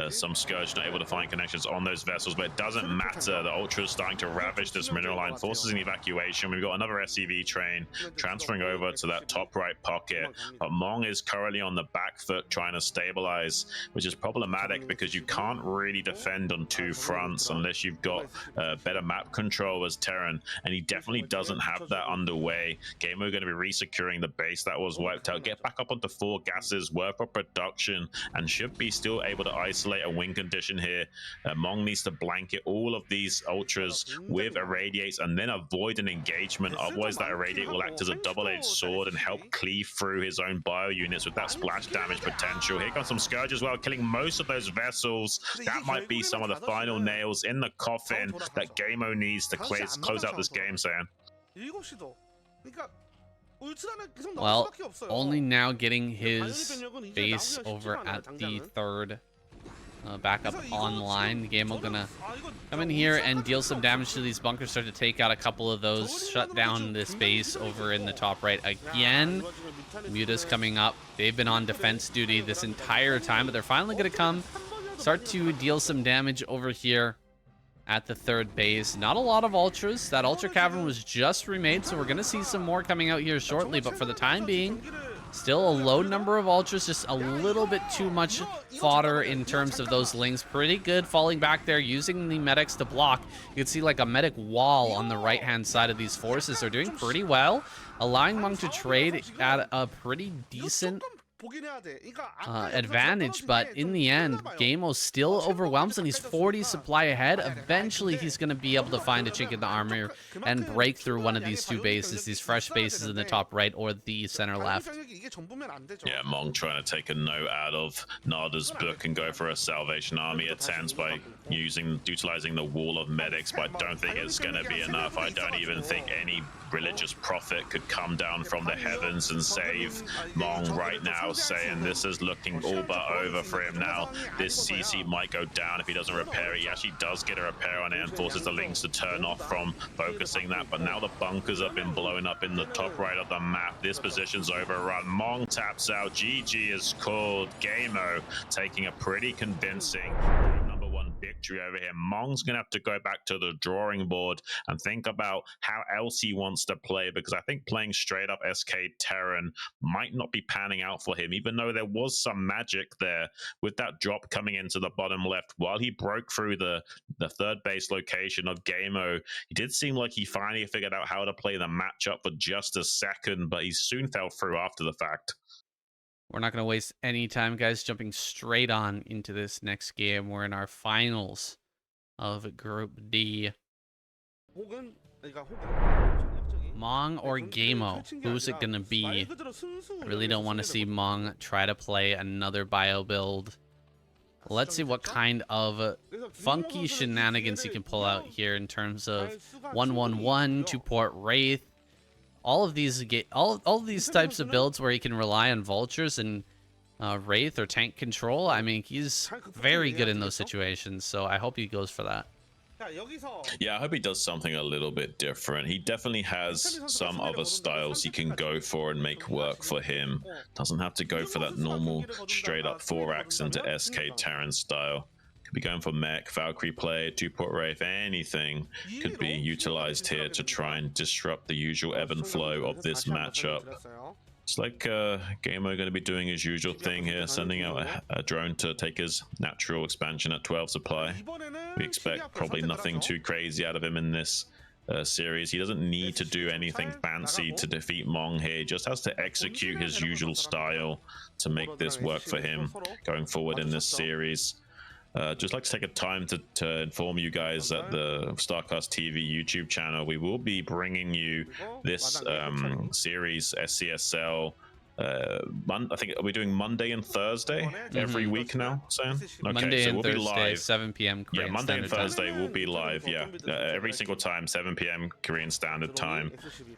Some Scourge not able to find connections on those vessels, but it doesn't matter. The Ultra is starting to ravage this mineral line, forces an evacuation. We've got another SCV train transferring over to that top right pocket, but Mong is currently on the back foot trying to stabilize, which is problematic because you can't really defend on 2 fronts unless you've got better map control as Terran, and he definitely doesn't have that underway. ggaemo going to be resecuring the base that was wiped out, get back up onto 4 gases worth of production, and should be still able to isolate a win condition here. Mong needs to blanket all of these ultras with irradiates and then avoid an engagement, otherwise that irradiate will act as a double-edged sword and help cleave through his own bio units with that splash damage potential. Here comes some Scourge as well, killing most of those vessels. That might be some of the final nails in the coffin that ggaemo needs to close out this game, Saiyan. Well, only now getting his base over at the third back up online. ggaemo gonna come in here and deal some damage to these bunkers, start to take out a couple of those, shut down this base over in the top right again. Muta's coming up. They've been on defense duty this entire time, but they're finally gonna come start to deal some damage over here at the third base. Not a lot of ultras. That ultra cavern was just remade, so we're gonna see some more coming out here shortly, but for the time being, still a low number of ultras, just a little bit too much fodder in terms of those links. Pretty good falling back there, using the medics to block. You can see like a medic wall on the right hand side of these forces. They're doing pretty well, allowing Mong to trade at a pretty decent advantage, but in the end, ggaemo still overwhelms, and he's 40 supply ahead. Eventually, he's going to be able to find a chink in the armor and break through one of these 2 bases, these fresh bases in the top right or the center left. Yeah, Mong trying to take a note out of Nada's book and go for a Salvation Army attempt by utilizing the wall of medics, but I don't think it's going to be enough. I don't even think any religious prophet could come down from the heavens and save Mong right now. now, Saiyan. This is looking all but over for him now. This CC might go down if he doesn't repair it. He actually does get a repair on it and forces the Lynx to turn off from focusing that. But now the bunkers have been blown up in the top right of the map. This position's overrun. Mong taps out. GG is called. ggaemo taking a pretty convincing number one victory over here. Mong's gonna have to go back to the drawing board and think about how else he wants to play, because I think playing straight up SK Terran might not be panning out for him, even though there was some magic there with that drop coming into the bottom left. While he broke through the third base location of ggaemo, he did seem like he finally figured out how to play the matchup for just a second, but he soon fell through after the fact. We're not going to waste any time, guys. Jumping straight on into this next game. We're in our finals of Group D. Mong or ggaemo? Who's it going to be? I really don't want to see Mong try to play another bio build. Let's see what kind of funky shenanigans he can pull out here in terms of 1-1-1, 2-port Wraith. All of these types of builds where he can rely on vultures and Wraith or tank control. I mean, he's very good in those situations, so I hope he goes for that. Yeah, I hope he does something a little bit different. He definitely has some other styles he can go for and make work for him. Doesn't have to go for that normal straight up 4-axe into SK Terran style. Could be going for mech, Valkyrie play, 2-port Wraith, anything could be utilized here to try and disrupt the usual ebb and flow of this matchup. It's like ggaemo going to be doing his usual thing here, sending out a drone to take his natural expansion at 12 supply. We expect probably nothing too crazy out of him in this series. He doesn't need to do anything fancy to defeat Mong here. He just has to execute his usual style to make this work for him going forward in this series. Just like to take a time to inform you guys that the StarCastTV YouTube channel, we will be bringing you this series, SCSL. I think we're doing Monday and Thursday every week now, Sam? Okay, Monday so and we'll Thursday, be live. 7 p.m. Korean Yeah, Monday and Standard Thursday Time. will be live, yeah. Every single time, 7 p.m. Korean Standard Time.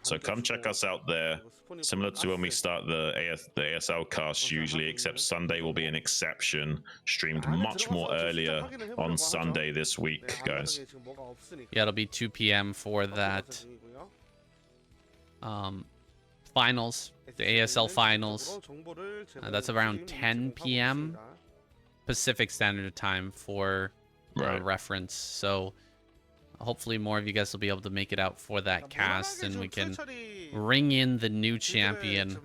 So come check us out there. Similar to when we start the ASL cast usually, except Sunday will be an exception. Streamed much more earlier on Sunday this week, guys. Yeah, it'll be 2 p.m. for that finals, the ASL finals. That's around 10 p.m. Pacific Standard Time for reference. So hopefully more of you guys will be able to make it out for that cast, and we can ring in the new champion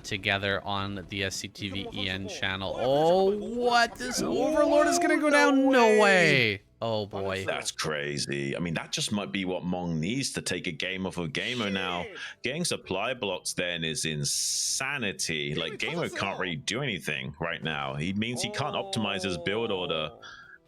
together on the SCTV EN channel. Oh, what? This Overlord is going to go down? No way. Oh, boy. That's crazy. I mean, that just might be what Mong needs to take a game off of ggaemo now. Getting supply blocks then is insanity. Like, ggaemo can't really do anything right now. He means he can't optimize his build order.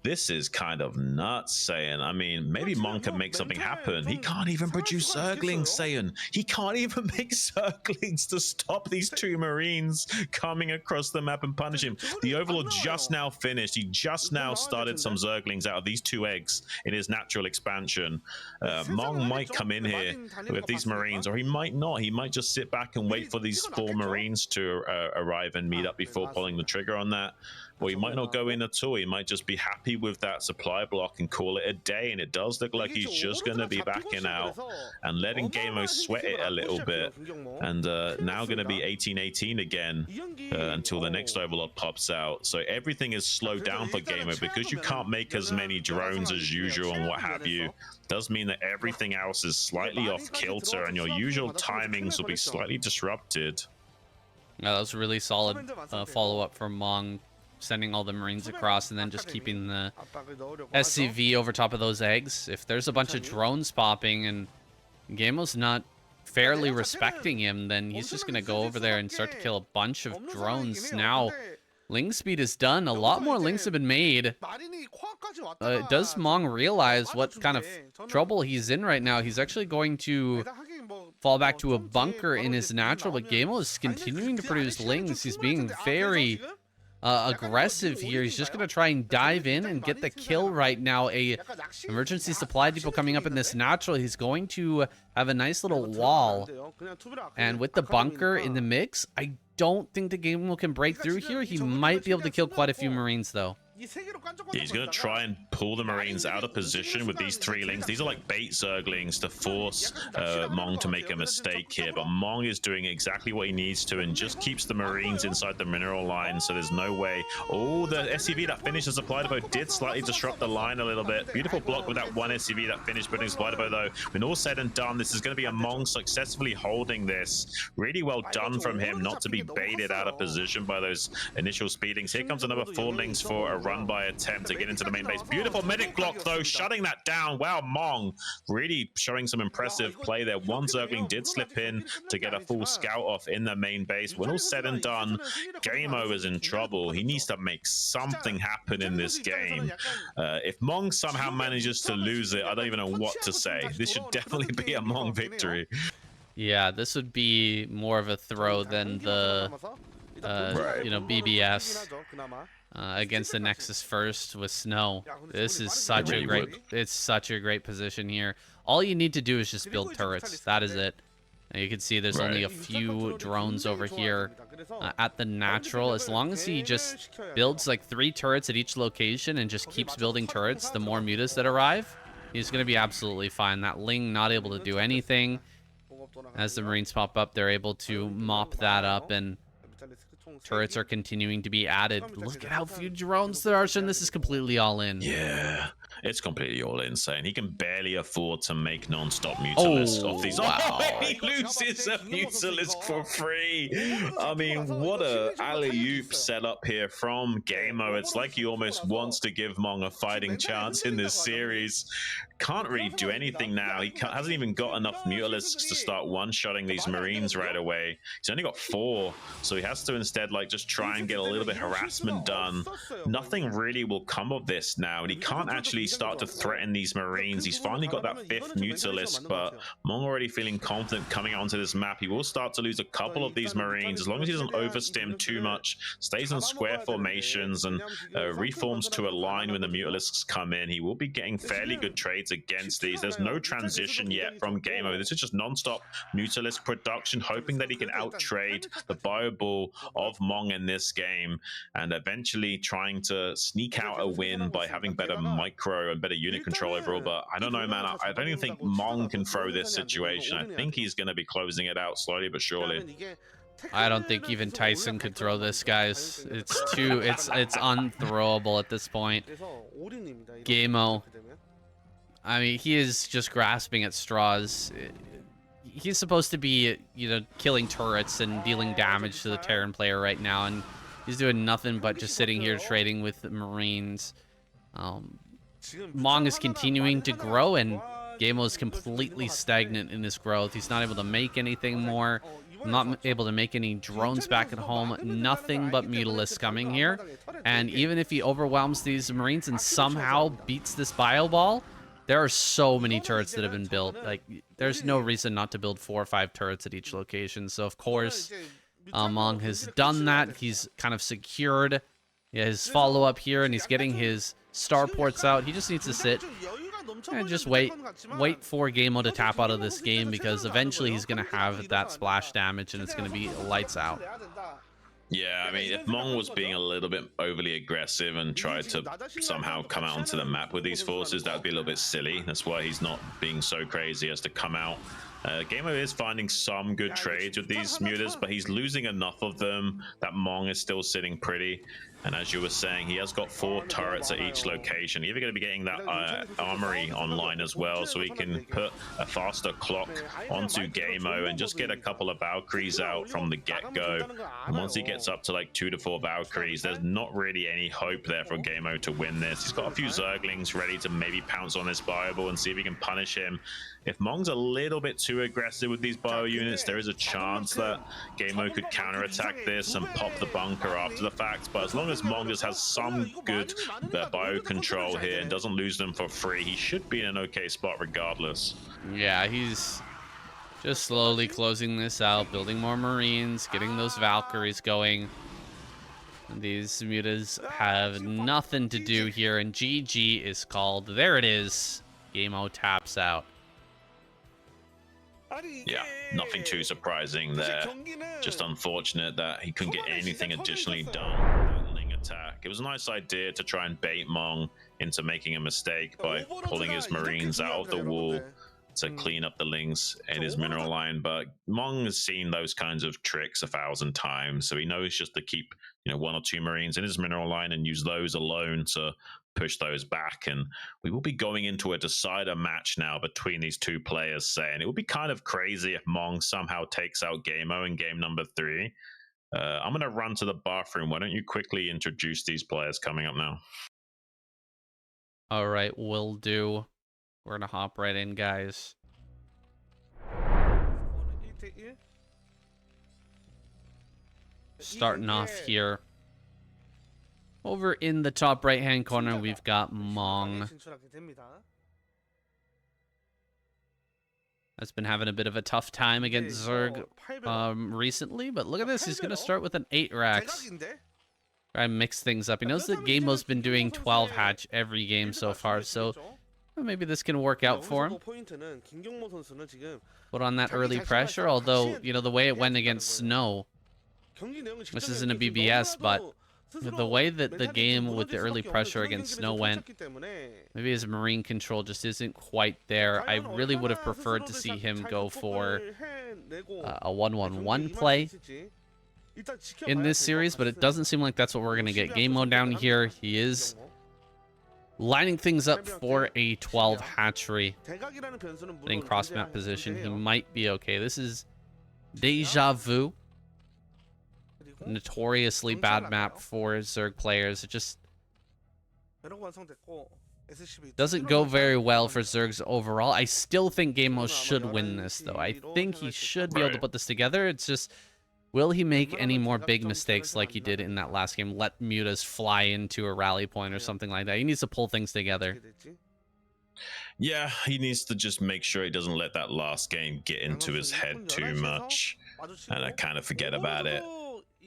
This is kind of nuts, Saiyan. I mean, maybe Mong can make something happen. He can't even produce Zerglings, Saiyan. He can't even make Zerglings to stop these two Marines coming across the map and punish him. The Overlord just now finished. He just now started some Zerglings out of these 2 eggs in his natural expansion. Mong might come in here with these Marines, or he might not. He might just sit back and wait for these 4 Marines to arrive and meet up before pulling the trigger on that. Or he might not go in at all. He might just be happy with that supply block and call it a day. And it does look like he's just going to be backing out and letting ggaemo sweat it a little bit. And now going to be 18-18 again until the next Overlord pops out. So everything is slowed down for ggaemo because you can't make as many drones as usual and what have you. Does mean that everything else is slightly off kilter and your usual timings will be slightly disrupted. Yeah, that was a really solid follow-up from Mong, sending all the Marines across and then just keeping the SCV over top of those eggs. If there's a bunch of drones popping and ggaemo's not fairly respecting him, then he's just going to go over there and start to kill a bunch of drones. Now, Ling speed is done. A lot more links have been made. Does Mong realize what kind of trouble he's in right now? He's actually going to fall back to a bunker in his natural, but ggaemo is continuing to produce lings. He's being very aggressive here. He's just going to try and dive in and get the kill right now. A emergency supply depot coming up in this natural. He's going to have a nice little wall. And with the bunker in the mix, I don't think the ggaemo can break through here. He might be able to kill quite a few Marines, though. Yeah, he's going to try and pull the Marines out of position with these 3 lings. These are like bait zerglings to force Mong to make a mistake here. But Mong is doing exactly what he needs to and just keeps the Marines inside the mineral line. So there's no way. Oh, the SCV that finished the supply depot did slightly disrupt the line a little bit. Beautiful block with that one SCV that finished putting supply depot, though. When all said and done, this is going to be a Mong successfully holding this. Really well done from him not to be baited out of position by those initial speedings. Here comes another 4 lings for a run by attempt to get into the main base. Beautiful medic block, though, shutting that down. Wow, Mong really showing some impressive play there. One Zergling did slip in to get a full scout off in the main base. When all said and done, ggaemo is in trouble. He needs to make something happen in this game. If Mong somehow manages to lose it, I don't even know what to say. This should definitely be a Mong victory. Yeah, this would be more of a throw than the, you know, BBS. Against the Nexus first with Snow. This is such a great, it's such a great position here. All you need to do is just build turrets. That is it. And you can see there's only a few drones over here at the natural. As long as he just builds like 3 turrets at each location and just keeps building turrets, the more mutas that arrive, he's going to be absolutely fine. That Ling not able to do anything. As the Marines pop up, they're able to mop that up, and turrets are continuing to be added. Look at how few drones there are, and this is completely all in. Yeah, it's completely all insane. He can barely afford to make non-stop Mutalisk off these. Wow. Oh, he loses a Mutalisk for free. I mean, what a alley-oop setup here from ggaemo. It's like he almost wants to give Mong a fighting chance in this series. Can't really do anything now. He hasn't even got enough Mutalisks to start one-shotting these Marines right away. He's only got 4, so he has to instead like just try and get a little bit of harassment done. Nothing really will come of this now, and he can't actually start to threaten these Marines. He's finally got that 5th Mutalisk, but Mong already feeling confident coming onto this map. He will start to lose a couple of these Marines as long as he doesn't overstim too much, stays in square formations, and reforms to a line when the Mutalisks come in. He will be getting fairly good trades against these. There's no transition yet from ggaemo. This is just non-stop Mutalisk production, hoping that he can out-trade the Bioball of Mong in this game, and eventually trying to sneak out a win by having better micro and better unit control overall. But I don't know, man. I don't even think Mong can throw this situation. I think he's going to be closing it out slowly but surely. I don't think even Tyson could throw this, guys. It's unthrowable at this point. ggaemo, I mean, he is just grasping at straws. He's supposed to be, you know, killing turrets and dealing damage to the Terran player right now, and he's doing nothing but just sitting here trading with the Marines. Mong is continuing to grow, and ggaemo is completely stagnant in his growth. He's not able to make anything more, not able to make any drones back at home. Nothing but Mutalisks coming here. And even if he overwhelms these Marines and somehow beats this bio ball, there are so many turrets that have been built. Like, there's no reason not to build 4 or 5 turrets at each location. So, of course, Mong has done that. He's kind of secured his follow-up here, and he's getting his starports out. He just needs to sit and just wait for ggaemo to tap out of this game, because eventually he's going to have that splash damage, and it's going to be lights out. Yeah, I mean, if Mong was being a little bit overly aggressive and tried to somehow come out onto the map with these forces, that would be a little bit silly. That's why he's not being so crazy as to come out. ggaemo is finding some good trades with these mutas, but he's losing enough of them that Mong is still sitting pretty. And as you were saying, he has got 4 turrets at each location. You're going to be getting that armory online as well, so he can put a faster clock onto ggaemo and just get a couple of Valkyries out from the get-go. And once he gets up to like 2 to 4 Valkyries, there's not really any hope there for ggaemo to win this. He's got a few Zerglings ready to maybe pounce on this Bioball and see if he can punish him. If Mong's a little bit too aggressive with these bio units, there is a chance that ggaemo could counterattack this and pop the bunker after the fact. But as long as Mong just has some good bio control here and doesn't lose them for free, he should be in an okay spot regardless. Yeah, he's just slowly closing this out, building more Marines, getting those Valkyries going. These mutas have nothing to do here, and GG is called. There it is. ggaemo taps out. Yeah, nothing too surprising there. Just unfortunate that he couldn't get anything additionally done with that Ling attack. It was a nice idea to try and bait Mong into making a mistake by pulling his Marines out of the wall to clean up the Lings in his mineral line, but Mong has seen those kinds of tricks 1,000 times, so he knows just to keep, you know, 1 or 2 Marines in his mineral line and use those alone to push those back. And we will be going into a decider match now between these two players, saying it would be kind of crazy if Mong somehow takes out ggaemo in game number 3. I'm going to run to the bathroom. Why don't you quickly introduce these players coming up now? All right, will do. We're gonna hop right in, guys. Starting off here. Over in the top right-hand corner, we've got Mong. Has been having a bit of a tough time against Zerg recently, but look at this. He's gonna start with an 8 racks. Try and mix things up. He knows that ggaemo's been doing 12 hatch every game so far, so maybe this can work out for him. Put on that early pressure, although, you know, the way it went against Snow, this isn't a BBS, but the way that the game with the early pressure against Snow went, maybe his Marine control just isn't quite there. I really would have preferred to see him go for a 1-1-1 play in this series, but it doesn't seem like that's what we're going to get. ggaemo down here, he is lining things up for a 12 hatchery. In cross map position, he might be okay. This is Deja Vu. Notoriously bad map for Zerg players. It just doesn't go very well for Zergs overall. I still think ggaemo should win this, though. I think he should be able to put this together. It's just, will he make any more big mistakes like he did in that last game? Let mutas fly into a rally point or something like that. He needs to pull things together. Yeah, he needs to just make sure he doesn't let that last game get into his head too much and I kind of forget about it.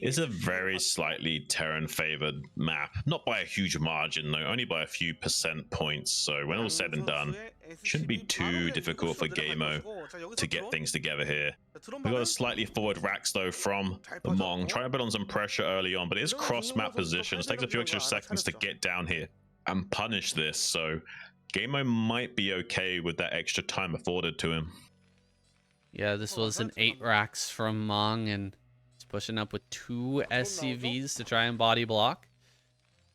It's a very slightly Terran-favored map. Not by a huge margin, though, only by a few percent points. So when all's said and done, shouldn't be too difficult for ggaemo to get things together here. We got a slightly forward racks, though, from the Mong. Trying to put on some pressure early on, but it is cross-map positions. Takes a few extra seconds to get down here and punish this. So ggaemo might be okay with that extra time afforded to him. Yeah, this was an 8 racks from Mong, and pushing up with 2 SCVs to try and body block.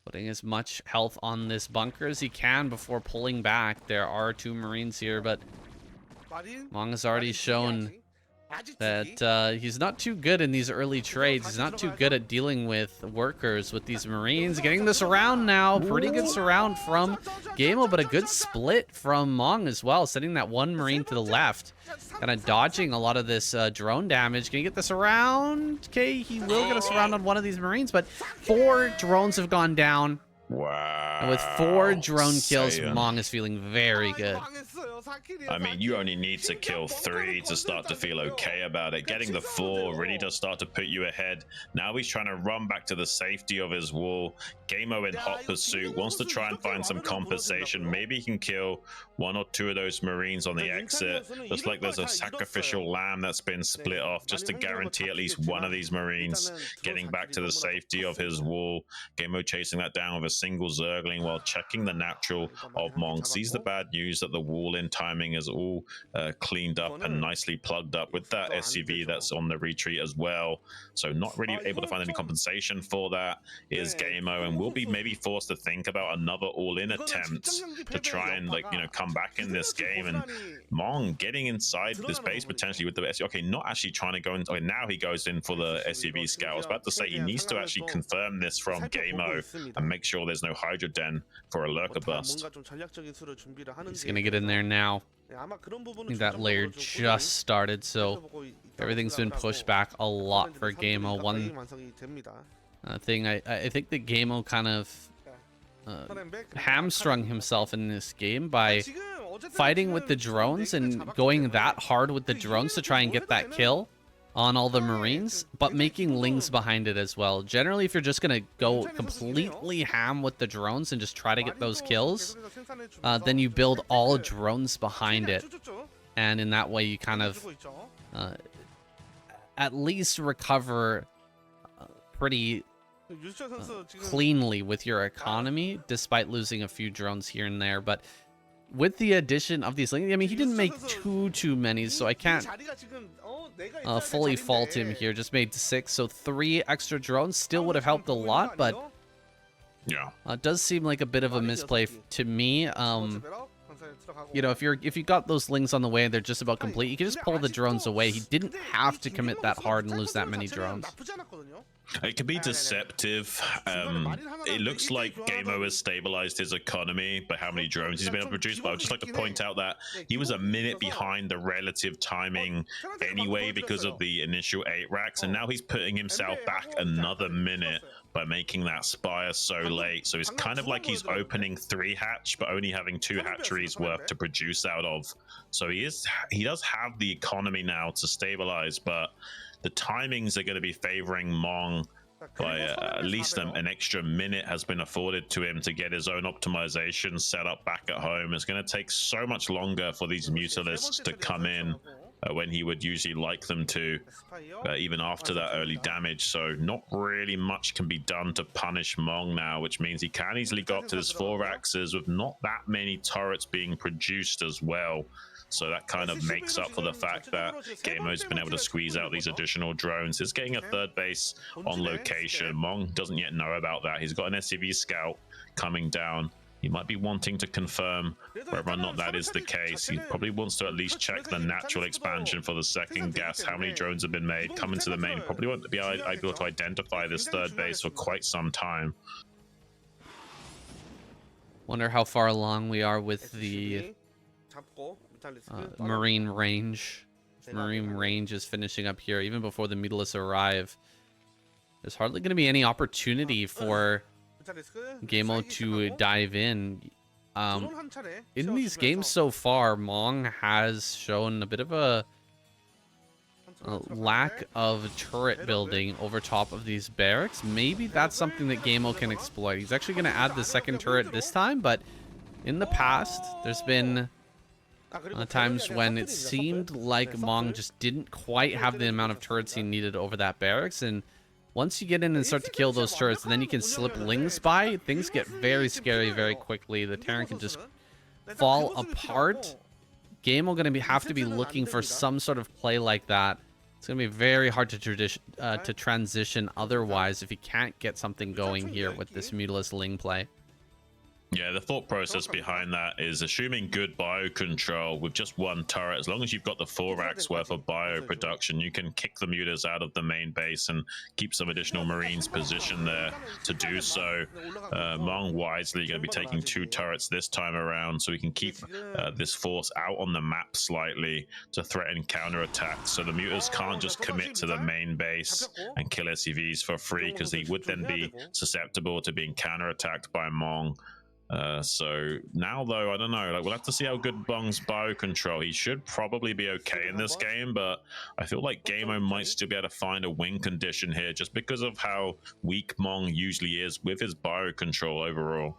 Putting as much health on this bunker as he can before pulling back. There are 2 Marines here, but Mong has already shown that he's not too good in these early trades. He's not too good at dealing with workers with these Marines. Getting this around now. Pretty good surround from ggaemo, but a good split from Mong as well. Sending that 1 Marine to the left. Kind of dodging a lot of this drone damage. Can he get this around? Okay, he will get us around on one of these Marines, but 4 drones have gone down. Wow. And with 4 drone kills, Mong is feeling very good. I mean, you only need to kill 3 to start to feel okay about it. Getting the 4 really does start to put you ahead. Now he's trying to run back to the safety of his wall. ggaemo in hot pursuit, wants to try and find some compensation. Maybe he can kill 1 or 2 of those Marines on the exit. Looks like there's a sacrificial lamb that's been split off just to guarantee at least 1 of these Marines getting back to the safety of his wall. ggaemo chasing that down with a single Zergling while checking the natural of Mong. Sees the bad news that the wall in timing is all cleaned up and nicely plugged up with that SCV that's on the retreat as well. So not really able to find any compensation for that is ggaemo, and will be maybe forced to think about another all-in attempt to try and, like, you know, come back in this game. And Mong getting inside this base potentially with the SCV. Okay, not actually trying to go in. Okay, now he goes in for the SCV scout. I was about to say he needs to actually confirm this from ggaemo and make sure there's no Hydra Den for a lurker bust. He's gonna get in there now. I think that layer just started, so everything's been pushed back a lot for ggaemo. One thing I think that ggaemo kind of hamstrung himself in this game by fighting with the drones and going that hard with the drones to try and get that kill on all the Marines, but making Lings behind it as well. Generally, if you're just gonna go completely ham with the drones and just try to get those kills, then you build all drones behind it. and in that way you kind of at least recover pretty cleanly with your economy, despite losing a few drones here and there. But with the addition of these, I mean, he didn't make too many, so I can't fully fault him here. Just made 6, so 3 extra drones still would have helped a lot, but yeah, it does seem like a bit of a misplay to me. You know, if you got those lings on the way and they're just about complete, you can just pull the drones away. He didn't have to commit that hard and lose that many drones. It can be deceptive. It looks like ggaemo has stabilized his economy by how many drones he's been able to produce, but I would just like to point out that he was a minute behind the relative timing anyway because of the initial 8 racks, and now he's putting himself back another minute by making that spire so late. So it's kind of like he's opening 3 hatch but only having 2 hatcheries worth to produce out of. So he does have the economy now to stabilize, but the timings are going to be favoring Mong by at least an extra minute has been afforded to him to get his own optimization set up back at home. It's going to take so much longer for these mutalisks to come in when he would usually like them to, even after that early damage. So not really much can be done to punish Mong now, which means he can easily go up to his 4 axes with not that many turrets being produced as well. So that kind of makes up for the fact that ggaemo's been able to squeeze out these additional drones. He's getting a 3rd base on location. Mong doesn't yet know about that. He's got an SCV scout coming down. He might be wanting to confirm whether or not that is the case. He probably wants to at least check the natural expansion for the 2nd guess. How many drones have been made? Come into the main. Probably won't be able to identify this 3rd base for quite some time. Wonder how far along we are with the Marine range. Marine range is finishing up here even before the Mutalisks arrive. There's hardly going to be any opportunity for ggaemo to dive in. In these games so far, Mong has shown a bit of a lack of turret building over top of these barracks. Maybe that's something that ggaemo can exploit. He's actually going to add the 2nd turret this time, but in the past, there's been times when it seemed like Mong just didn't quite have the amount of turrets he needed over that barracks, and once you get in and start to kill those turrets, and then you can slip lings by, things get very scary very quickly. The Terran can just fall apart. ggaemo going to have to be looking for some sort of play like that. It's going to be very hard to transition otherwise if he can't get something going here with this Mutalisk ling play. Yeah, the thought process behind that is assuming good bio control with just 1 turret. As long as you've got the 4 racks worth of bio production, you can kick the mutas out of the main base and keep some additional Marines positioned there to do so. Mong wisely going to be taking 2 turrets this time around, so we can keep this force out on the map slightly to threaten counterattacks. So the mutas can't just commit to the main base and kill SCVs for free, because he would then be susceptible to being counterattacked by Mong. So now though, I don't know, like we'll have to see how good Mong's bio control. He should probably be okay in this game, but I feel like ggaemo might still be able to find a win condition here just because of how weak Mong usually is with his bio control overall.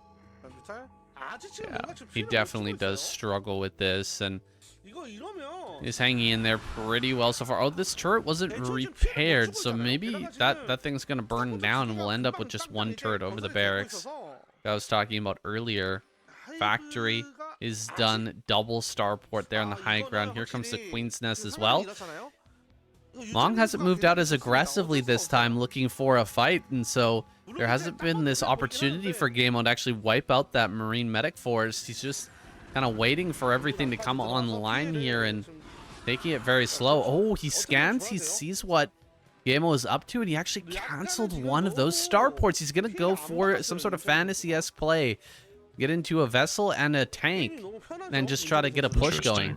Yeah, he definitely does struggle with this, and he's hanging in there pretty well so far. Oh, this turret wasn't repaired, so maybe that thing's gonna burn down and we'll end up with just 1 turret over the barracks I was talking about earlier. Factory is done. Double starport there on the high ground. Here comes the Queen's Nest as well. Mong hasn't moved out as aggressively this time looking for a fight, and so there hasn't been this opportunity for ggaemo to actually wipe out that Marine medic force. He's just kind of waiting for everything to come online here and taking it very slow. Oh, he scans. He sees what ggaemo is up to, and he actually canceled 1 of those starports. He's gonna go for some sort of fantasy-esque play, get into a vessel and a tank, and just try to get a push going.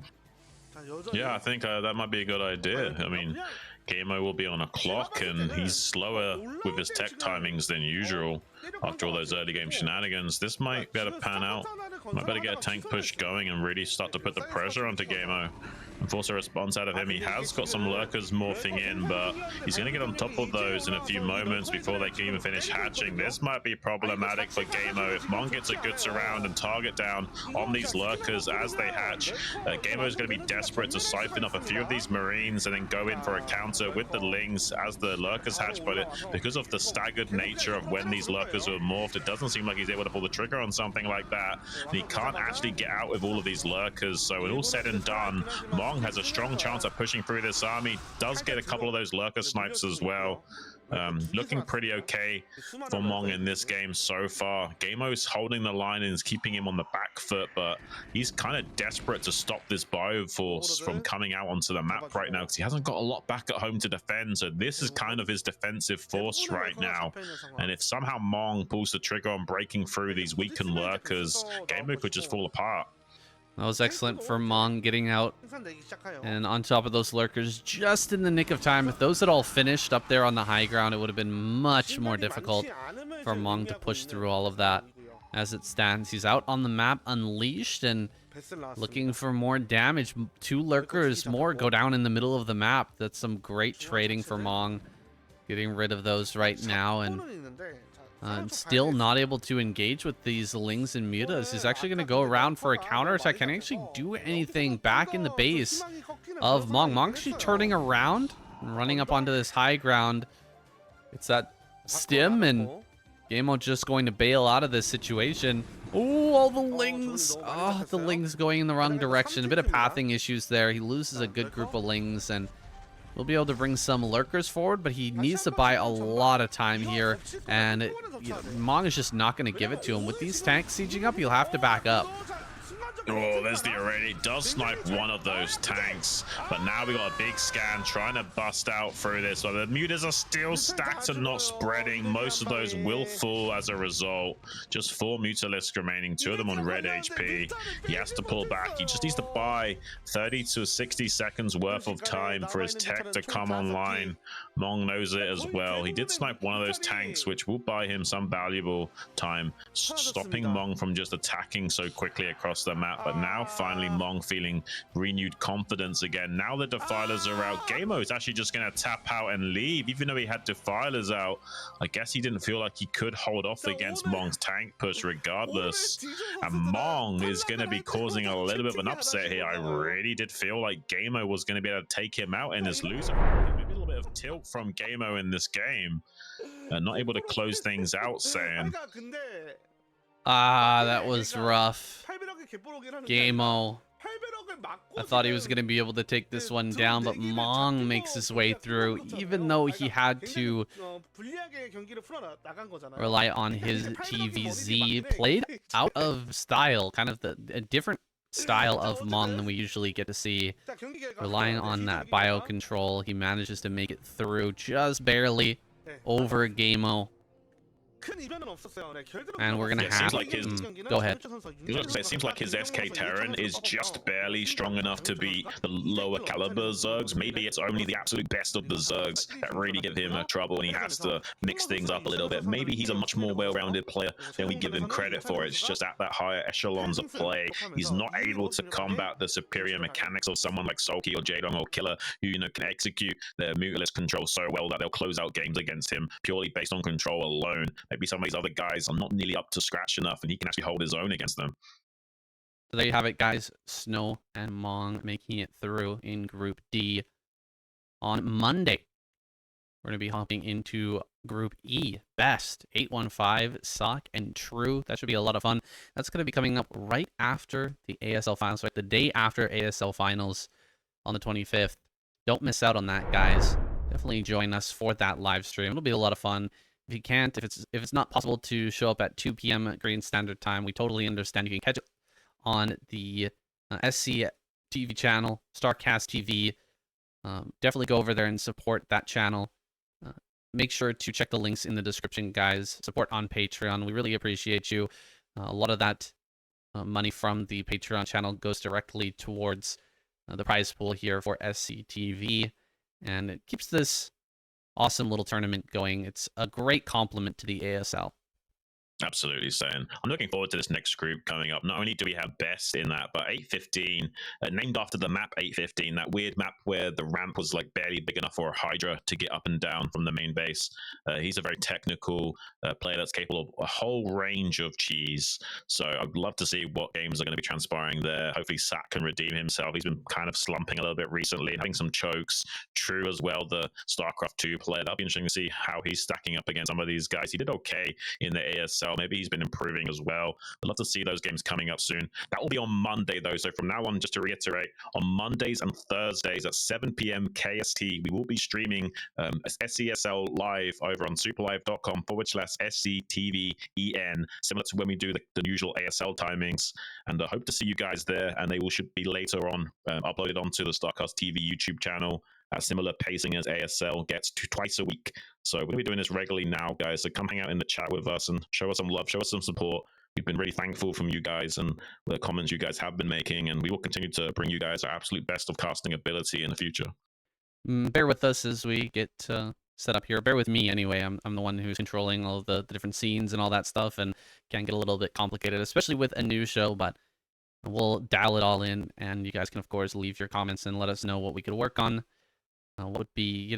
Yeah, I think that might be a good idea. I mean, ggaemo will be on a clock, and he's slower with his tech timings than usual after all those early game shenanigans. This might be able to pan out. Might better get a tank push going and really start to put the pressure onto ggaemo. Enforce a response out of him. He has got some lurkers morphing in, but he's going to get on top of those in a few moments before they can even finish hatching. This might be problematic for ggaemo. If Mong gets a good surround and target down on these lurkers as they hatch, ggaemo is going to be desperate to siphon up a few of these marines and then go in for a counter with the lings as the lurkers hatch. But because of the staggered nature of when these lurkers were morphed, it doesn't seem like he's able to pull the trigger on something like that. And he can't actually get out with all of these lurkers. So when all said and done, Mong has a strong chance of pushing through this army. Does get a couple of those lurker snipes as well. Looking pretty okay for Mong in this game so far. ggaemo's holding the line and is keeping him on the back foot, but he's kind of desperate to stop this bioforce from coming out onto the map right now because he hasn't got a lot back at home to defend. So this is kind of his defensive force right now. And if somehow Mong pulls the trigger on breaking through these weakened lurkers, ggaemo could just fall apart. That was excellent for Mong getting out and on top of those lurkers just in the nick of time. If those had all finished up there on the high ground, it would have been much more difficult for Mong to push through all of that. As it stands, he's out on the map unleashed and looking for more damage. 2 lurkers more go down in the middle of the map. That's some great trading for Mong. Getting rid of those right now, and still not able to engage with these lings and mutas. He's actually going to go around for a counterattack. Can he actually do anything back in the base of Mong? Mong actually turning around and running up onto this high ground. It's that stim, and ggaemo just going to bail out of this situation. Oh, all the lings. Oh, the lings going in the wrong direction. A bit of pathing issues there. He loses a good group of lings, and we'll be able to bring some lurkers forward, but he needs to buy a lot of time here, and Mong is just not going to give it to him. With these tanks sieging up, he'll have to back up. Oh, there's the array. He does snipe one of those tanks, but now we got a big scan trying to bust out through this. So the mutas are still stacked and not spreading. Most of those will fall as a result. Just 4 mutalisks remaining, 2 of them on red HP. He has to pull back. He just needs to buy 30 to 60 seconds worth of time for his tech to come online. Mong knows it as well. He did snipe one of those tanks, which will buy him some valuable time, stopping Mong from just attacking so quickly across the map. But now finally Mong feeling renewed confidence again. Now the defilers are out, ggaemo is actually just going to tap out and leave. Even though he had defilers out, I guess he didn't feel like he could hold off against Mong's tank push regardless. And Mong is going to be causing a little bit of an upset here. I really did feel like ggaemo was going to be able to take him out in this loser. Maybe a little bit of tilt from ggaemo in this game. Not able to close things out, Saiyan. Ah, that was rough. ggaemo. I thought he was going to be able to take this one down, but Mong makes his way through, even though he had to rely on his TVZ. Played out of style, kind of a different style of Mong than we usually get to see. Relying on that bio control, he manages to make it through just barely over ggaemo. And we're gonna have like his, go ahead. It seems like his SK Terran is just barely strong enough to beat the lower caliber Zergs. Maybe it's only the absolute best of the Zergs that really give him trouble, and he has to mix things up a little bit. Maybe he's a much more well-rounded player than we give him credit for. It's just at that higher echelons of play, he's not able to combat the superior mechanics of someone like Sulky or Jaedong or Killer, who can execute their mutalist control so well that they'll close out games against him purely based on control alone. Maybe some of these other guys are not nearly up to scratch enough, and he can actually hold his own against them. So there you have it, guys. Snow and Mong making it through in Group D. On Monday, we're going to be hopping into Group E. Best, 815, Sock, and True. That should be a lot of fun. That's going to be coming up right after the ASL Finals, right? The day after ASL Finals on the 25th. Don't miss out on that, guys. Definitely join us for that live stream. It'll be a lot of fun. If you can't, if it's not possible to show up at 2 p.m. at Green Standard Time, we totally understand. You can catch it on the SC TV channel, StarCastTV. Definitely go over there and support that channel. Make sure to check the links in the description, guys. Support on Patreon. We really appreciate you. A lot of that money from the Patreon channel goes directly towards the prize pool here for SCTV, and it keeps this awesome little tournament going. It's a great compliment to the ASL. Absolutely, saying I'm looking forward to this next group coming up. Not only do we have Best in that, but 815, named after the map 815, that weird map where the ramp was like barely big enough for a Hydra to get up and down from the main base. He's a very technical player that's capable of a whole range of cheese. So I'd love to see what games are going to be transpiring there. Hopefully Sat can redeem himself. He's been kind of slumping a little bit recently, having some chokes. True as well, the StarCraft 2 player. That'll be interesting to see how he's stacking up against some of these guys. He did okay in the ASL. Maybe he's been improving as well. I'd love to see those games coming up soon. That will be on Monday, though. So from now on, just to reiterate, on Mondays and Thursdays at 7 p.m. KST, we will be streaming SCSL live over on superlive.com/SCTVEN, similar to when we do the usual ASL timings. And I hope to see you guys there. And they should be later on uploaded onto the StarCastTV YouTube channel at similar pacing as ASL gets to twice a week. So we're going to be doing this regularly now, guys. So come hang out in the chat with us and show us some love, show us some support. We've been really thankful from you guys and the comments you guys have been making, and we will continue to bring you guys our absolute best of casting ability in the future. Bear with us as we get set up here. Bear with me anyway. I'm the one who's controlling all of the different scenes and all that stuff, and can get a little bit complicated, especially with a new show, but we'll dial it all in, and you guys can, of course, leave your comments and let us know what we could work on. What would be,